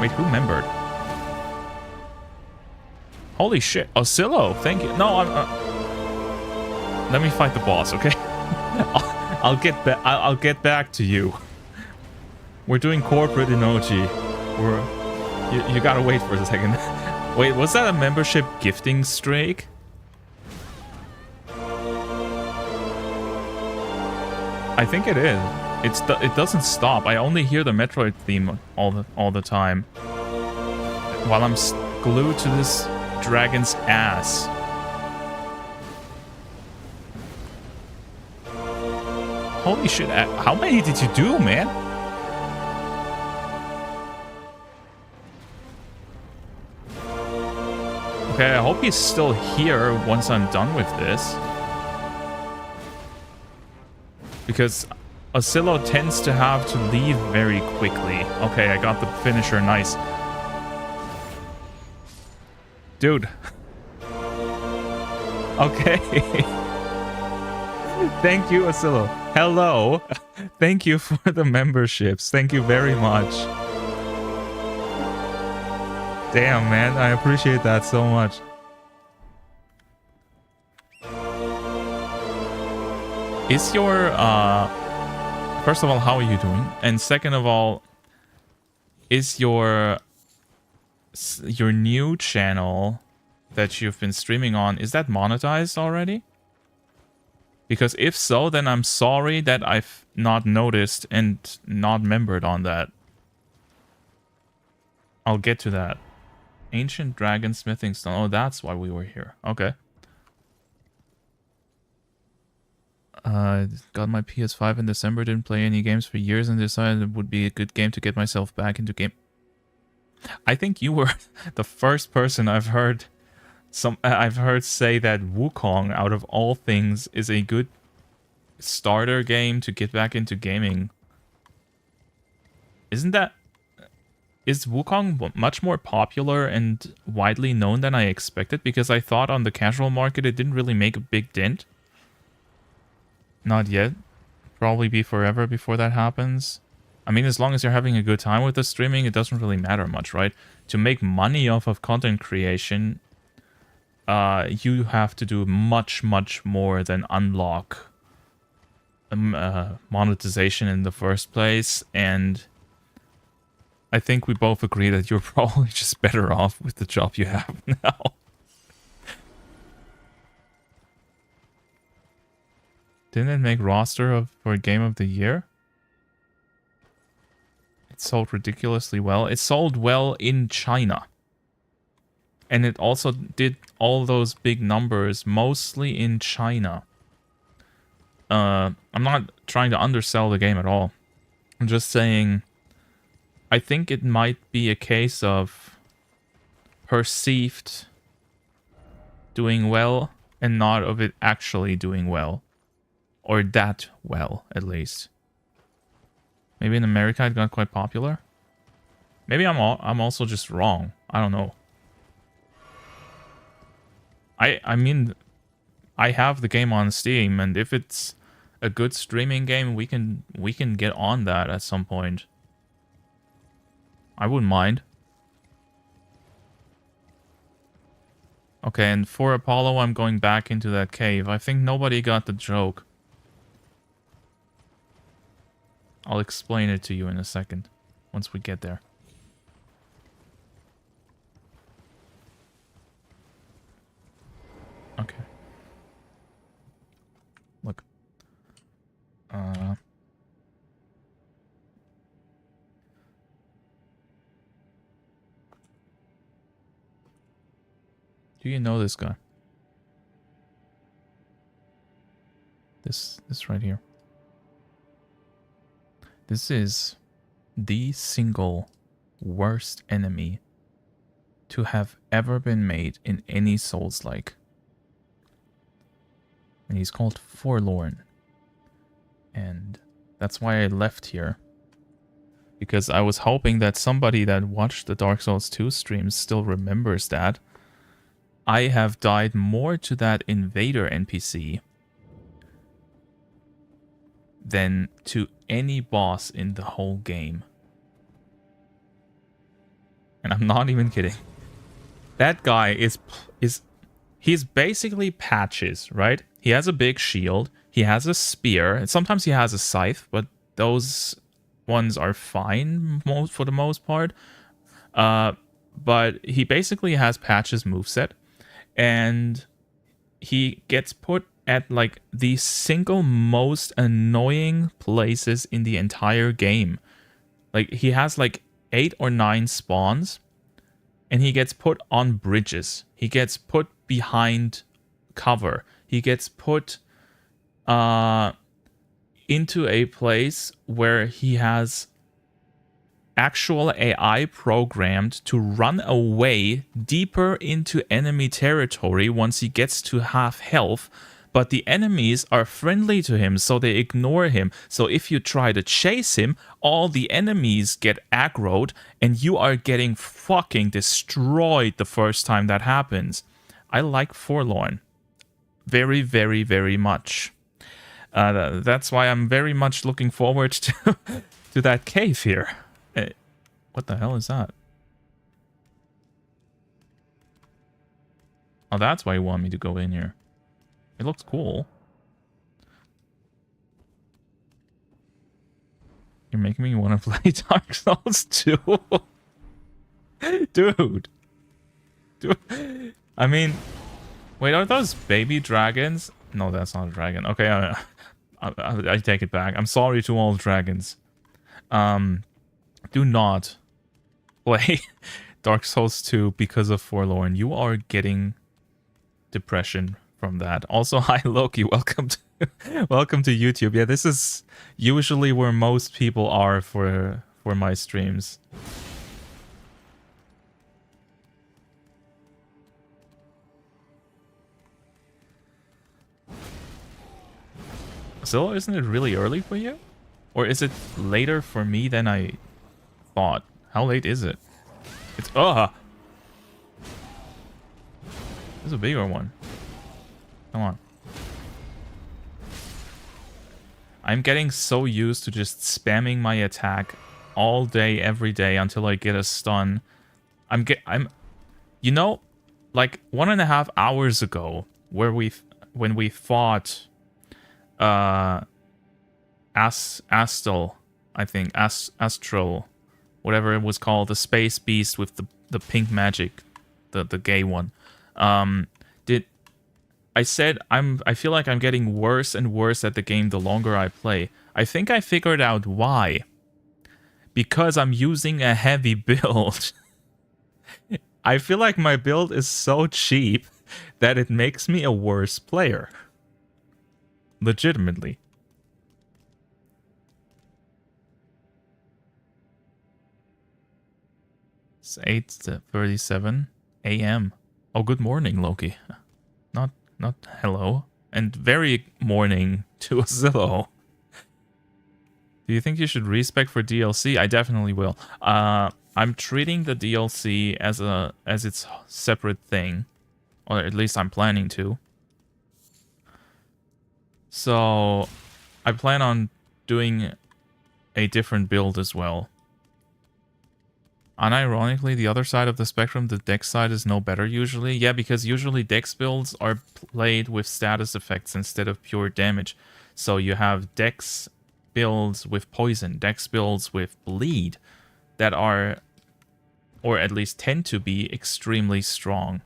Wait, who membered? Holy shit. Oscillo, thank you. No, let me fight the boss, okay? I'll get back to you. We're doing corporate emoji. You gotta wait for a second. Wait, was that a membership gifting streak? I think it is. It doesn't stop. I only hear the Metroid theme all the time while I'm glued to this dragon's ass. Holy shit! How many did you do, man? Okay, I hope he's still here once I'm done with this. Because Oscillo tends to have to leave very quickly. Okay, I got the finisher, nice. Dude. Okay. Thank you, Oscillo. Hello. Thank you for the memberships. Thank you very much. Damn, man. I appreciate that so much. Is your, first of all, how are you doing? And second of all, is your new channel that you've been streaming on, is that monetized already? Because if so, then I'm sorry that I've not noticed and not membered on that. I'll get to that. Ancient Dragon Smithing Stone. Oh, that's why we were here. Okay. Got my PS5 in December, didn't play any games for years and decided it would be a good game to get myself back into game. I think you were the first person I've heard say that Wukong, out of all things, is a good starter game to get back into gaming. Is Wukong much more popular and widely known than I expected? Because I thought on the casual market it didn't really make a big dent. Not yet. Probably be forever before that happens. I mean, as long as you're having a good time with the streaming, it doesn't really matter much, right? To make money off of content creation, you have to do much, much more than unlock monetization in the first place. And I think we both agree that you're probably just better off with the job you have now. Didn't it make roster for Game of the Year? It sold ridiculously well. It sold well in China. And it also did all those big numbers, mostly in China. I'm not trying to undersell the game at all. I'm just saying, I think it might be a case of perceived doing well and not of it actually doing well. Or that well, at least. Maybe in America it got quite popular. Maybe I'm also just wrong. I don't know. I mean, I have the game on Steam, and if it's a good streaming game, we can get on that at some point. I wouldn't mind. Okay, and for Apollo, I'm going back into that cave. I think nobody got the joke. I'll explain it to you in a second, once we get there. Okay. Look. Do you know this guy? This right here. This is the single worst enemy to have ever been made in any Souls-like. And he's called Forlorn. And that's why I left here. Because I was hoping that somebody that watched the Dark Souls 2 streams still remembers that. I have died more to that invader NPC than to any boss in the whole game. And I'm not even kidding. That guy is he's basically Patches, right? He has a big shield, he has a spear, and sometimes he has a scythe, but those ones are fine for the most part. But he basically has Patches' moveset, and he gets put at like the single most annoying places in the entire game. Like, he has like 8 or 9 spawns, and he gets put on bridges. He gets put behind cover. He gets put into a place where he has actual AI programmed to run away deeper into enemy territory once he gets to half health. But the enemies are friendly to him, so they ignore him. So if you try to chase him, all the enemies get aggroed, and you are getting fucking destroyed the first time that happens. I like Forlorn. Very, very, very much. That's why I'm very much looking forward to, to that cave here. What the hell is that? Oh, that's why you want me to go in here. It looks cool. You're making me want to play Dark Souls 2. Dude. I mean, wait, are those baby dragons? No, that's not a dragon. Okay, I take it back. I'm sorry to all dragons. Do not play Dark Souls 2 because of Forlorn. You are getting depression from that. Also, hi Loki, welcome to welcome to YouTube. Yeah, this is usually where most people are for my streams. So, isn't it really early for you? Or is it later for me than I thought? How late is it? It's There's a bigger one. Come on. I'm getting so used to just spamming my attack all day, every day until I get a stun. You know, like 1.5 hours ago, when we fought Astel, I think, Astral, whatever it was called, the space beast with the pink magic, the gay one. I said I feel like I'm getting worse and worse at the game the longer I play. I think I figured out why. Because I'm using a heavy build. I feel like my build is so cheap that it makes me a worse player. Legitimately. It's 8:37 a.m. Oh, good morning, Loki. Not hello. And very morning to Zillow. Do you think you should respec for DLC? I definitely will. I'm treating the DLC as its separate thing. Or at least I'm planning to. So I plan on doing a different build as well. Unironically, the other side of the spectrum, the Dex side, is no better usually. Yeah, because usually Dex builds are played with status effects instead of pure damage. So you have Dex builds with poison, Dex builds with bleed that are, or at least tend to be, extremely strong.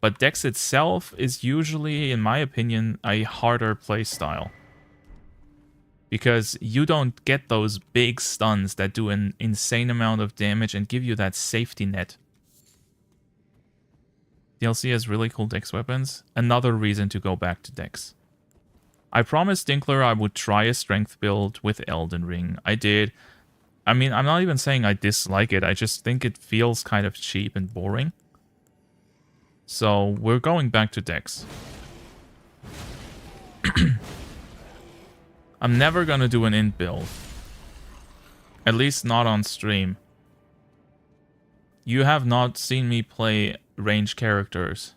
But Dex itself is usually, in my opinion, a harder playstyle. Because you don't get those big stuns that do an insane amount of damage and give you that safety net. DLC has really cool Dex weapons. Another reason to go back to Dex. I promised Dinkler I would try a strength build with Elden Ring. I did. I mean, I'm not even saying I dislike it. I just think it feels kind of cheap and boring. So we're going back to Dex. I'm never gonna do an int build. At least not on stream. You have not seen me play range characters.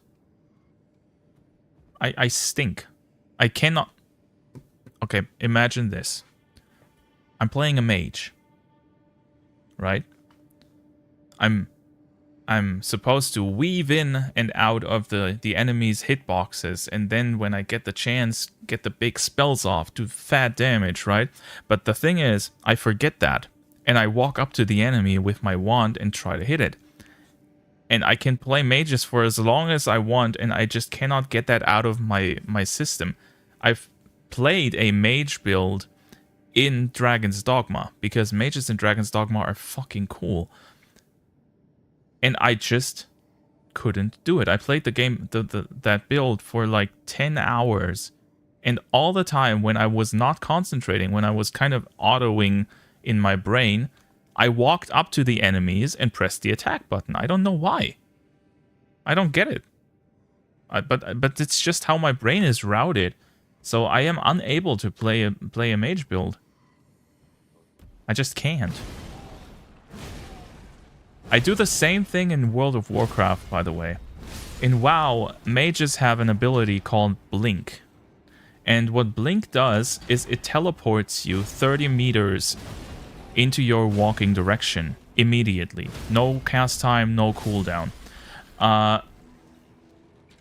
I stink. I cannot... Okay, imagine this. I'm playing a mage. Right? I'm supposed to weave in and out of the enemy's hitboxes, and then when I get the chance, get the big spells off, do fat damage, right? But the thing is, I forget that, and I walk up to the enemy with my wand and try to hit it. And I can play mages for as long as I want, and I just cannot get that out of my system. I've played a mage build in Dragon's Dogma, because mages in Dragon's Dogma are fucking cool. And I just couldn't do it. I played the game, that build for like 10 hours. And all the time when I was not concentrating, when I was kind of autoing in my brain, I walked up to the enemies and pressed the attack button. I don't know why. I don't get it. But it's just how my brain is routed. So I am unable to play a mage build. I just can't. I do the same thing in World of Warcraft, by the way. In WoW, mages have an ability called Blink. And what Blink does is it teleports you 30 meters into your walking direction immediately. No cast time, no cooldown.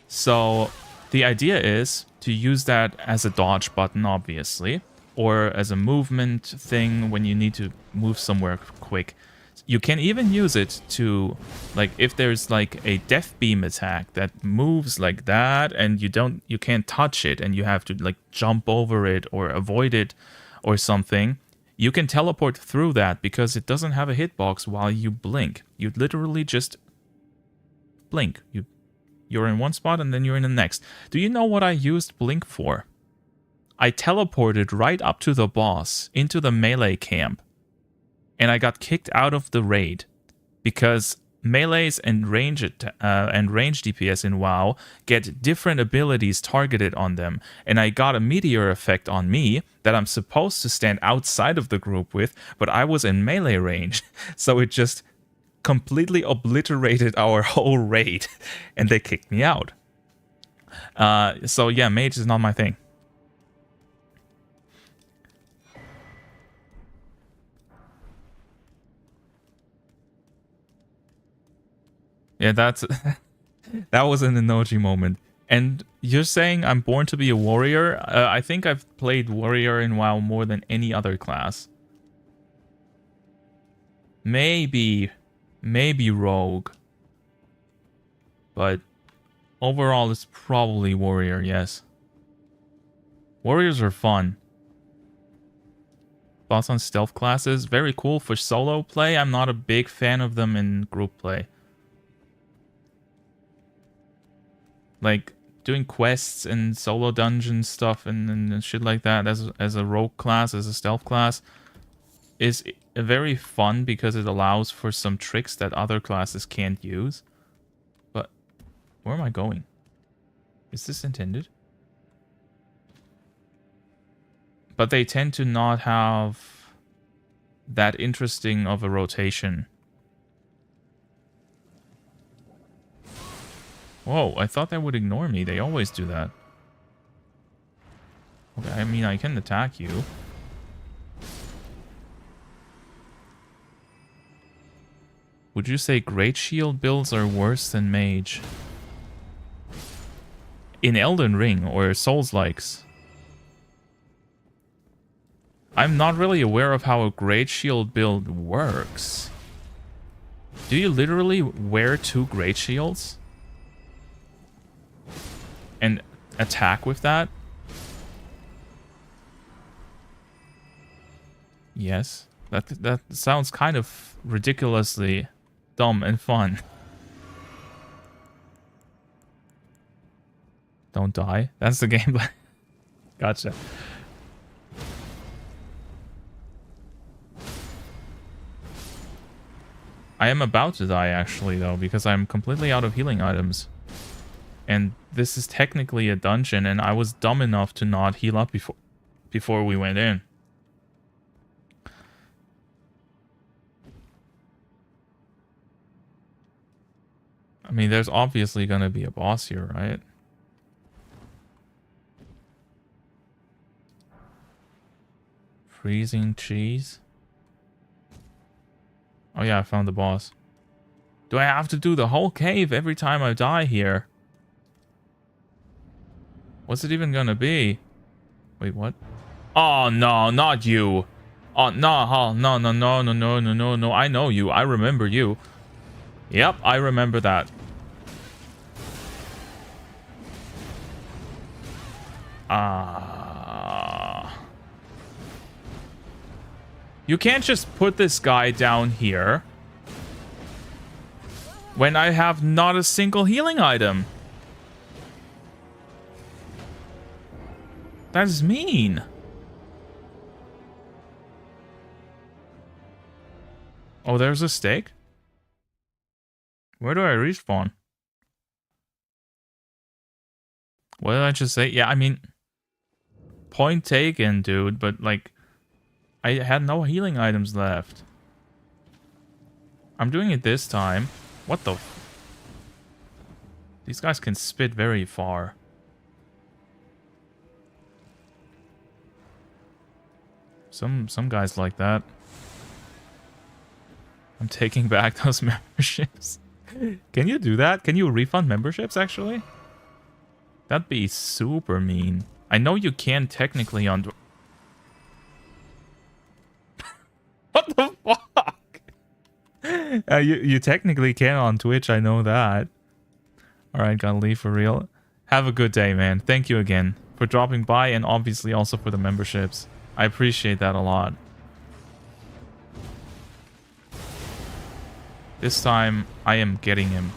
So the idea is to use that as a dodge button, obviously, or as a movement thing when you need to move somewhere quick. You can even use it to, like, if there's like a death beam attack that moves like that and you can't touch it and you have to like jump over it or avoid it or something, you can teleport through that because it doesn't have a hitbox while you blink. You literally just blink. You're in one spot and then you're in the next. Do you know what I used Blink for? I teleported right up to the boss into the melee camp. And I got kicked out of the raid because melees and range DPS in WoW get different abilities targeted on them. And I got a meteor effect on me that I'm supposed to stand outside of the group with, but I was in melee range. So it just completely obliterated our whole raid and they kicked me out. So yeah, mage is not my thing. Yeah, that was an emoji moment. And you're saying I'm born to be a warrior? I think I've played warrior in WoW more than any other class. Maybe rogue. But overall, it's probably warrior, yes. Warriors are fun. Thoughts on stealth classes? Very cool for solo play. I'm not a big fan of them in group play. Like, doing quests and solo dungeon stuff and shit like that as a rogue class, as a stealth class, is very fun because it allows for some tricks that other classes can't use. But, where am I going? Is this intended? But they tend to not have that interesting of a rotation. Whoa, I thought that would ignore me. They always do that. Okay, I mean, I can attack you. Would you say Great Shield builds are worse than Mage? In Elden Ring or Souls-likes? I'm not really aware of how a Great Shield build works. Do you literally wear 2 Great Shields? And attack with that? Yes. That sounds kind of ridiculously dumb and fun. Don't die. That's the gameplay. Gotcha. I am about to die, actually, though, because I'm completely out of healing items. And this is technically a dungeon, and I was dumb enough to not heal up before we went in. I mean, there's obviously going to be a boss here, right? Freezing cheese. Oh yeah, I found the boss. Do I have to do the whole cave every time I die here? What's it even gonna be? Wait, what? Oh no, not you. Oh no, no, no, no, no, no, no, no, no. I know you. I remember you. Yep, I remember that. You can't just put this guy down here when I have not a single healing item. That is mean. Oh, there's a stake? Where do I respawn? What did I just say? Yeah, I mean, point taken, dude, but like, I had no healing items left. I'm doing it this time. What the? These guys can spit very far. Some guys like that. I'm taking back those memberships. Can you do that? Can you refund memberships, actually? That'd be super mean. I know you can technically on... What the fuck? You technically can on Twitch, I know that. Alright, gotta leave for real. Have a good day, man. Thank you again for dropping by and obviously also for the memberships. I appreciate that a lot. This time, I am getting him.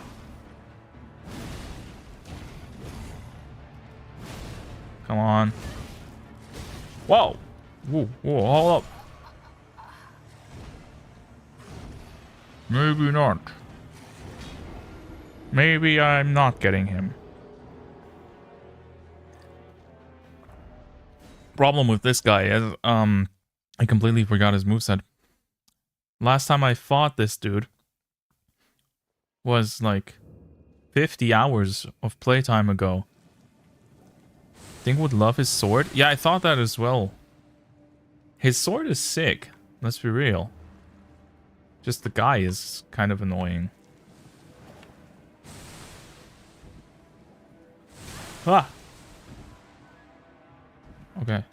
Come on. Whoa! Whoa, whoa, hold up. Maybe not. Maybe I'm not getting him. Problem with this guy is, I completely forgot his moveset. Last time I fought this dude was like 50 hours of playtime ago. Think would love his sword? Yeah, I thought that as well. His sword is sick. Let's be real. Just the guy is kind of annoying. Ah! Okay.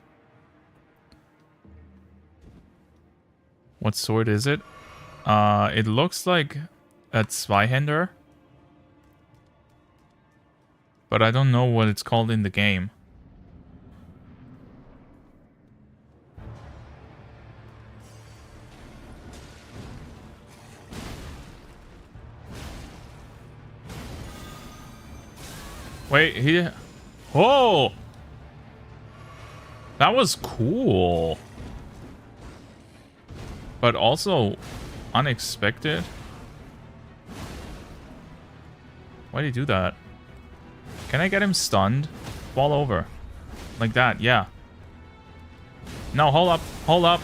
What sword is it? It looks like a Zweihänder. But I don't know what it's called in the game. Wait, he... Oh! That was cool. But also unexpected. Why did he do that? Can I get him stunned? Fall over. Like that, yeah. No, hold up. Hold up.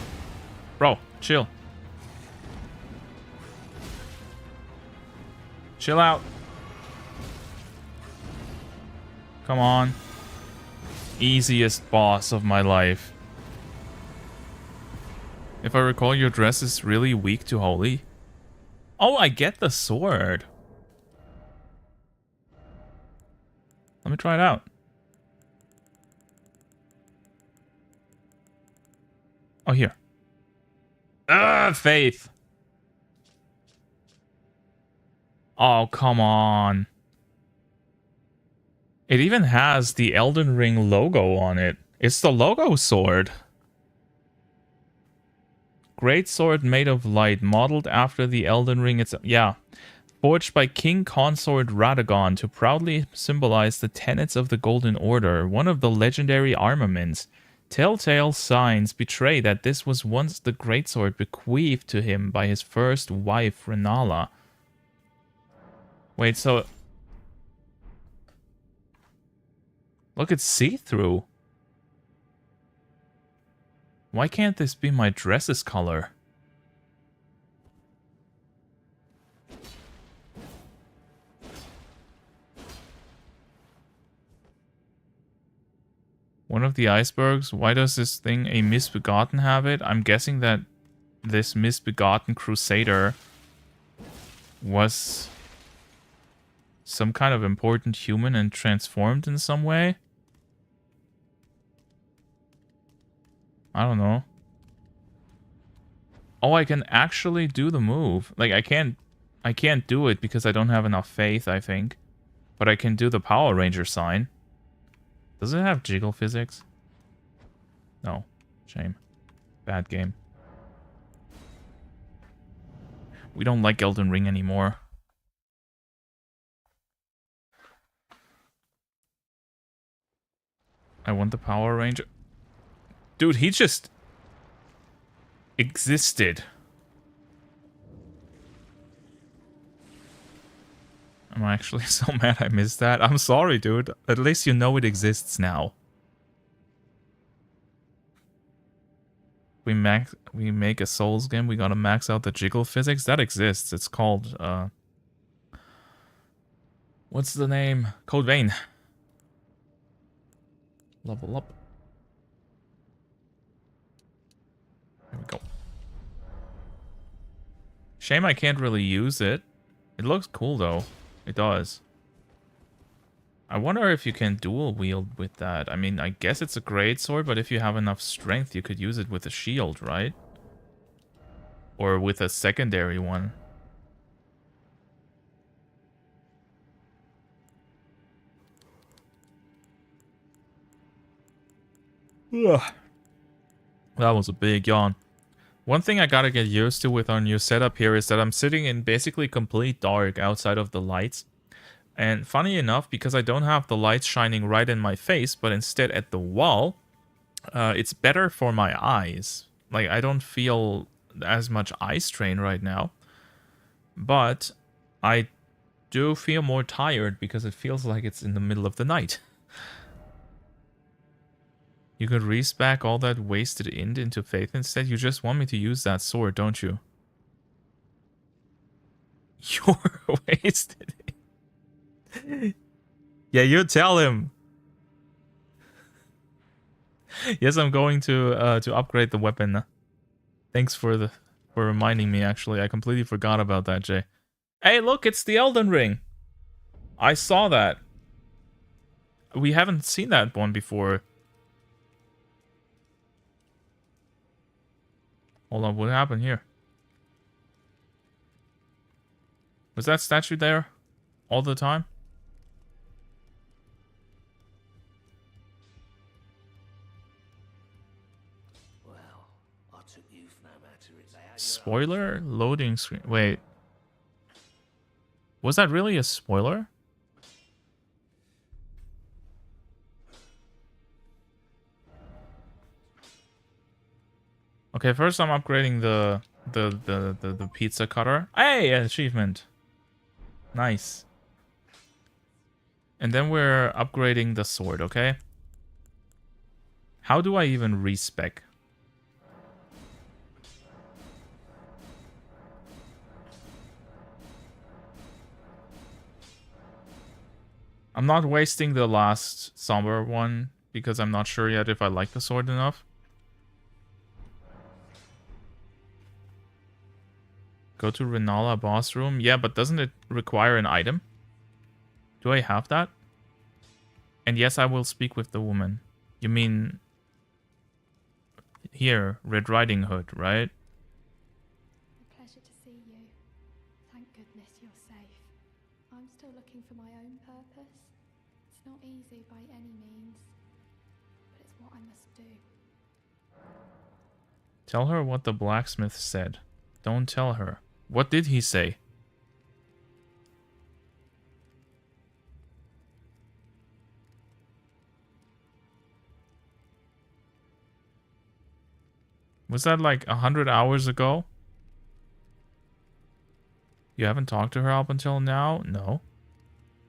Bro, chill. Chill out. Come on. Easiest boss of my life. If I recall, your dress is really weak to holy. Oh, I get the sword. Let me try it out. Oh, here. Faith. Oh, come on. It even has the Elden Ring logo on it. It's the logo sword. Great sword made of light, modeled after the Elden Ring itself. Yeah. Forged by King Consort Radagon to proudly symbolize the tenets of the Golden Order, one of the legendary armaments. Telltale signs betray that this was once the greatsword bequeathed to him by his first wife, Renala. Wait, so... Look, it's see-through. Why can't this be my dress's color? One of the icebergs? Why does this thing, a misbegotten, have it? I'm guessing that this misbegotten crusader was some kind of important human and transformed in some way. I don't know. Oh, I can actually do the move. Like, I can't do it because I don't have enough faith, I think. But I can do the Power Ranger sign. Does it have jiggle physics? No. Shame. Bad game. We don't like Elden Ring anymore. I want the Power Ranger. Dude, he just existed. I'm actually so mad I missed that. I'm sorry, dude. At least you know it exists now. We make a Souls game. We gotta max out the jiggle physics. That exists. It's called what's the name? Code Vein. Level up. There we go. Shame I can't really use it. It looks cool though. It does. I wonder if you can dual wield with that. I mean, I guess it's a great sword, but if you have enough strength, you could use it with a shield, right? Or with a secondary one. Ugh. That was a big yawn. One thing I gotta get used to with our new setup here is that I'm sitting in basically complete dark outside of the lights. And funny enough, because I don't have the lights shining right in my face, but instead at the wall, it's better for my eyes. Like, I don't feel as much eye strain right now. But I do feel more tired because it feels like it's in the middle of the night. You could respec all that wasted int into faith instead. You just want me to use that sword, don't you? You're wasted. Yeah, you tell him. Yes, I'm going to upgrade the weapon. Thanks for reminding me. Actually, I completely forgot about that, Jay. Hey, look, it's the Elden Ring. I saw that. We haven't seen that one before. Hold on, what happened here? Was that statue there all the time? Well, I took you no matter it's Spoiler? Loading screen. Wait. Was that really a spoiler? Okay, first I'm upgrading the pizza cutter. Hey, achievement. Nice. And then we're upgrading the sword, okay? How do I even respec? I'm not wasting the last somber one because I'm not sure yet if I like the sword enough. Go to Renala boss room. Yeah, but doesn't it require an item? Do I have that? And yes, I will speak with the woman. You mean here, Red Riding Hood, right? A pleasure to see you. Thank goodness you're safe. I'm still looking for my own purpose. It's not easy by any means, but it's what I must do. Tell her what the blacksmith said. Don't tell her. What did he say? Was that like 100 hours ago? You haven't talked to her up until now? No.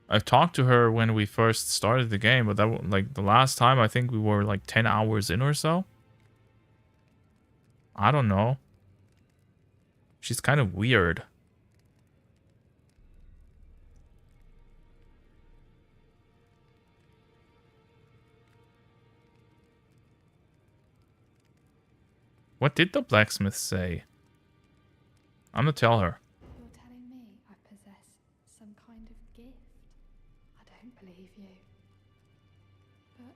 I've talked to her when we first started the game, but that like the last time I think we were like 10 hours in or so. I don't know. She's kind of weird. What did the blacksmith say? I'm gonna tell her. You're telling me I possess some kind of gift? I don't believe you. But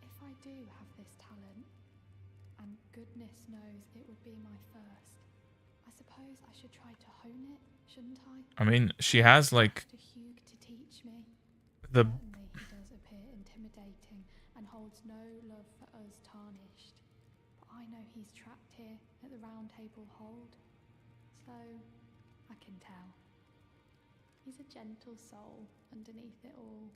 if I do have this talent, and goodness knows it would be my first, I suppose I should try to hone it, shouldn't I? I mean, she has like To Hugh to teach me. the Certainly he does appear intimidating and holds no love for us tarnished. But I know he's trapped here at the Round Table Hold, so I can tell. He's a gentle soul underneath it all.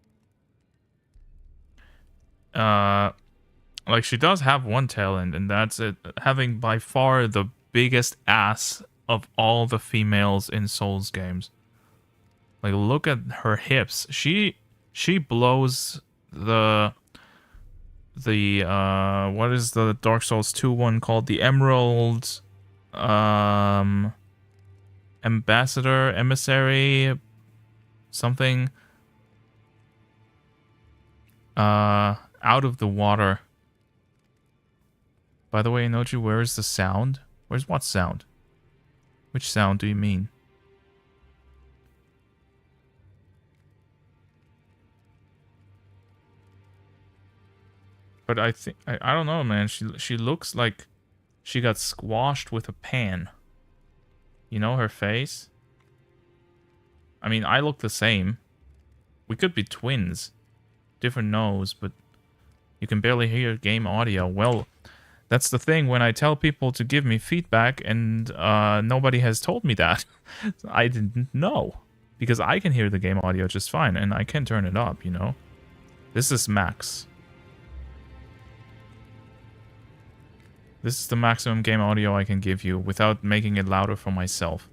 like she does have one talent, and that's it, having by far the biggest ass of all the females in Souls games. Like, look at her hips. She blows the what is the Dark Souls 2 one called? The Emerald emissary something out of the water. By the way, Inoji, where is the sound? Where's what sound? Which sound do you mean? But I think I don't know, man. She looks like she got squashed with a pan. You know her face? I mean, I look the same. We could be twins. Different nose, but you can barely hear game audio. Well, that's the thing when I tell people to give me feedback and nobody has told me that. I didn't know. Because I can hear the game audio just fine and I can turn it up, you know? This is max. This is the maximum game audio I can give you without making it louder for myself.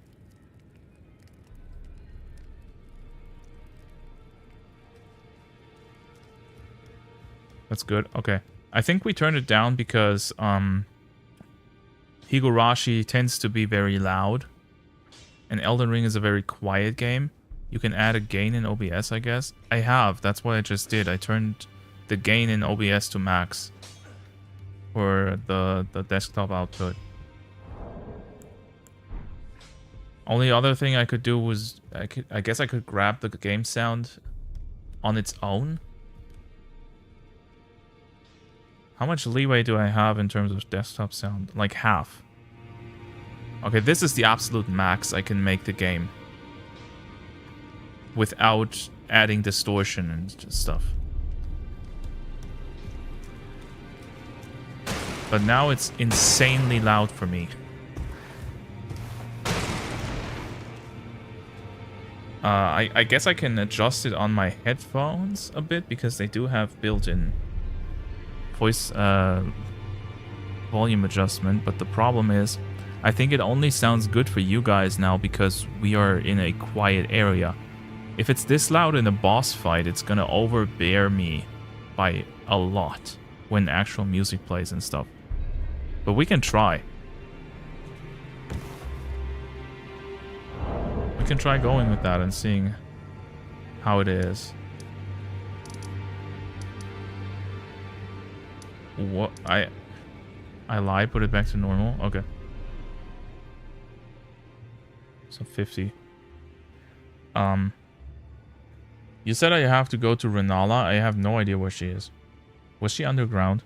That's good. Okay. I think we turned it down because Higurashi tends to be very loud. And Elden Ring is a very quiet game. You can add a gain in OBS, I guess. I have. That's what I just did. I turned the gain in OBS to max for the desktop output. Only other thing I could do was I guess I could grab the game sound on its own. How much leeway do I have in terms of desktop sound? Like half. Okay, this is the absolute max I can make the game without adding distortion and stuff. But now it's insanely loud for me. I guess I can adjust it on my headphones a bit because they do have built-in voice volume adjustment, but the problem is I think it only sounds good for you guys now because we are in a quiet area. If it's this loud in a boss fight, it's gonna overbear me by a lot when actual music plays and stuff. But we can try. We can try going with that and seeing how it is. What? I lied, put it back to normal? Okay. So 50. You said I have to go to Renala. I have no idea where she is. Was she underground?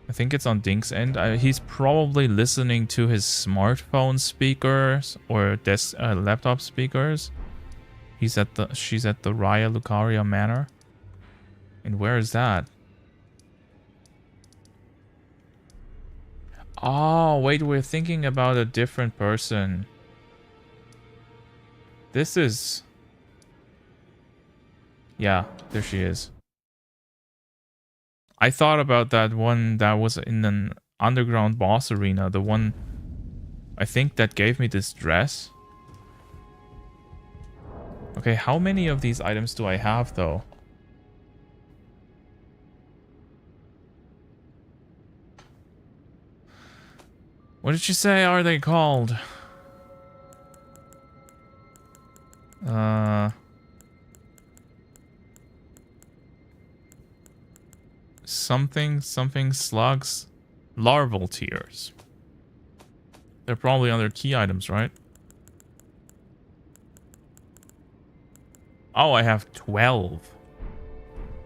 I think it's on Dink's end. He's probably listening to his smartphone speakers or laptop speakers. She's at the Raya Lucaria Manor. And where is that? Oh, wait, we're thinking about a different person. This is... Yeah, there she is. I thought about that one that was in an underground boss arena. The one, I think, that gave me this dress. Okay, how many of these items do I have, though? What did you say are they called? Something slugs. Larval tears. They're probably other key items, right? Oh, I have 12.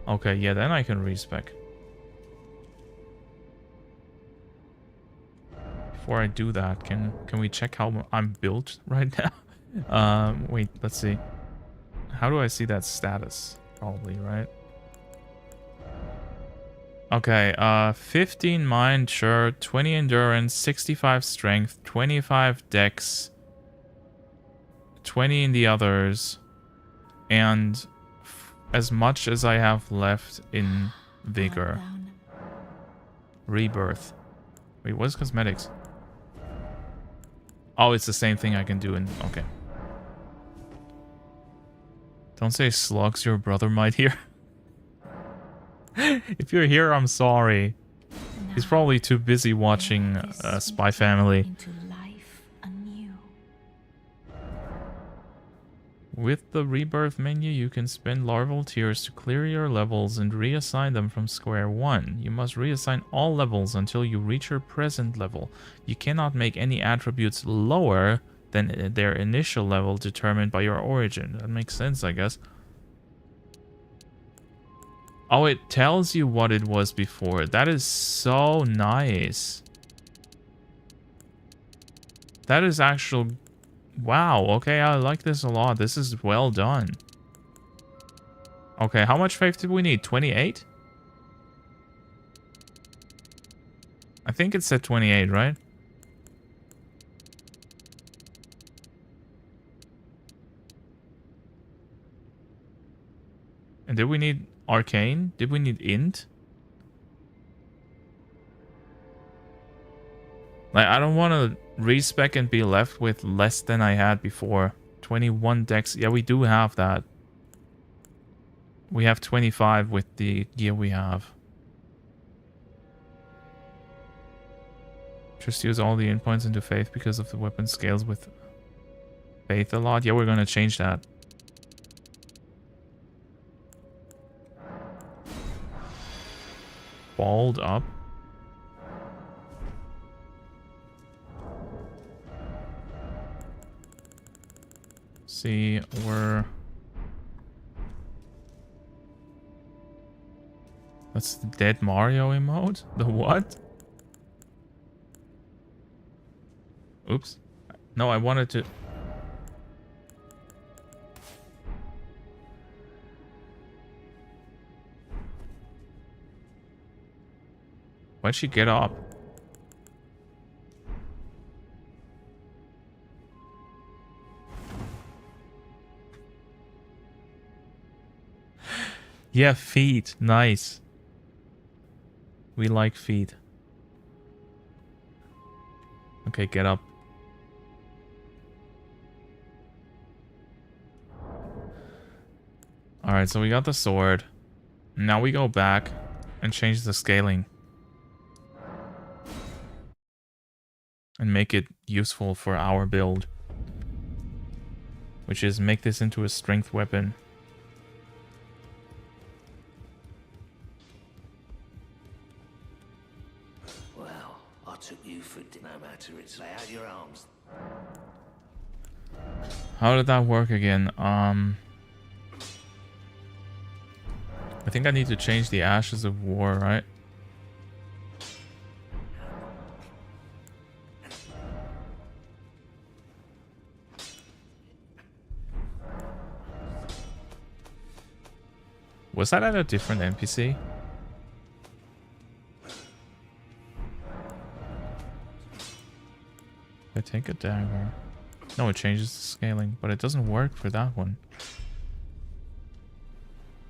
Okay, yeah, then I can respec. Before I do that, can we check how I'm built right now? Wait, let's see. How do I see that status? Probably, right? Okay, 15 mind, sure, 20 endurance, 65 strength, 25 dex, 20 in the others, and as much as I have left in vigor. Rebirth. Wait, what is cosmetics? Oh, it's the same thing I can do in... Okay. Don't say slugs, your brother might hear. If you're here, I'm sorry. He's probably too busy watching Spy Family. With the rebirth menu, you can spend larval tears to clear your levels and reassign them from square one. You must reassign all levels until you reach your present level. You cannot make any attributes lower than their initial level determined by your origin. That makes sense, I guess. Oh, it tells you what it was before. That is so nice. That is actual... Wow, okay, I like this a lot. This is well done. Okay, how much faith did we need? 28? I think it said 28, right? And did we need arcane? Did we need int? Like, I don't want to respec and be left with less than I had before. 21 dex. Yeah, we do have that. We have 25 with the gear we have. Just use all the endpoints into faith because of the weapon scales with faith a lot. Yeah, we're going to change that. Balled up. See, we're... That's the dead Mario emote? The what? Oops. No, I wanted to... Why'd she get up? Yeah, feet. Nice. We like feet. Okay, get up. Alright, so we got the sword. Now we go back and change the scaling. And make it useful for our build. Which is make this into a strength weapon. Well, I took you for no matter it's lay out your arms. How did that work again? I think I need to change the Ashes of War, right? Was that at a different NPC? I take a dagger. No, it changes the scaling, but it doesn't work for that one.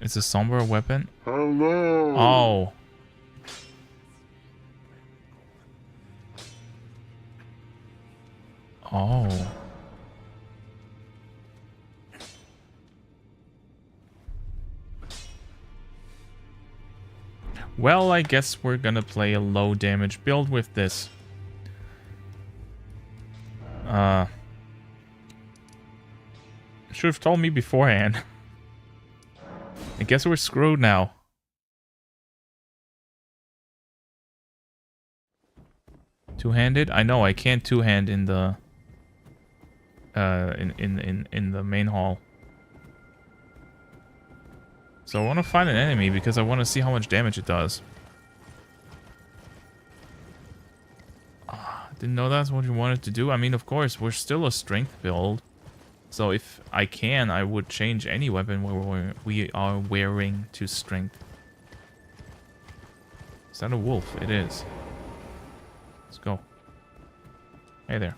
It's a somber weapon. Hello. Oh. Oh. Well, I guess we're gonna play a low damage build with this. Should have told me beforehand. I guess we're screwed now. Two-handed? I know I can't two-hand in the in the main hall. So I want to find an enemy because I want to see how much damage it does. Didn't know that's what you wanted to do. I mean, of course, we're still a strength build. So if I can, I would change any weapon we are wearing to strength. Is that a wolf? It is. Let's go. Hey there.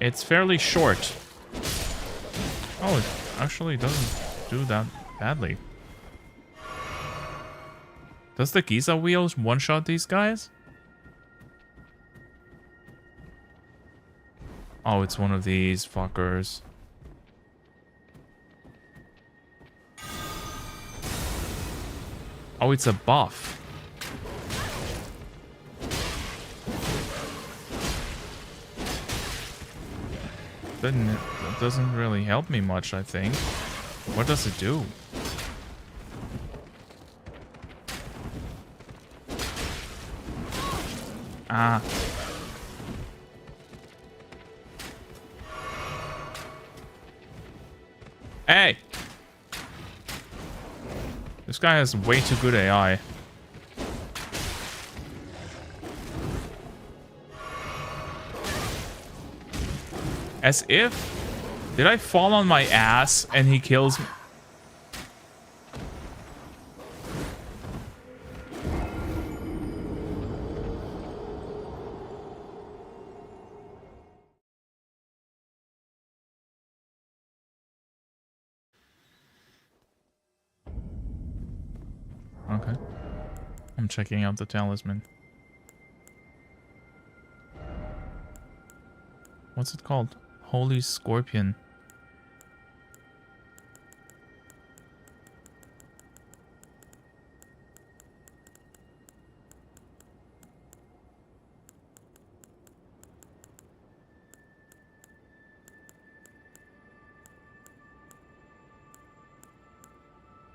It's fairly short. Oh, it actually doesn't do that badly. Does the Giza wheels one-shot these guys? Oh, it's one of these fuckers. Oh, it's a buff. That doesn't really help me much, I think. What does it do? Ah. Hey! This guy has way too good AI. As if... Did I fall on my ass and he kills me? Okay. I'm checking out the talisman. What's it called? Holy Scorpion.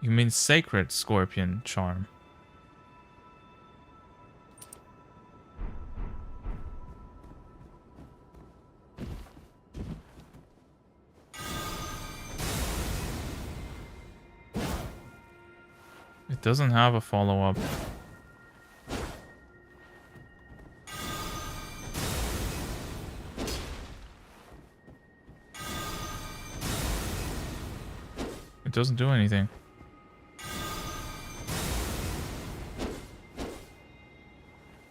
You mean Sacred Scorpion Charm? It doesn't have a follow-up. It doesn't do anything.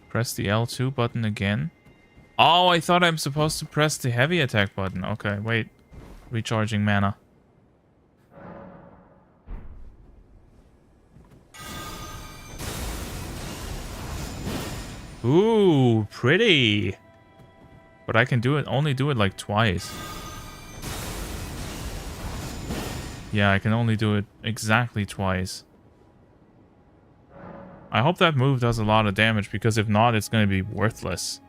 Press the L2 button again. Oh, I thought I'm supposed to press the heavy attack button. Okay, wait. Recharging mana. Ooh, pretty. But I can do it, only do it like twice. Yeah, I can only do it exactly twice. I hope that move does a lot of damage, because if not, it's going to be worthless.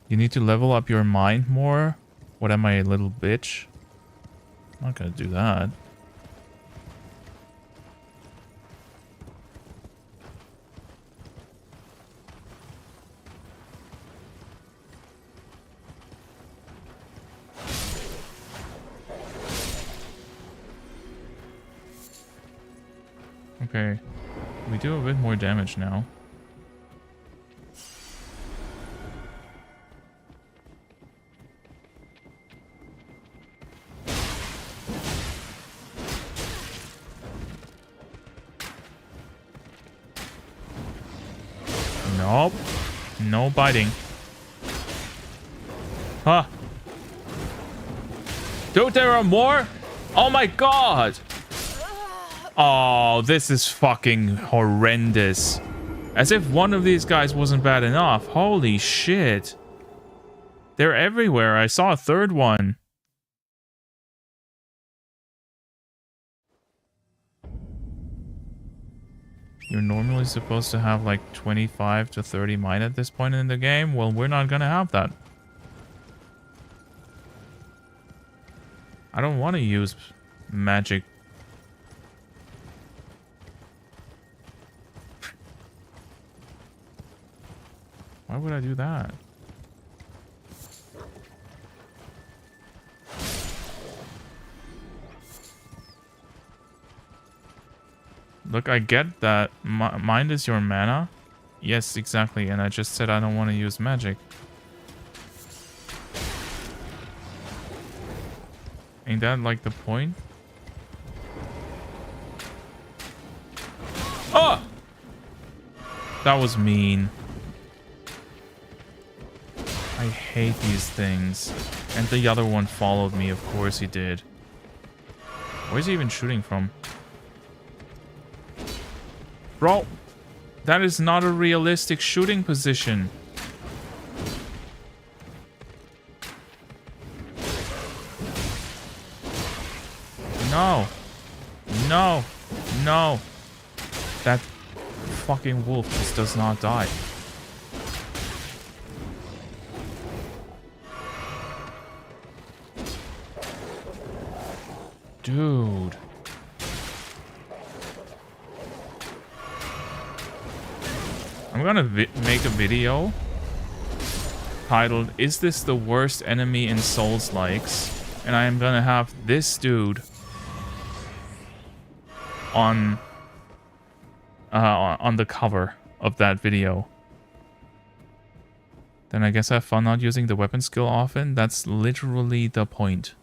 You need to level up your mind more? What am I, a little bitch? I'm not going to do that. Okay, we do a bit more damage now. Nope. No biting. Huh. Dude, there are more? Oh my god! Oh, this is fucking horrendous. As if one of these guys wasn't bad enough. Holy shit. They're everywhere. I saw a third one. You're normally supposed to have like 25 to 30 mine at this point in the game. Well, we're not gonna have that. I don't want to use magic. Why would I do that? Look, I get that mind is your mana. Yes, exactly. And I just said I don't want to use magic. Ain't that like the point? Oh! That was mean. I hate these things. And the other one followed me. Of course he did. Where's he even shooting from? Bro, that is not a realistic shooting position. No. No. No. That fucking wolf just does not die. Dude. I'm gonna make a video titled, "Is this the worst enemy in Souls-likes?" And I am gonna have this dude on the cover of that video. Then I guess have fun not using the weapon skill often. That's literally the point.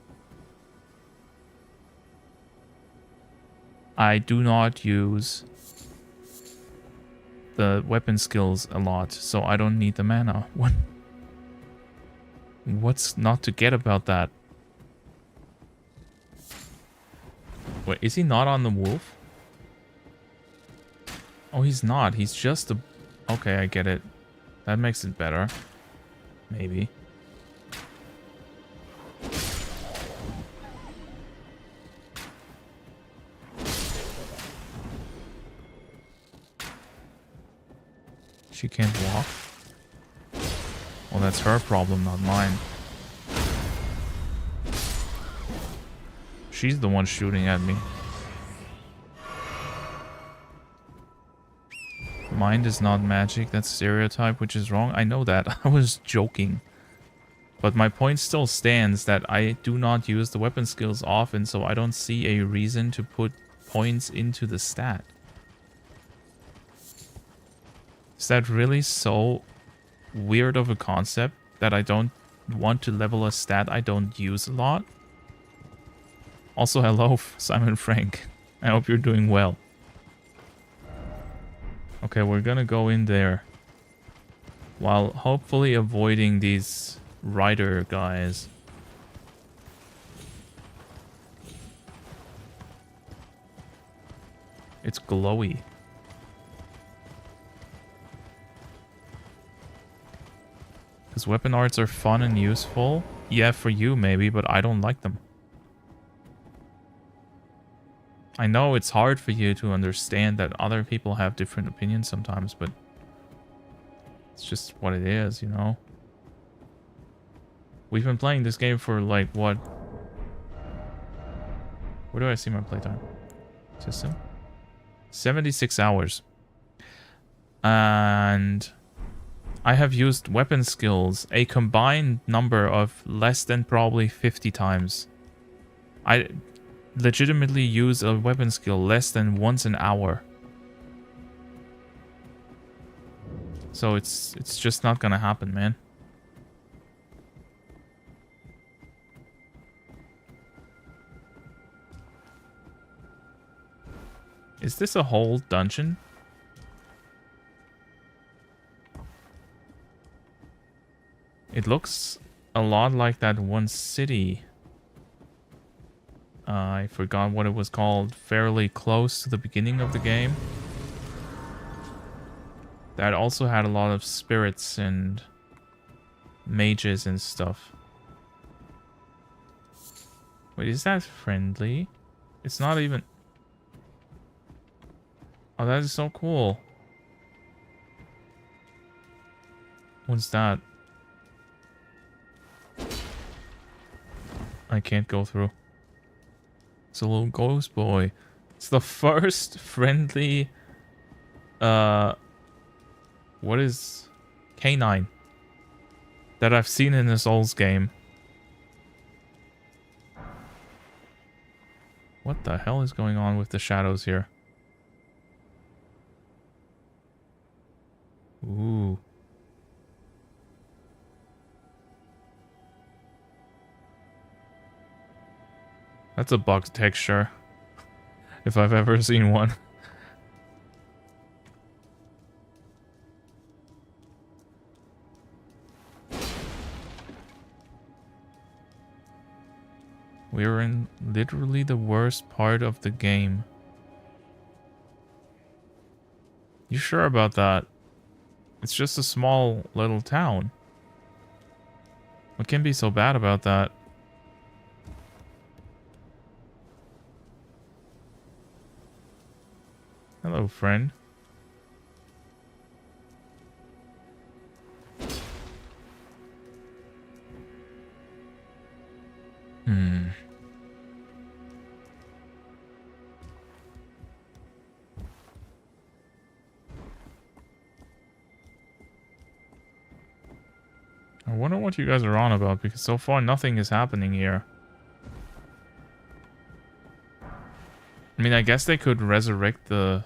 I do not use the weapon skills a lot, so I don't need the mana. What's not to get about that? Wait, is he not on the wolf? Oh, he's not. He's just a... Okay, I get it. That makes it better. Maybe. She can't walk? Well, that's her problem, not mine. She's the one shooting at me. Mind is not magic, that's stereotype, which is wrong. I know that. I was joking. But my point still stands that I do not use the weapon skills often, so I don't see a reason to put points into the stat. Is that really so weird of a concept that I don't want to level a stat I don't use a lot? Also, hello, Simon Frank. I hope you're doing well. Okay, we're gonna go in there while hopefully avoiding these rider guys. It's glowy. Because weapon arts are fun and useful. Yeah, for you maybe, but I don't like them. I know it's hard for you to understand that other people have different opinions sometimes, but it's just what it is, you know? We've been playing this game for like, what? Where do I see my playtime? System? 76 hours. And I have used weapon skills a combined number of less than probably 50 times. I legitimately use a weapon skill less than once an hour. So it's just not gonna happen, man. Is this a whole dungeon? It looks a lot like that one city I forgot what it was called, fairly close to the beginning of the game. That also had a lot of spirits and mages and stuff. Wait, is that friendly? It's not even... Oh, that is so cool. What's that? I can't go through. It's a little ghost boy. It's the first friendly... What is... canine that I've seen in this Souls game. What the hell is going on with the shadows here? Ooh. That's a bugged texture. If I've ever seen one. We're in literally the worst part of the game. You sure about that? It's just a small little town. What can be so bad about that? Hello, friend. I wonder what you guys are on about, because so far nothing is happening here. I mean, I guess they could resurrect the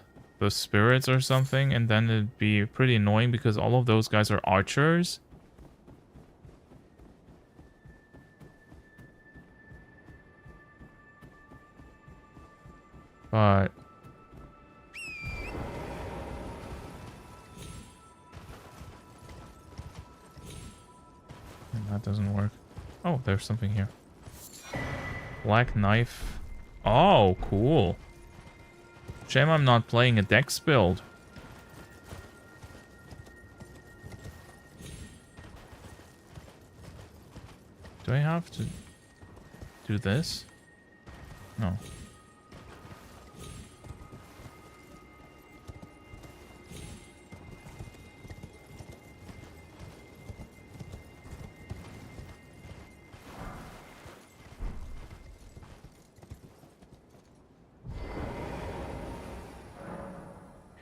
spirits or something, and then it'd be pretty annoying because all of those guys are archers. But... that doesn't work. Oh, there's something here. Black knife. Oh, cool. Shame I'm not playing a dex build. Do I have to do this? No.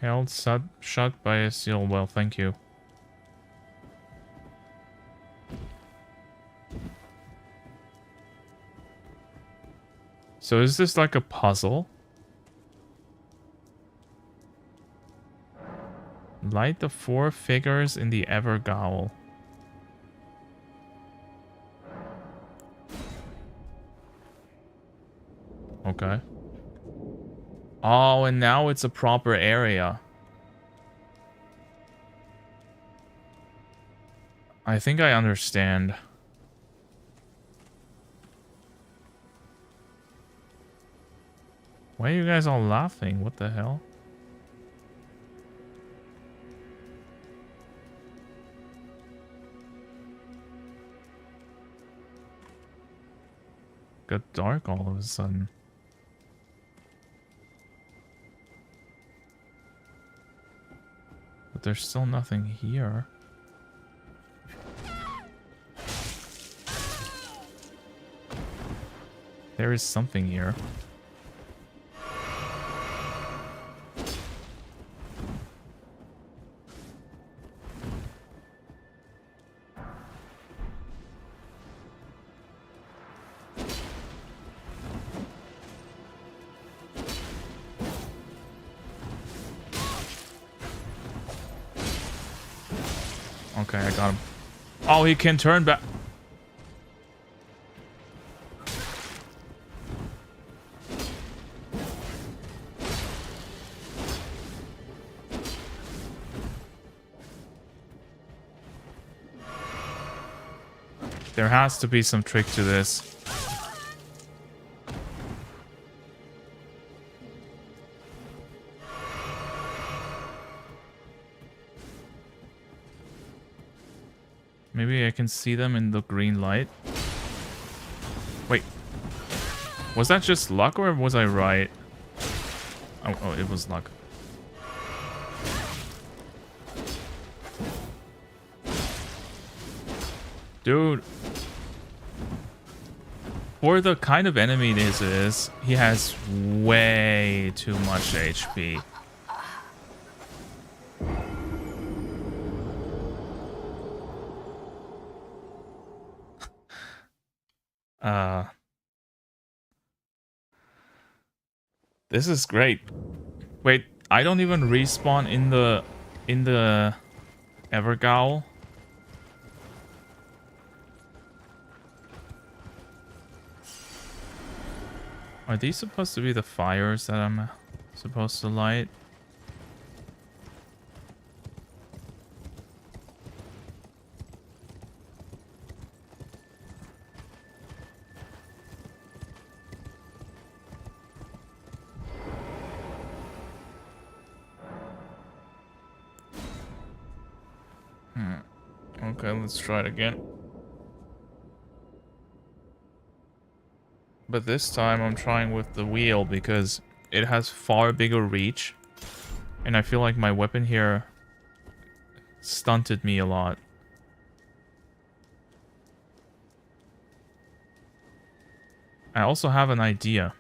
Held shut by a seal. Well, thank you. So is this like a puzzle? Light the 4 figures in the Evergaol. Okay. Oh, and now it's a proper area. I think I understand. Why are you guys all laughing? What the hell? Got dark all of a sudden. But there's still nothing here. There is something here. Okay, I got him. Oh, he can turn back. There has to be some trick to this. can see them in the green light. Wait. Was that just luck or was I right? Oh, it was luck. Dude. For the kind of enemy this is, he has way too much HP. This is great. Wait, I don't even respawn in the Evergaol. Are these supposed to be the fires that I'm supposed to light? Okay, let's try it again. But this time I'm trying with the wheel because it has far bigger reach. And I feel like my weapon here stunted me a lot. I also have an idea.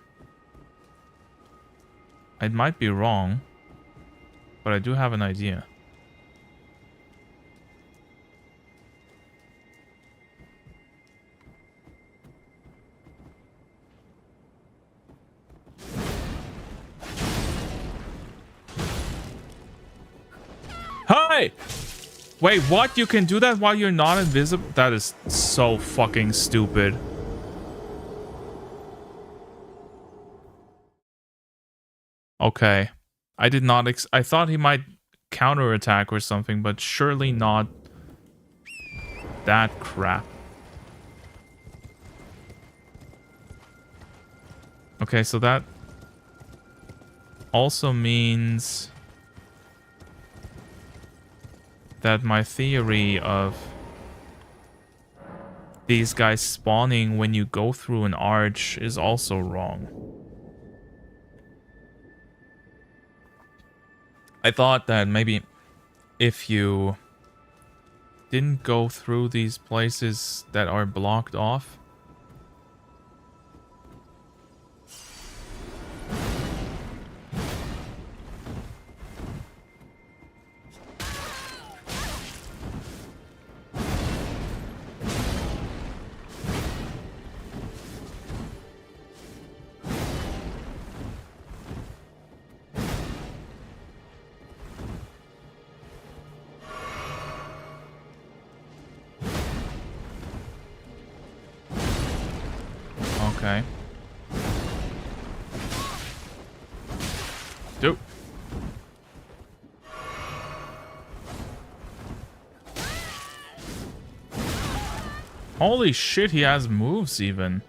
I might be wrong, but I do have an idea. Hi! Wait, what? You can do that while you're not invisible? That is so fucking stupid. Okay. I did not I thought he might counterattack or something, but surely not that crap. Okay, so that also means that my theory of these guys spawning when you go through an arch is also wrong. I thought that maybe if you didn't go through these places that are blocked off, okay. Dude. Holy shit, he has moves even.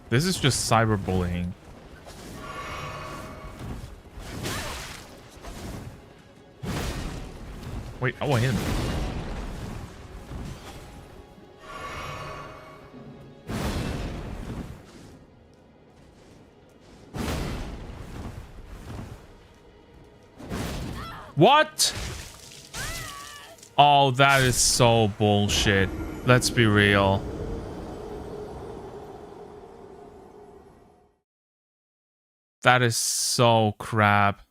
This is just cyberbullying. Wait, oh, I hit him. What? Oh, that is so bullshit. Let's be real. That is so crap.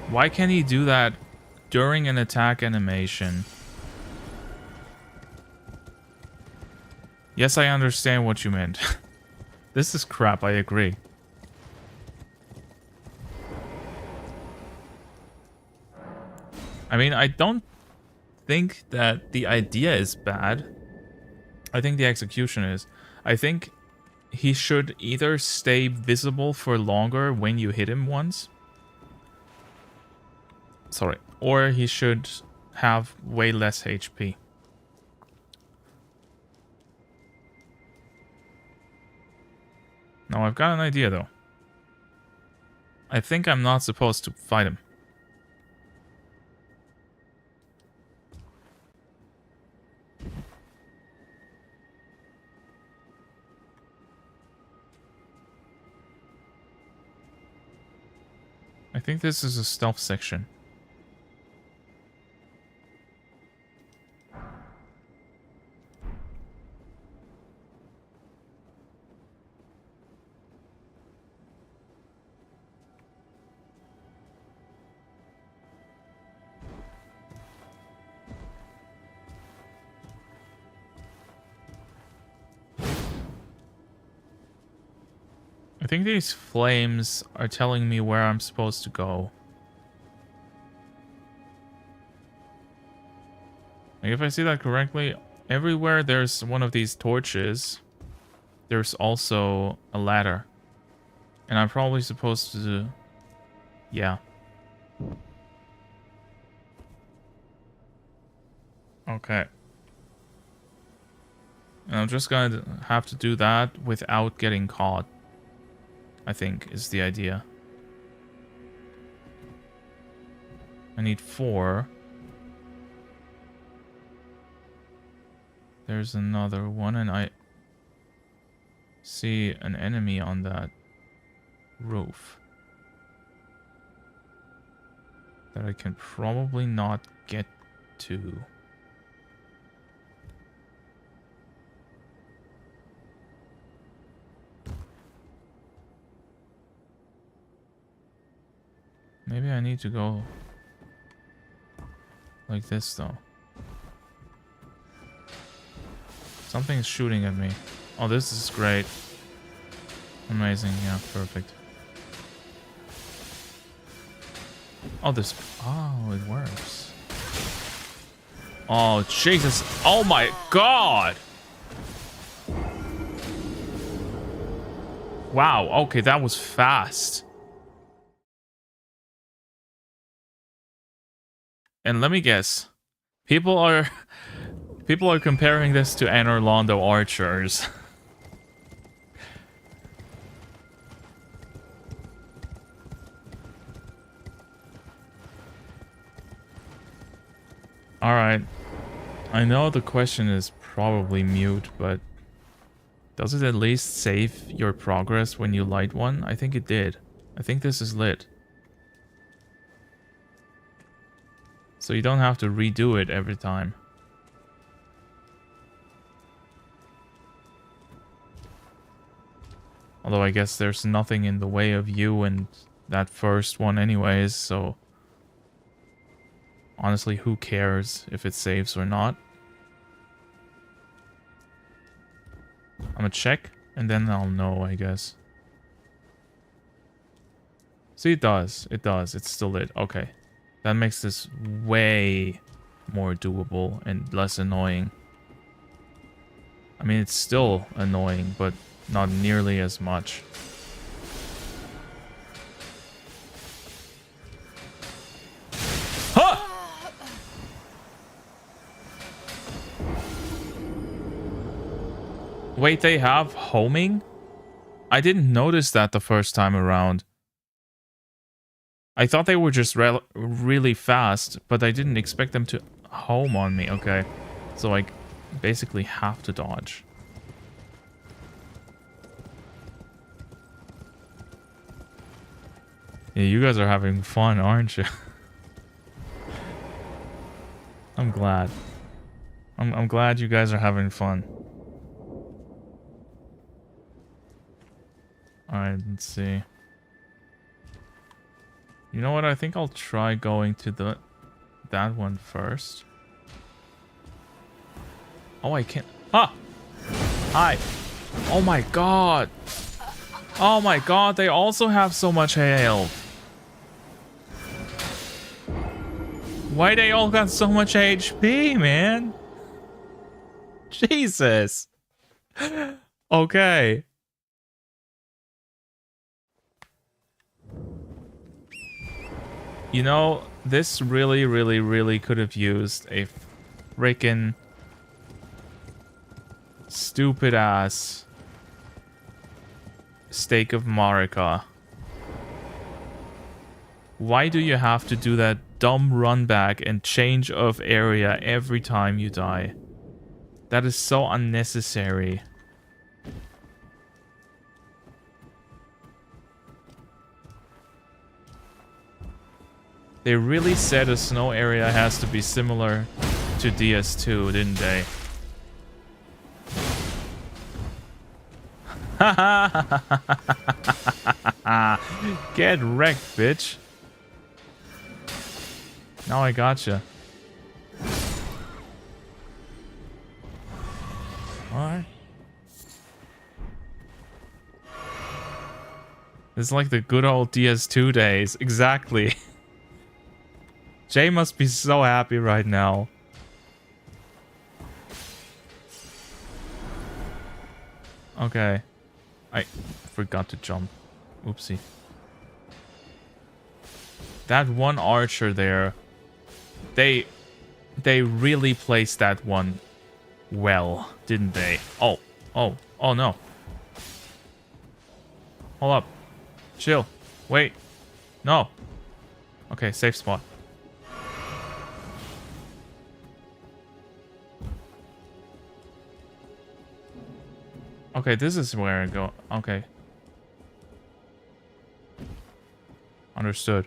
Why can't he do that during an attack animation? Yes, I understand what you meant. This is crap, I agree. I mean, I don't think that the idea is bad. I think the execution is. I think he should either stay visible for longer when you hit him once. Sorry. Or he should have way less HP. Now I've got an idea though. I think I'm not supposed to fight him. I think this is a stealth section. I think these flames are telling me where I'm supposed to go. Like if I see that correctly, everywhere there's one of these torches, there's also a ladder. And I'm probably supposed to... Yeah. Okay. And I'm just gonna have to do that without getting caught. I think is the idea. I need 4. There's another one, and I see an enemy on that roof that I can probably not get to. Maybe I need to go like this, though. Something's shooting at me. Oh, this is great. Amazing. Yeah, perfect. Oh, this... Oh, it works. Oh, Jesus. Oh, my God. Wow. Okay, that was fast. And let me guess, people are comparing this to Anor Londo archers. All right, I know the question is probably mute, but does it at least save your progress when you light one? I think it did. I think this is lit. So you don't have to redo it every time. Although I guess there's nothing in the way of you and that first one anyways, so... Honestly, who cares if it saves or not? I'm gonna check, and then I'll know, I guess. See, it does. It does. It's still lit. Okay. That makes this way more doable and less annoying. I mean, it's still annoying, but not nearly as much. Huh! Wait, they have homing? I didn't notice that the first time around. I thought they were just really fast, but I didn't expect them to home on me. Okay, so I basically have to dodge. Yeah, you guys are having fun, aren't you? I'm glad. I'm glad you guys are having fun. Alright, let's see. You know what? I think I'll try going to that one first. Oh, I can't. Ah! Hi. Oh my god. Oh my god, they also have so much health. Why they all got so much HP, man? Jesus. Okay. You know, this really could have used a freaking stupid ass Stake of Marika. Why do you have to do that dumb run back and change of area every time you die? That is so unnecessary. They really said a snow area has to be similar to DS2, didn't they? Get wrecked, bitch. Now I gotcha. Alright. It's like the good old DS2 days. Exactly. Jay must be so happy right now. Okay. I forgot to jump. Oopsie. That one archer there. They really placed that one well, didn't they? Oh no. Hold up. Chill. Wait. No. Okay, safe spot. Okay, this is where I go. Okay. Understood.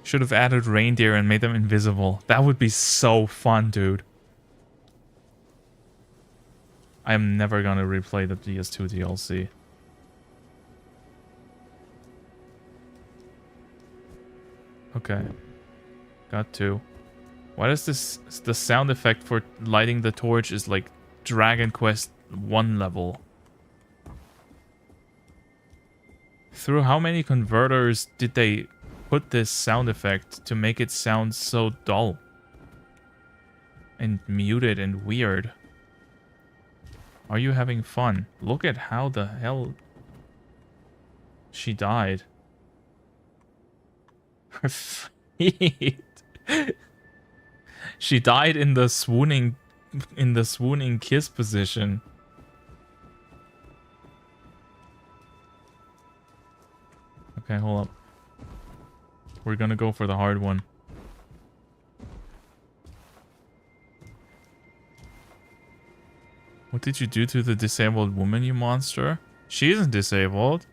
Should have added reindeer and made them invisible. That would be so fun, dude. I am never gonna replay the PS2 DLC. Okay. Got two. Why does this... The sound effect for lighting the torch is like Dragon Quest 1 level. Through how many converters did they put this sound effect to make it sound so dull? And muted and weird. Are you having fun? Look at how the hell she died. Her feet. She died in the swooning kiss position. Okay, hold up. We're gonna go for the hard one. What did you do to the disabled woman, you monster? She isn't disabled.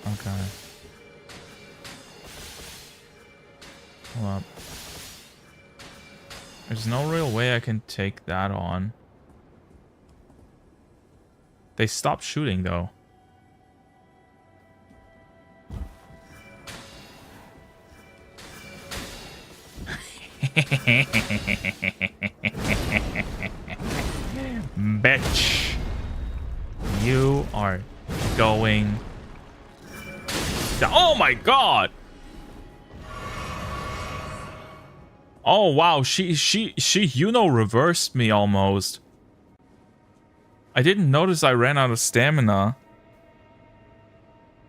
Okay. Hold up. There's no real way I can take that on. They stopped shooting, though. Bitch. You are going... Oh my god! Oh wow, she reversed me almost. I didn't notice I ran out of stamina.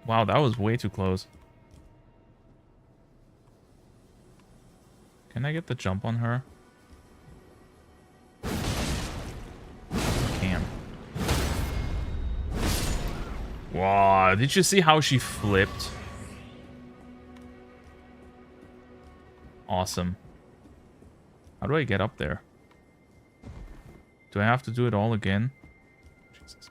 Wow, that was way too close. Can I get the jump on her? I can. Wow, did you see how she flipped? Awesome. How do I get up there? Do I have to do it all again? Jesus.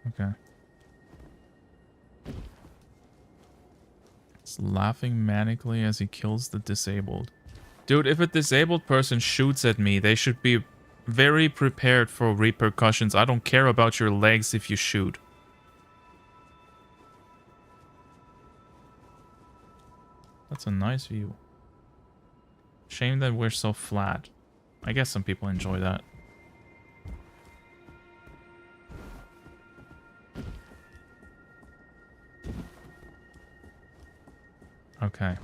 Okay. He's laughing manically as he kills the disabled. Dude, if a disabled person shoots at me, they should be very prepared for repercussions. I don't care about your legs if you shoot. That's a nice view. Shame that we're so flat. I guess some people enjoy that. Okay.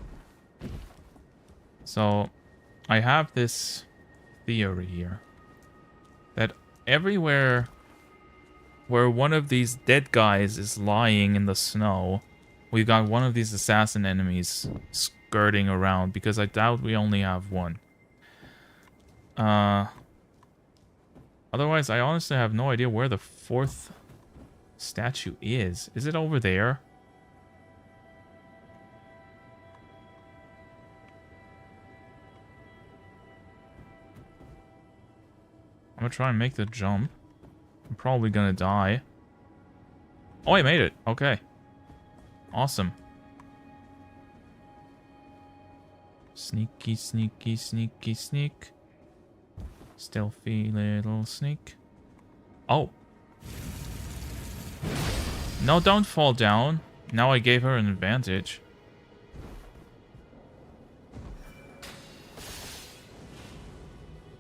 So, I have this theory here. That everywhere where one of these dead guys is lying in the snow, we got one of these assassin enemies skirting around, because I doubt we only have one. Otherwise, I honestly have no idea where the fourth statue is. Is it over there? I'm gonna try and make the jump. I'm probably gonna die. Oh, I made it. Okay. Awesome. Sneaky, sneaky, sneaky, sneak. Stealthy little sneak. Oh. No, don't fall down. Now I gave her an advantage.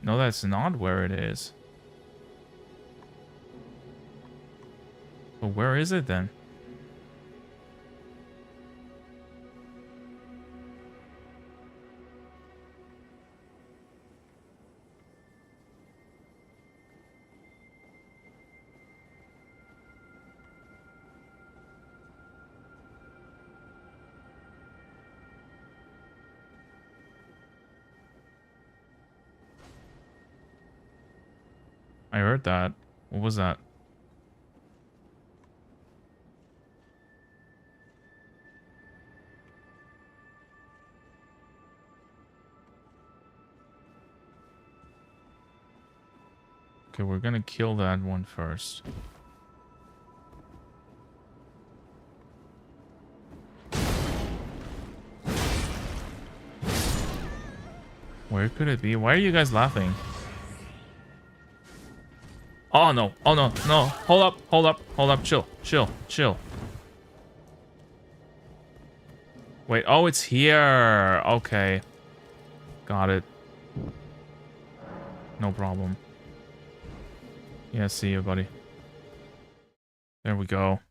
No, that's not where it is. But where is it then? I heard that. What was that? Okay, we're gonna kill that one first. Where could it be? Why are you guys laughing? Oh no, oh no, no. Hold up, hold up, hold up. Chill, chill, chill. Wait, oh, it's here. Okay. Got it. No problem. Yeah, see you, buddy. There we go.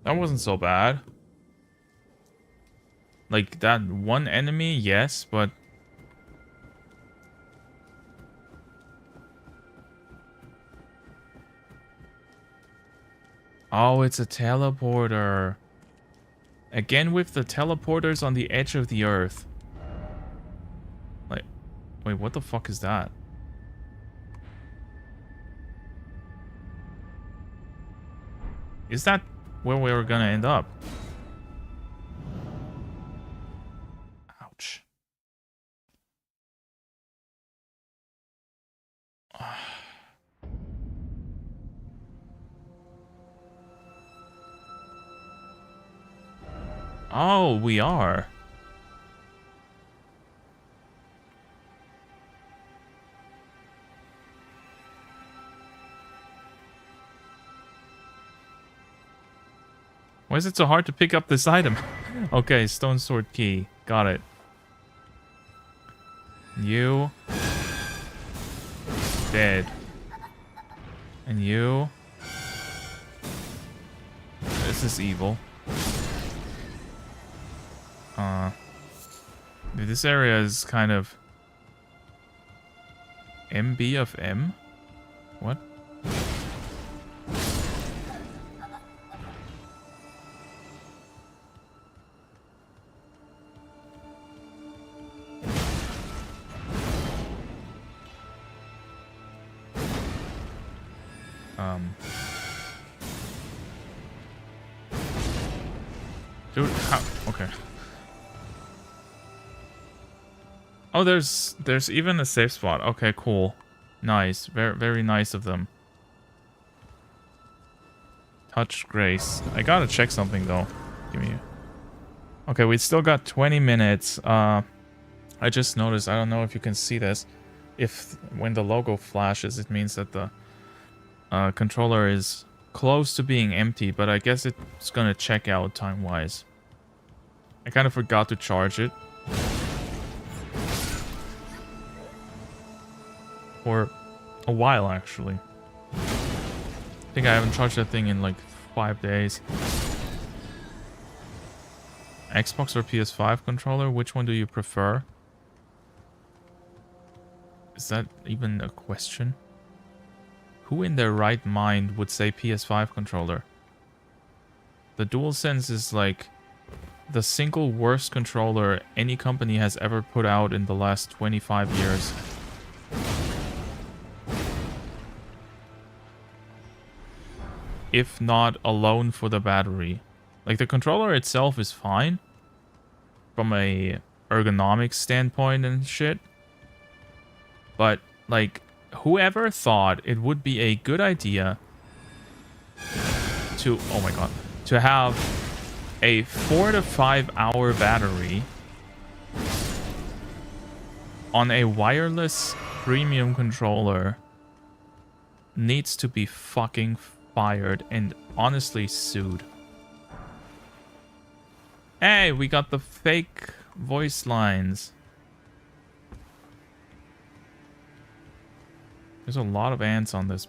That wasn't so bad. Like, that one enemy, yes, but... Oh, it's a teleporter. Again with the teleporters on the edge of the earth. Like, wait, what the fuck is that? Is that where we were gonna end up? Ouch. Oh, we are. Why is it so hard to pick up this item? Okay, stone sword key. Got it. You. Dead. And you. This is evil. Dude, this area is kind of... MB of M? What? Dude, how? Okay. Oh, there's even a safe spot. Okay, cool. Nice. Very, very nice of them. Touch Grace. I gotta check something, though. Give me... Okay, we still got 20 minutes. I just noticed, I don't know if you can see this. If when the logo flashes, it means that the controller is close to being empty, but I guess it's gonna check out time-wise. I kind of forgot to charge it. For a while, actually. I think I haven't charged that thing in like 5 days. Xbox or PS5 controller? Which one do you prefer? Is that even a question? Who in their right mind would say PS5 controller? The DualSense is like the single worst controller any company has ever put out in the last 25 years. If not alone for the battery. Like, the controller itself is fine from a ergonomic standpoint and shit. But, like, whoever thought it would be a good idea to, oh my god, to have a 4 to 5 hour battery on a wireless premium controller needs to be fucking fired and honestly sued. Hey, we got the fake voice lines. There's a lot of ants on this.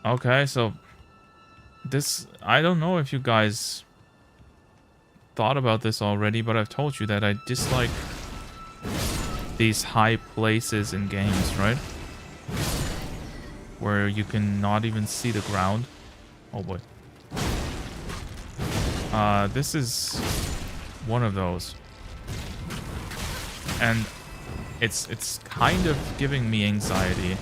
Okay, so this, I don't know if you guys thought about this already, but I've told you that I dislike these high places in games, right? Where you can not even see the ground. Oh boy. This is one of those. And it's kind of giving me anxiety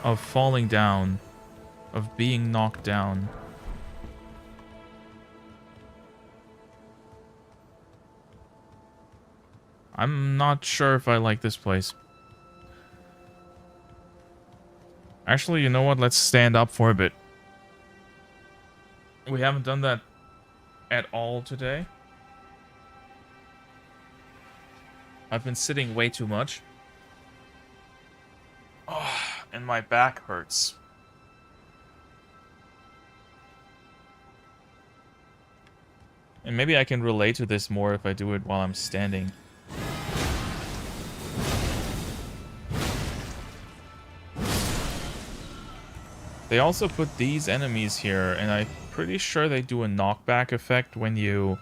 of falling down, of being knocked down. I'm not sure if I like this place. Actually, you know what? Let's stand up for a bit. We haven't done that at all today. I've been sitting way too much. Oh, and my back hurts. And maybe I can relate to this more if I do it while I'm standing. They also put these enemies here, and I'm pretty sure they do a knockback effect when you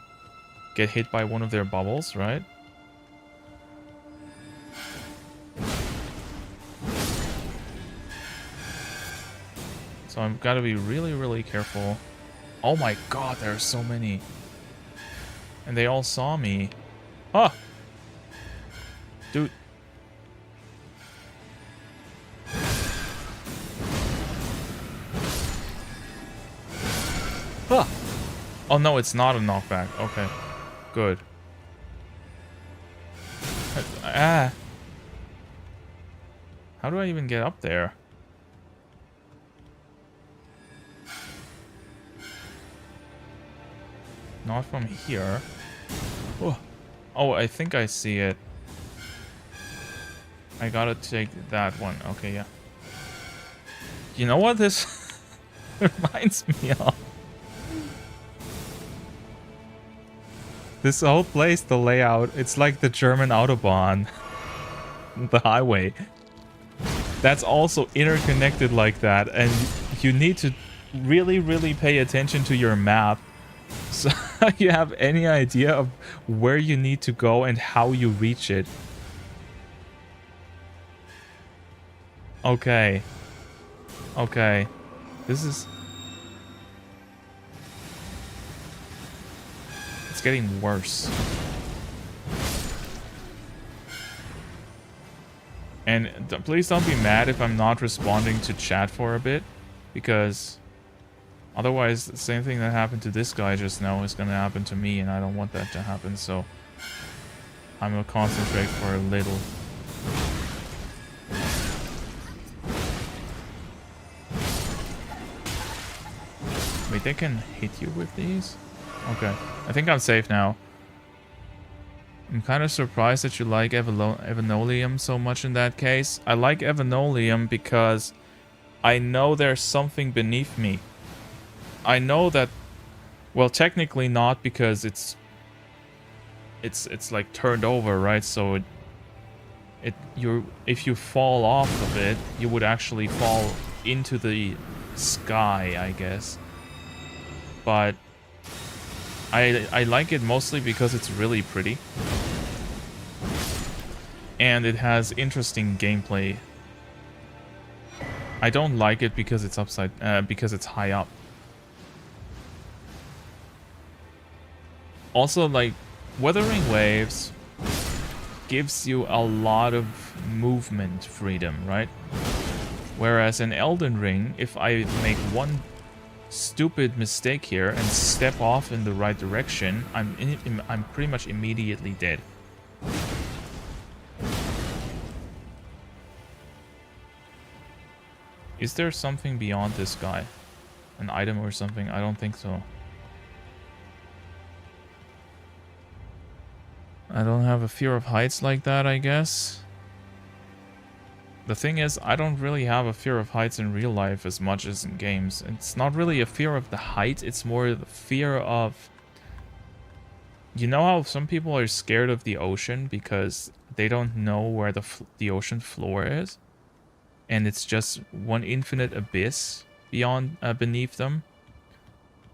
get hit by one of their bubbles, right? So I've got to be really, really careful. Oh my god, there are so many. And they all saw me. Huh! Dude. Huh. Oh no, it's not a knockback. Okay. Good. Ah. How do I even get up there? Not from here. Oh. Oh, I think I see it. I gotta take that one. Okay, yeah. You know what this reminds me of? This whole place, the layout, it's like the German Autobahn. The highway. That's also interconnected like that, and you need to really, really pay attention to your map. So you have any idea of where you need to go and how you reach it. Okay. Okay. This is... It's getting worse. And please don't be mad if I'm not responding to chat for a bit, because otherwise the same thing that happened to this guy just now is going to happen to me, and I don't want that to happen, so I'm going to concentrate for a little. Wait, they can hit you with these? Okay, I think I'm safe now. I'm kind of surprised that you like Evanolium so much in that case. I like Evanolium because I know there's something beneath me. I know that, well, technically not, because it's like turned over, right? So if you fall off of it, you would actually fall into the sky, I guess. But I like it mostly because it's really pretty. And it has interesting gameplay. I don't like it because it's because it's high up. Also, like, Wuthering Waves gives you a lot of movement freedom, right? Whereas in Elden Ring, if I make one stupid mistake here and step off in the right direction, I'm pretty much immediately dead. Is there something beyond this guy? An item or something? I don't think so. I don't have a fear of heights like that, I guess. The thing is, I don't really have a fear of heights in real life as much as in games. It's not really a fear of the height, it's more the fear of... You know how some people are scared of the ocean because they don't know where the ocean floor is? And it's just one infinite abyss beyond beneath them?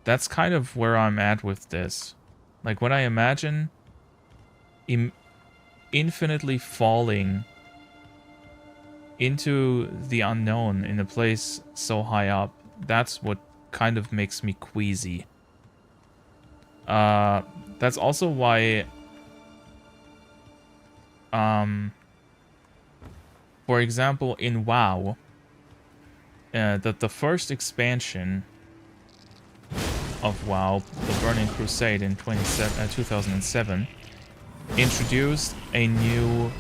That's kind of where I'm at with this. Like, when I imagine infinitely falling into the unknown in a place so high up, that's what kind of makes me queasy. That's also why, for example, in WoW, the first expansion of WoW, the Burning Crusade in 2007, introduced a new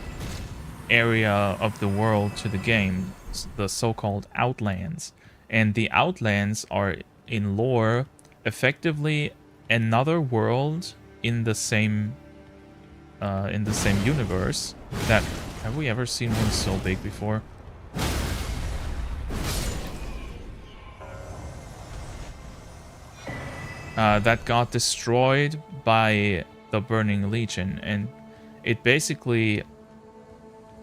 area of the world to the game, the so-called Outlands. And the Outlands are, in lore, effectively another world in the same universe. That, have we ever seen one so big before? That got destroyed by the Burning Legion, and it basically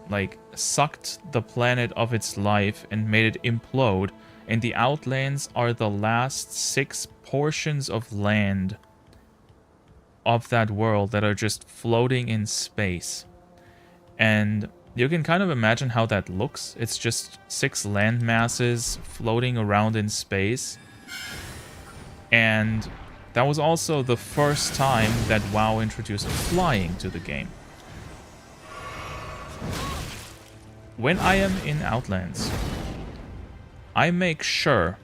like sucked the planet of its life and made it implode, and the Outlands are the last 6 portions of land of that world that are just floating in space. And you can kind of imagine how that looks. It's just 6 land masses floating around in space. And that was also the first time that WoW introduced flying to the game. When I am in Outlands, I make sure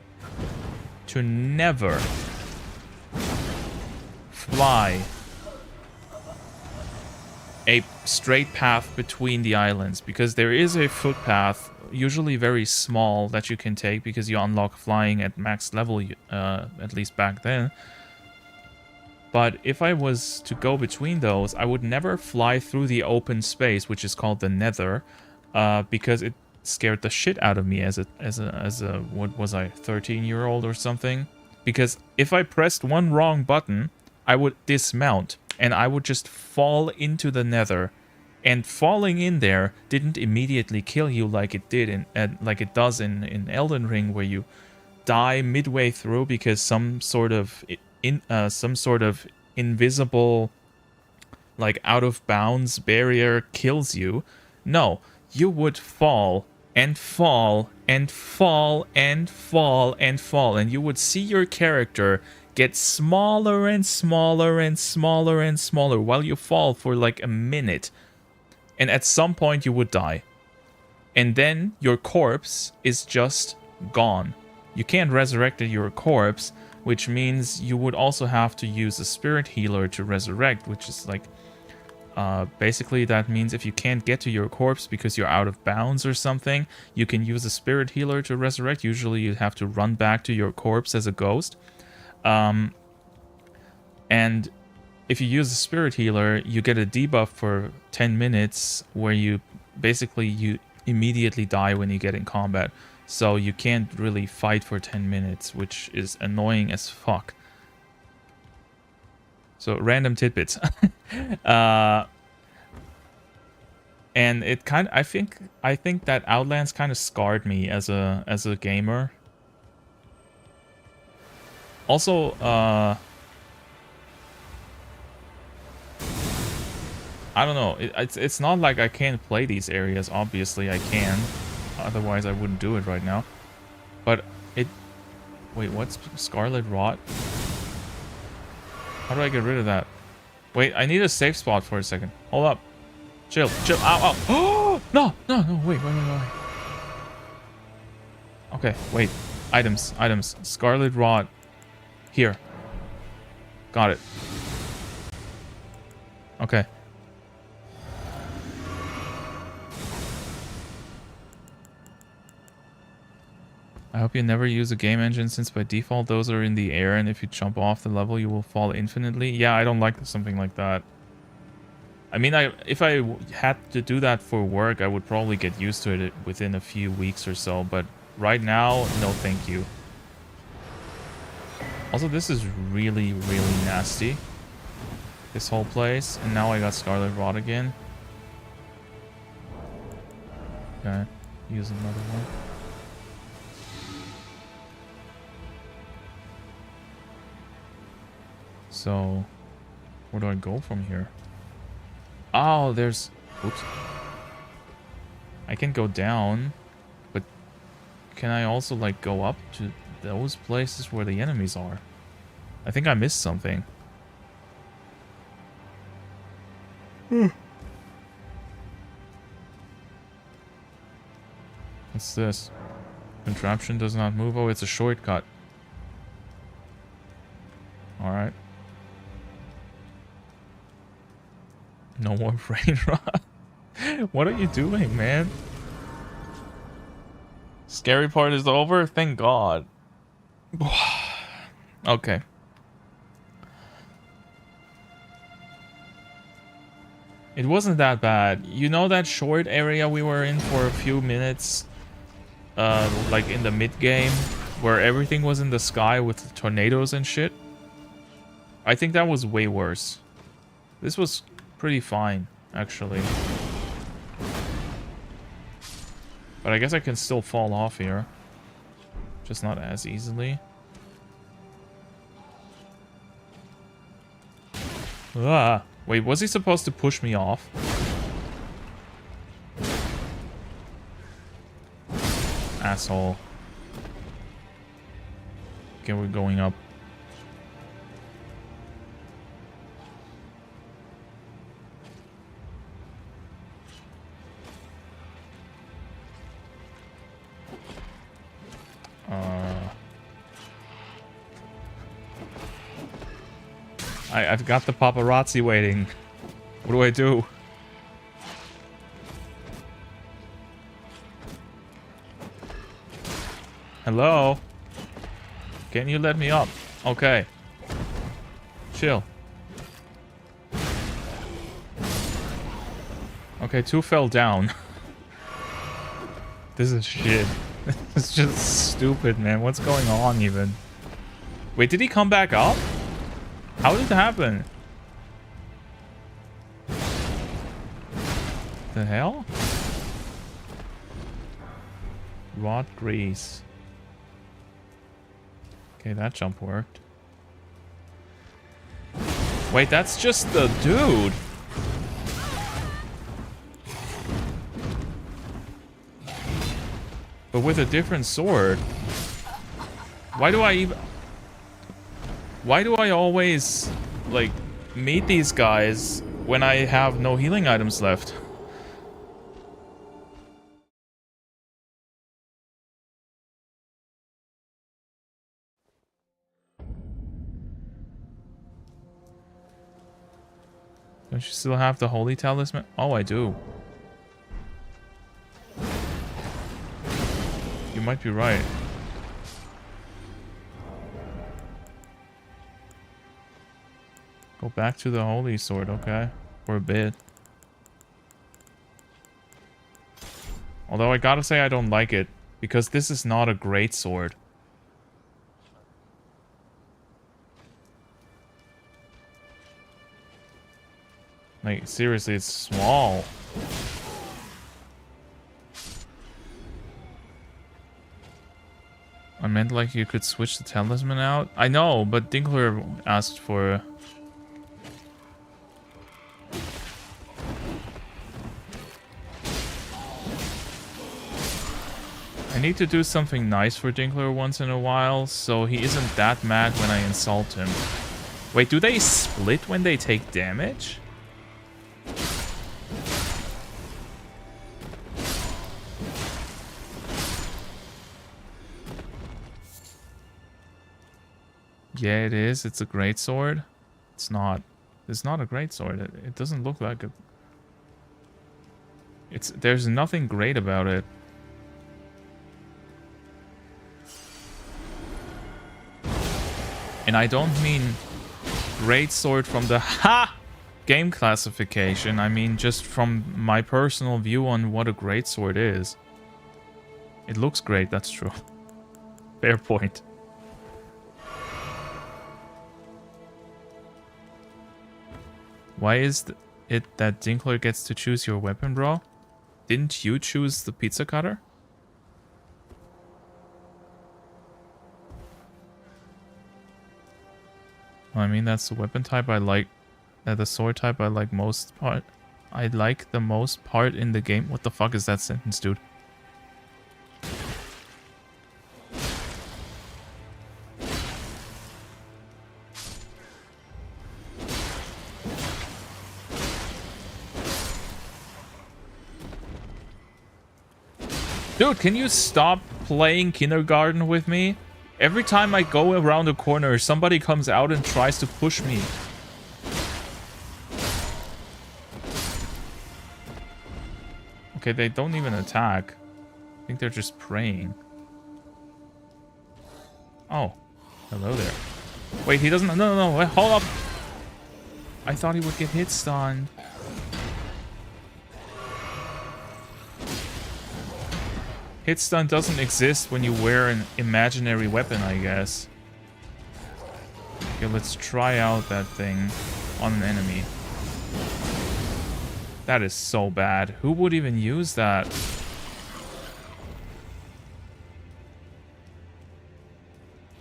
to never fly a straight path between the islands, because there is a footpath, usually very small, that you can take because you unlock flying at max level, at least back then. But if I was to go between those, I would never fly through the open space, which is called the Nether, because it scared the shit out of me as a what was I, 13-year-old or something? Because if I pressed one wrong button, I would dismount and I would just fall into the Nether. And falling in there didn't immediately kill you like it did like it does in Elden Ring, where you die midway through because some sort of invisible, like, out of bounds barrier kills you. No, you would fall and fall and fall and fall and fall, and you would see your character get smaller and smaller and smaller and smaller while you fall for like a minute. And at some point you would die. And then your corpse is just gone. You can't resurrect your corpse, which means you would also have to use a spirit healer to resurrect, which is like... basically that means if you can't get to your corpse because you're out of bounds or something, you can use a spirit healer to resurrect. Usually you have to run back to your corpse as a ghost. And if you use a spirit healer, you get a debuff for 10 minutes where you immediately die when you get in combat. So you can't really fight for 10 minutes, which is annoying as fuck. So, random tidbits. And it kind of, I think that Outlands kind of scarred me as a gamer. Also, I don't know. It's not like I can't play these areas. Obviously, I can. Otherwise, I wouldn't do it right now. But it... Wait, what's Scarlet Rot? How do I get rid of that? Wait, I need a safe spot for a second. Hold up. Chill, chill. Ow, ow. Oh! No, no, no. Wait. Okay, wait. Items. Scarlet Rot. Here. Got it. Okay. I hope you never use a game engine, since by default those are in the air, and if you jump off the level you will fall infinitely. Yeah, I don't like something like that. I mean, if I had to do that for work, I would probably get used to it within a few weeks or so, but right now, no thank you. Also, this is really, really nasty. This whole place, and now I got Scarlet Rot again. Okay, use another one. So, where do I go from here? Oh, there's... Oops. I can go down, but can I also, like, go up to those places where the enemies are? I think I missed something. What's this? Contraption does not move. Oh, it's a shortcut. Alright. No more brain rot. What are you doing, man? Scary part is over? Thank God. Okay. It wasn't that bad. You know that short area we were in for a few minutes? Like in the mid-game? Where everything was in the sky with tornadoes and shit? I think that was way worse. This was pretty fine, actually. But I guess I can still fall off here. Just not as easily. Ah! Wait, was he supposed to push me off? Asshole. Okay, we're going up. I've got the paparazzi waiting. What do I do? Hello? Can you let me up? Okay. Chill. Okay, 2 fell down. This is shit. It's just stupid, man. What's going on even? Wait, did he come back up? How did it happen? The hell? Rot grease. Okay, that jump worked. Wait, that's just the dude. But with a different sword. Why do I always, like, meet these guys when I have no healing items left? Don't you still have the holy talisman? Oh, I do. You might be right. Go back to the holy sword, okay? For a bit. Although I gotta say I don't like it, because this is not a great sword. Like, seriously, it's small. I meant like you could switch the talisman out. I know, but Dinkler asked for... I need to do something nice for Dinkler once in a while, so he isn't that mad when I insult him. Wait, do they split when they take damage? Yeah, it is. It's a great sword. It's not. It's not a great sword. It doesn't look like a... There's nothing great about it. And I don't mean great sword from the game classification. I mean just from my personal view on what a great sword is. It looks great, that's true. Fair point. Why is it that Dinkler gets to choose your weapon, bro? Didn't you choose the pizza cutter? Well, I mean, that's the weapon type I like. The sword type I like most part. I like the most part in the game. What the fuck is that sentence, dude? Dude, can you stop playing kindergarten with me? Every time I go around a corner, somebody comes out and tries to push me. Okay, they don't even attack. I think they're just praying. Oh. Hello there. Wait, he doesn't... No, wait, hold up. I thought he would get hit stunned. Hit stun doesn't exist when you wear an imaginary weapon, I guess. Okay, let's try out that thing on an enemy. That is so bad. Who would even use that?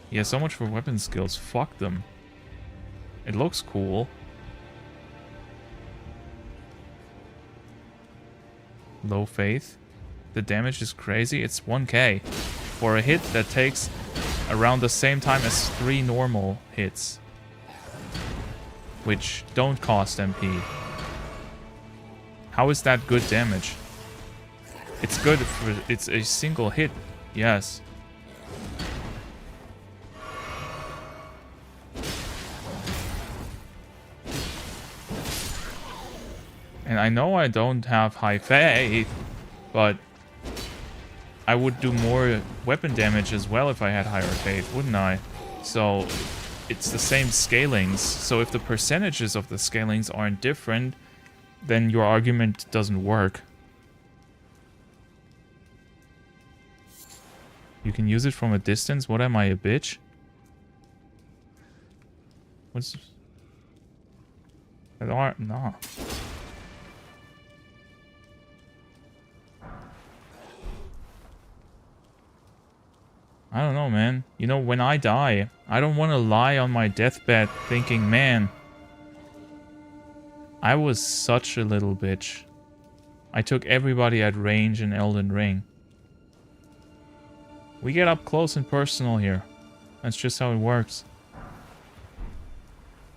Yeah, so much for weapon skills. Fuck them. It looks cool. Low faith. The damage is crazy. It's 1k for a hit that takes around the same time as 3 normal hits, which don't cost MP. How is that good damage? It's good for... It's a single hit. Yes. And I know I don't have high faith, but I would do more weapon damage as well if I had higher faith, wouldn't I? So it's the same scalings. So if the percentages of the scalings aren't different, then your argument doesn't work. You can use it from a distance? What am I, a bitch? What's... No. I don't know, man. You know, when I die, I don't want to lie on my deathbed thinking, man, I was such a little bitch. I took everybody at range in Elden Ring. We get up close and personal here. That's just how it works.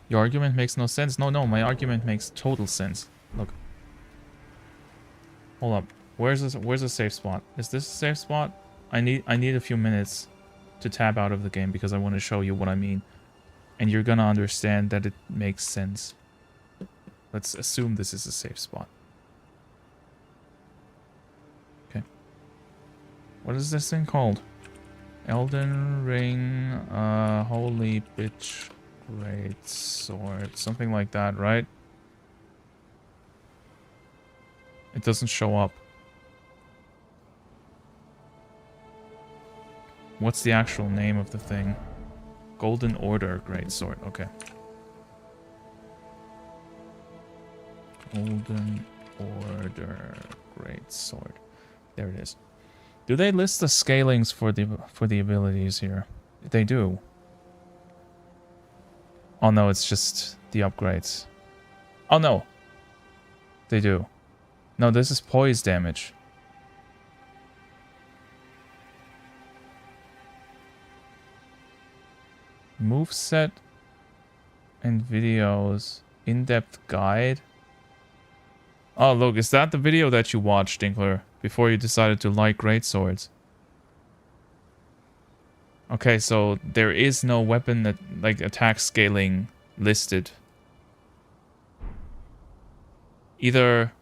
Your argument makes no sense. No, my argument makes total sense. Look. Hold up. Where's a safe spot? Is this a safe spot? I need a few minutes to tab out of the game because I want to show you what I mean. And you're gonna understand that it makes sense. Let's assume this is a safe spot. Okay. What is this thing called? Elden Ring, holy bitch, great sword. Something like that, right? It doesn't show up. What's the actual name of the thing? Golden Order Great Sword. Okay. Golden Order Great Sword. There it is. Do they list the scalings for the abilities here? They do. Oh no, it's just the upgrades. Oh no. They do. No, this is poise damage. Moveset and videos. In-depth guide. Oh, look, is that the video that you watched, Dinkler, before you decided to like greatswords? Okay, so there is no weapon that, like, attack scaling listed. Either...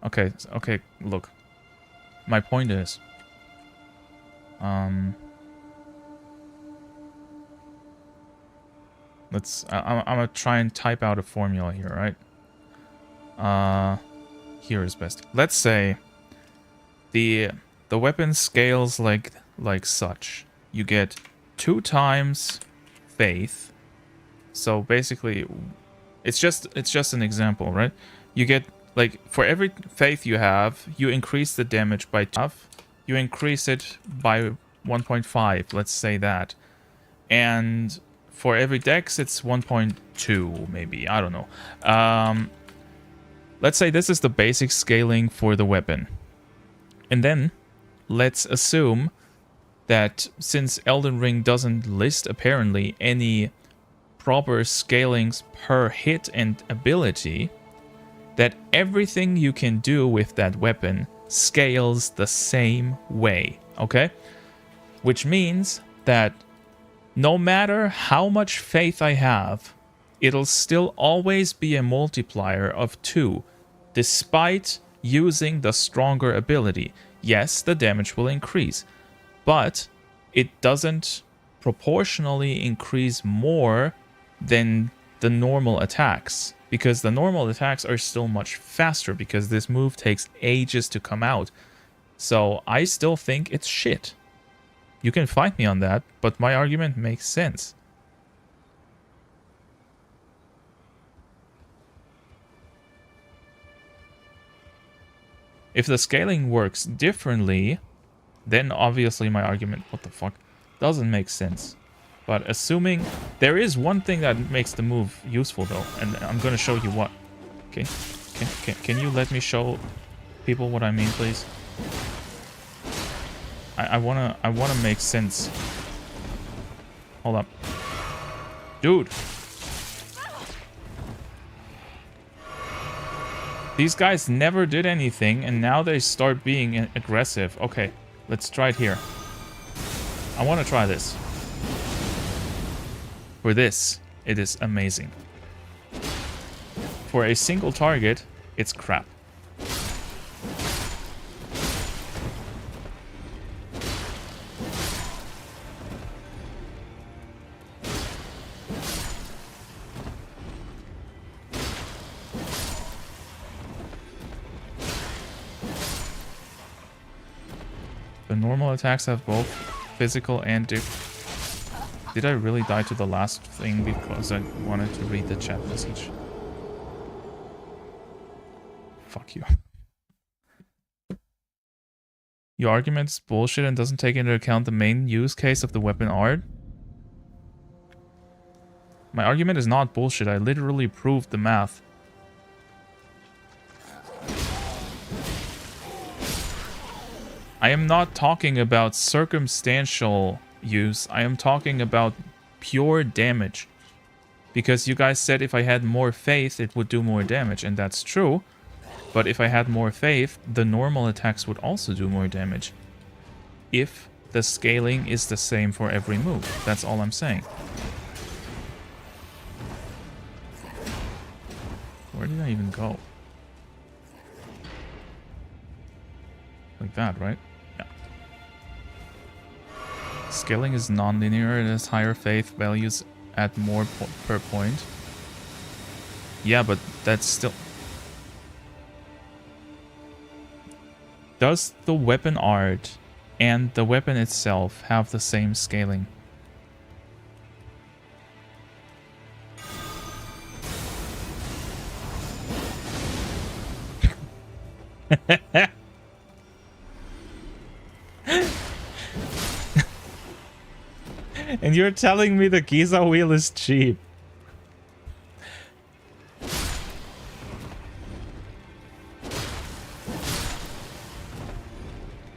Okay, look. My point is... I'm gonna try and type out a formula here, right? Here is best. Let's say the weapon scales like such. You get 2 times faith. So basically, it's just an example, right? You get, like, for every faith you have, you increase the damage by 2. You increase it by 1.5. Let's say that, and for every dex, it's 1.2, maybe. I don't know. Let's say this is the basic scaling for the weapon. And then, let's assume that since Elden Ring doesn't list, apparently, any proper scalings per hit and ability, that everything you can do with that weapon scales the same way, okay? Which means that no matter how much faith I have, it'll still always be a multiplier of 2, despite using the stronger ability. Yes, the damage will increase, but it doesn't proportionally increase more than the normal attacks, because the normal attacks are still much faster, because this move takes ages to come out. So I still think it's shit. You can fight me on that, but my argument makes sense. If the scaling works differently, then obviously my argument, what the fuck, doesn't make sense. But assuming there is one thing that makes the move useful though, and I'm gonna show you what. Okay, can you let me show people what I mean, please? I wanna make sense. Hold up, dude. These guys never did anything, and now they start being aggressive. Okay, let's try it here. I want to try this. For this, it is amazing. For a single target, it's crap. The normal attacks have both physical and... Did I really die to the last thing because I wanted to read the chat message? Fuck you. Your argument's bullshit and doesn't take into account the main use case of the weapon art? My argument is not bullshit. I literally proved the math. I am not talking about circumstantial use. I am talking about pure damage. Because you guys said if I had more faith, it would do more damage. And that's true. But if I had more faith, the normal attacks would also do more damage. If the scaling is the same for every move. That's all I'm saying. Where did I even go? Like that, right? Yeah. Scaling is non-linear. It has higher faith values at more per point. Yeah, but that's still... Does the weapon art and the weapon itself have the same scaling? And you're telling me the Giza wheel is cheap.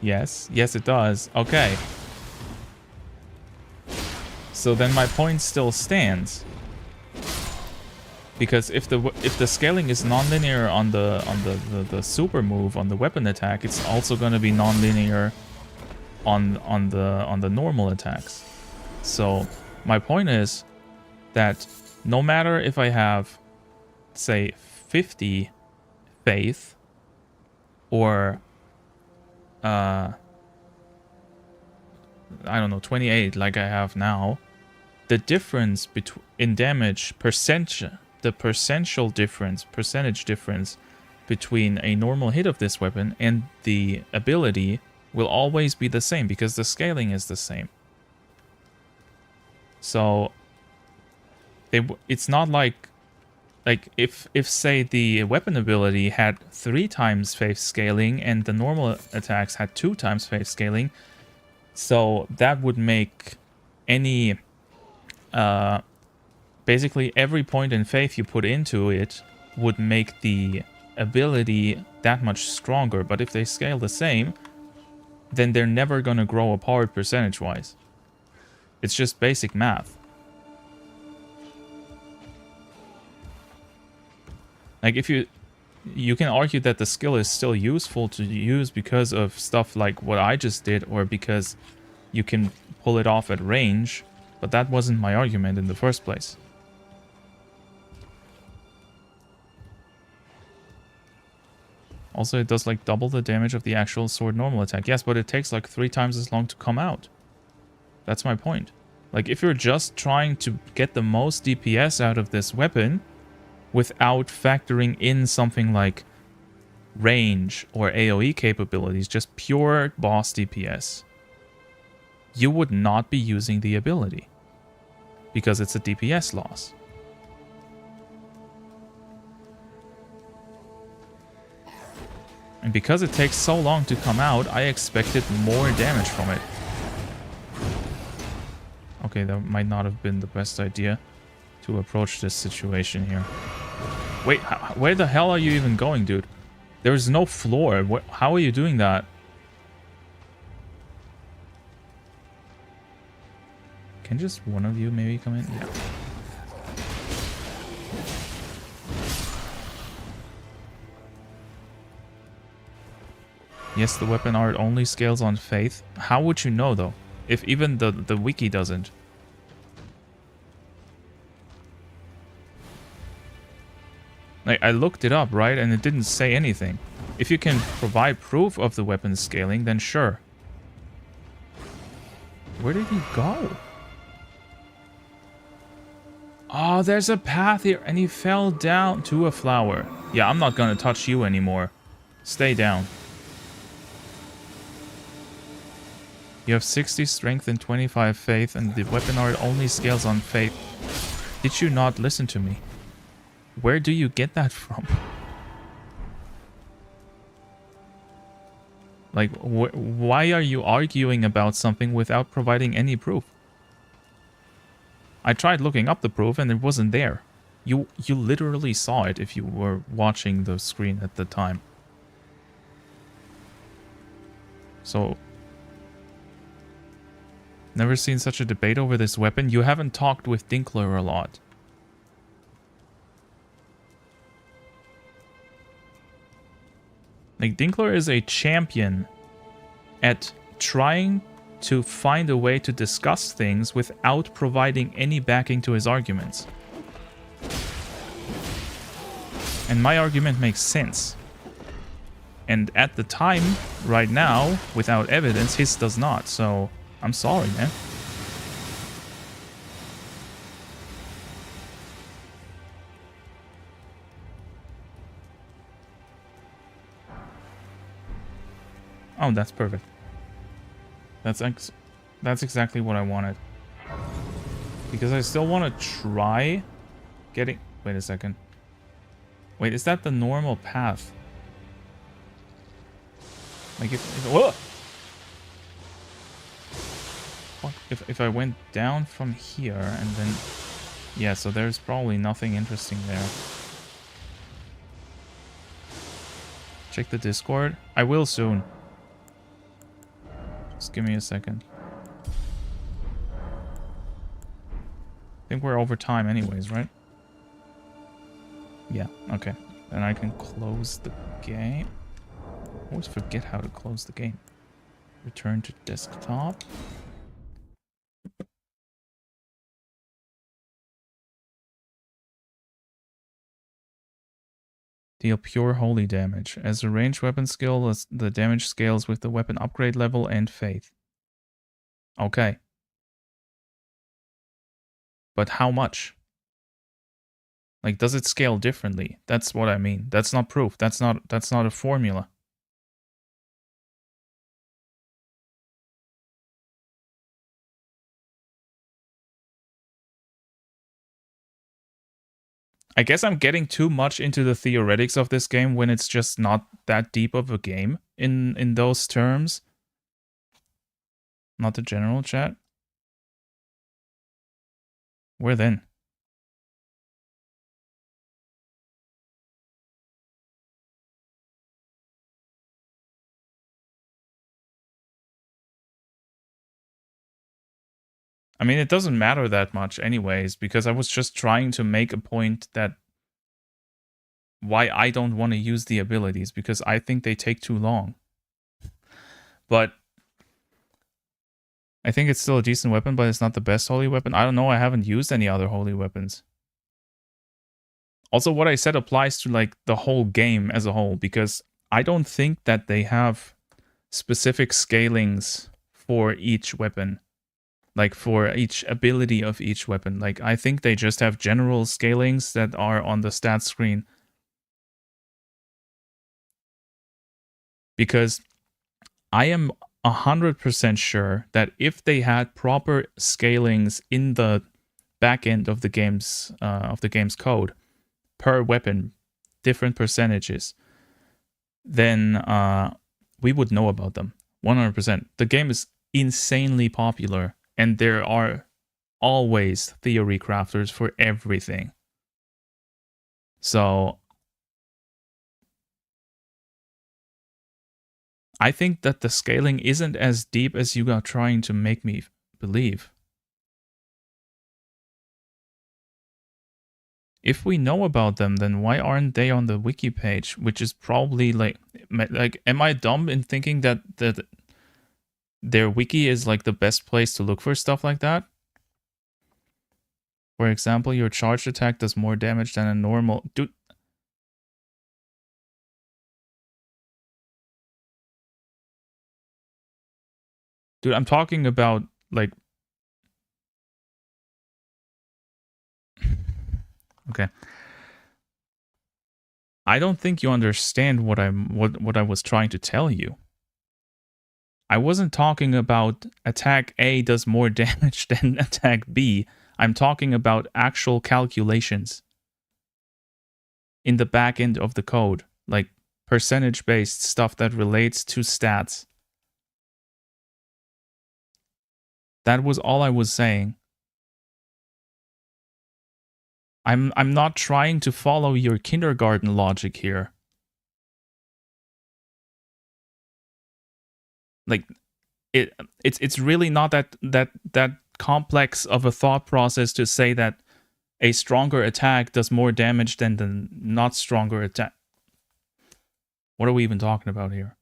Yes, yes it does. Okay. So then my point still stands. Because if the scaling is non-linear on the super move, on the weapon attack, it's also going to be non-linear on the normal attacks. So my point is that no matter if I have, say, 50 faith or I don't know, 28 like I have now, the difference in damage the percentage difference between a normal hit of this weapon and the ability will always be the same because the scaling is the same. So it's not like if say the weapon ability had 3 times faith scaling and the normal attacks had 2 times faith scaling, so that would make any basically every point in faith you put into it would make the ability that much stronger. But if they scale the same, then they're never going to grow apart percentage-wise. It's just basic math. Like if you can argue that the skill is still useful to use because of stuff like what I just did, or because you can pull it off at range, but that wasn't my argument in the first place. Also, it does like double the damage of the actual sword normal attack. Yes, but it takes like 3 times as long to come out. That's my point. Like if you're just trying to get the most DPS out of this weapon without factoring in something like range or AoE capabilities, just pure boss DPS, you would not be using the ability because it's a DPS loss. And because it takes so long to come out, I expected more damage from it. Okay, that might not have been the best idea to approach this situation here. Wait, where the hell are you even going, dude? There's no floor. How are you doing that? Can just one of you maybe come in? Yeah. Yes, the weapon art only scales on faith. How would you know, though? If even the wiki doesn't. Like, I looked it up, right? And it didn't say anything. If you can provide proof of the weapon scaling, then sure. Where did he go? Oh, there's a path here, and he fell down to a flower. Yeah, I'm not gonna touch you anymore. Stay down. You have 60 strength and 25 faith, and the weapon art only scales on faith. Did you not listen to me? Where do you get that from? Like, why are you arguing about something without providing any proof? I tried looking up the proof and it wasn't there. You literally saw it if you were watching the screen at the time. So, never seen such a debate over this weapon. You haven't talked with Dinkler a lot. Like, Dinkler is a champion at trying to find a way to discuss things without providing any backing to his arguments. And my argument makes sense. And at the time, right now, without evidence, his does not. So, I'm sorry, man. Oh, that's perfect. That's exactly what I wanted. Because I still want to try getting... Wait a second. Wait, is that the normal path? Like if whoa! fuck? If I went down from here and then... Yeah, so there's probably nothing interesting there. Check the Discord. I will soon. Just give me a second. I think we're over time anyways, right? Yeah, okay. Then I can close the game. I always forget how to close the game. Return to desktop. Deal pure holy damage. As a ranged weapon skill, the damage scales with the weapon upgrade level and faith. Okay. But how much? Like, does it scale differently? That's what I mean. That's not proof. That's not a formula. I guess I'm getting too much into the theoretics of this game when it's just not that deep of a game in those terms. Not the general chat. Where then? I mean, it doesn't matter that much anyways, because I was just trying to make a point that why I don't want to use the abilities, because I think they take too long. But I think it's still a decent weapon, but it's not the best holy weapon. I don't know, I haven't used any other holy weapons. Also, what I said applies to like the whole game as a whole, because I don't think that they have specific scalings for each weapon. Like, for each ability of each weapon. Like, I think they just have general scalings that are on the stats screen. Because I am 100% sure that if they had proper scalings in the back end of the game's code, per weapon, different percentages, then we would know about them. 100%. The game is insanely popular. And there are always theory crafters for everything. So I think that the scaling isn't as deep as you are trying to make me believe. If we know about them, then why aren't they on the wiki page? Which is probably like am I dumb in thinking that their wiki is like the best place to look for stuff like that? For example, your charged attack does more damage than a normal... Dude, I'm talking about, like... Okay. I don't think you understand what I was trying to tell you. I wasn't talking about attack A does more damage than attack B. I'm talking about actual calculations in the back end of the code, like percentage-based stuff that relates to stats. That was all I was saying. I'm not trying to follow your kindergarten logic here. Like, it's really not that complex of a thought process to say that a stronger attack does more damage than the not stronger attack. What are we even talking about here?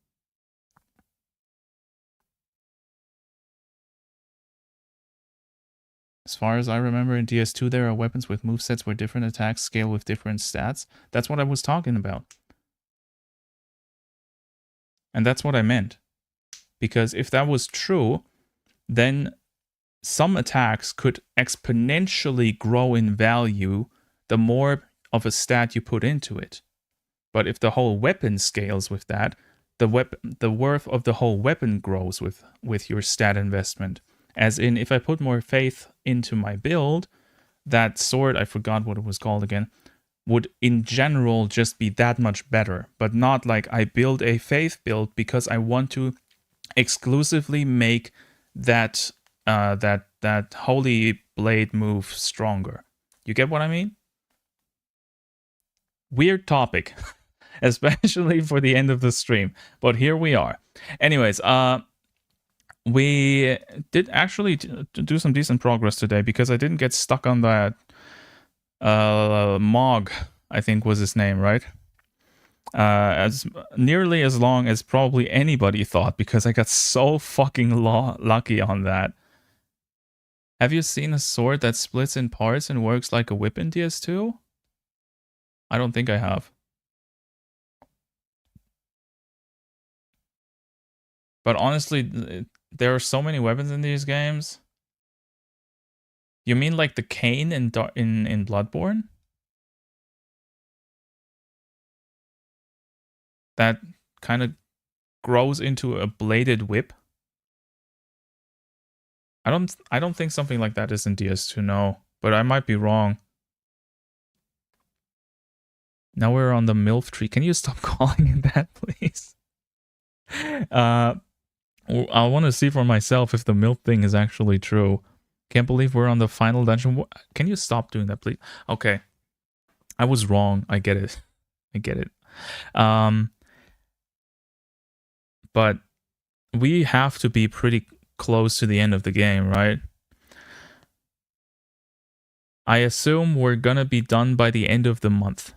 As far as I remember, in DS2 there are weapons with movesets where different attacks scale with different stats. That's what I was talking about. And that's what I meant. Because if that was true, then some attacks could exponentially grow in value the more of a stat you put into it. But if the whole weapon scales with that, the worth of the whole weapon grows with your stat investment. As in, if I put more faith into my build, that sword, I forgot what it was called again, would in general just be that much better. But not like I build a faith build because I want to exclusively make that that holy blade move stronger. You get what I mean? Weird topic, especially for the end of the stream, but here we are. Anyways, we did actually do some decent progress today because I didn't get stuck on that Mog, I think was his name, right? As nearly as long as probably anybody thought, because I got so fucking lucky on that. Have you seen a sword that splits in parts and works like a whip in DS2? I don't think I have. But honestly, there are so many weapons in these games. You mean like the cane in Bloodborne? That kind of grows into a bladed whip? I don't think something like that is in DS2, no. But I might be wrong. Now we're on the MILF tree. Can you stop calling it that, please? I want to see for myself if the MILF thing is actually true. Can't believe we're on the final dungeon. Can you stop doing that, please? Okay. I was wrong. I get it. I get it. But we have to be pretty close to the end of the game, right? I assume we're gonna be done by the end of the month.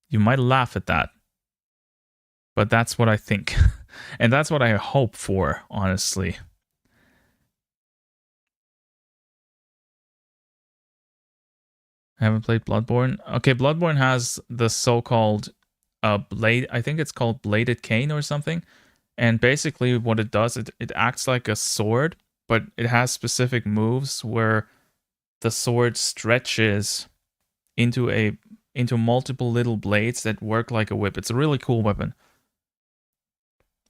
You might laugh at that, but that's what I think. And that's what I hope for, honestly. I haven't played Bloodborne. Okay, Bloodborne has the so-called blade. I think it's called bladed cane or something. And basically what it does, it acts like a sword, but it has specific moves where the sword stretches into multiple little blades that work like a whip. It's a really cool weapon.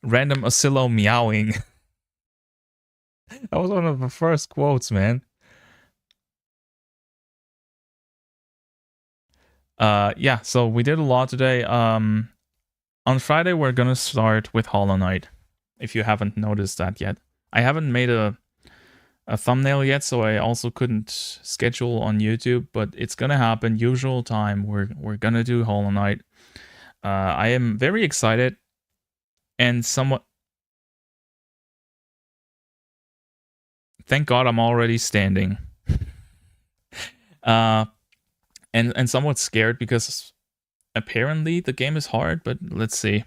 Random Oscillo meowing. That was one of the first quotes, man. Yeah, so we did a lot today. On Friday, we're gonna start with Hollow Knight, if you haven't noticed that yet. I haven't made a thumbnail yet, so I also couldn't schedule on YouTube, but it's gonna happen. Usual time, we're gonna do Hollow Knight. I am very excited and somewhat... Thank God I'm already standing. And somewhat scared because apparently the game is hard, but let's see.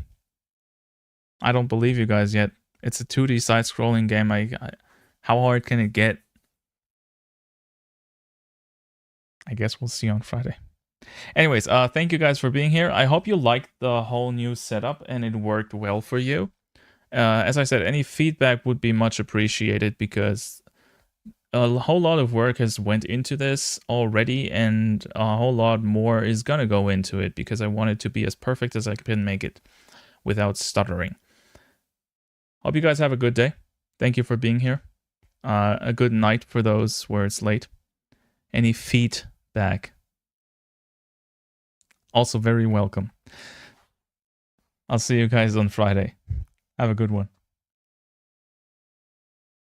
I don't believe you guys yet. It's a 2D side-scrolling game. How hard can it get? I guess we'll see on Friday. Anyways, thank you guys for being here. I hope you liked the whole new setup and it worked well for you. As I said, any feedback would be much appreciated because a whole lot of work has went into this already, and a whole lot more is gonna go into it because I want it to be as perfect as I can make it without stuttering. Hope you guys have a good day. Thank you for being here. A good night for those where it's late. Any feedback, also very welcome. I'll see you guys on Friday. Have a good one.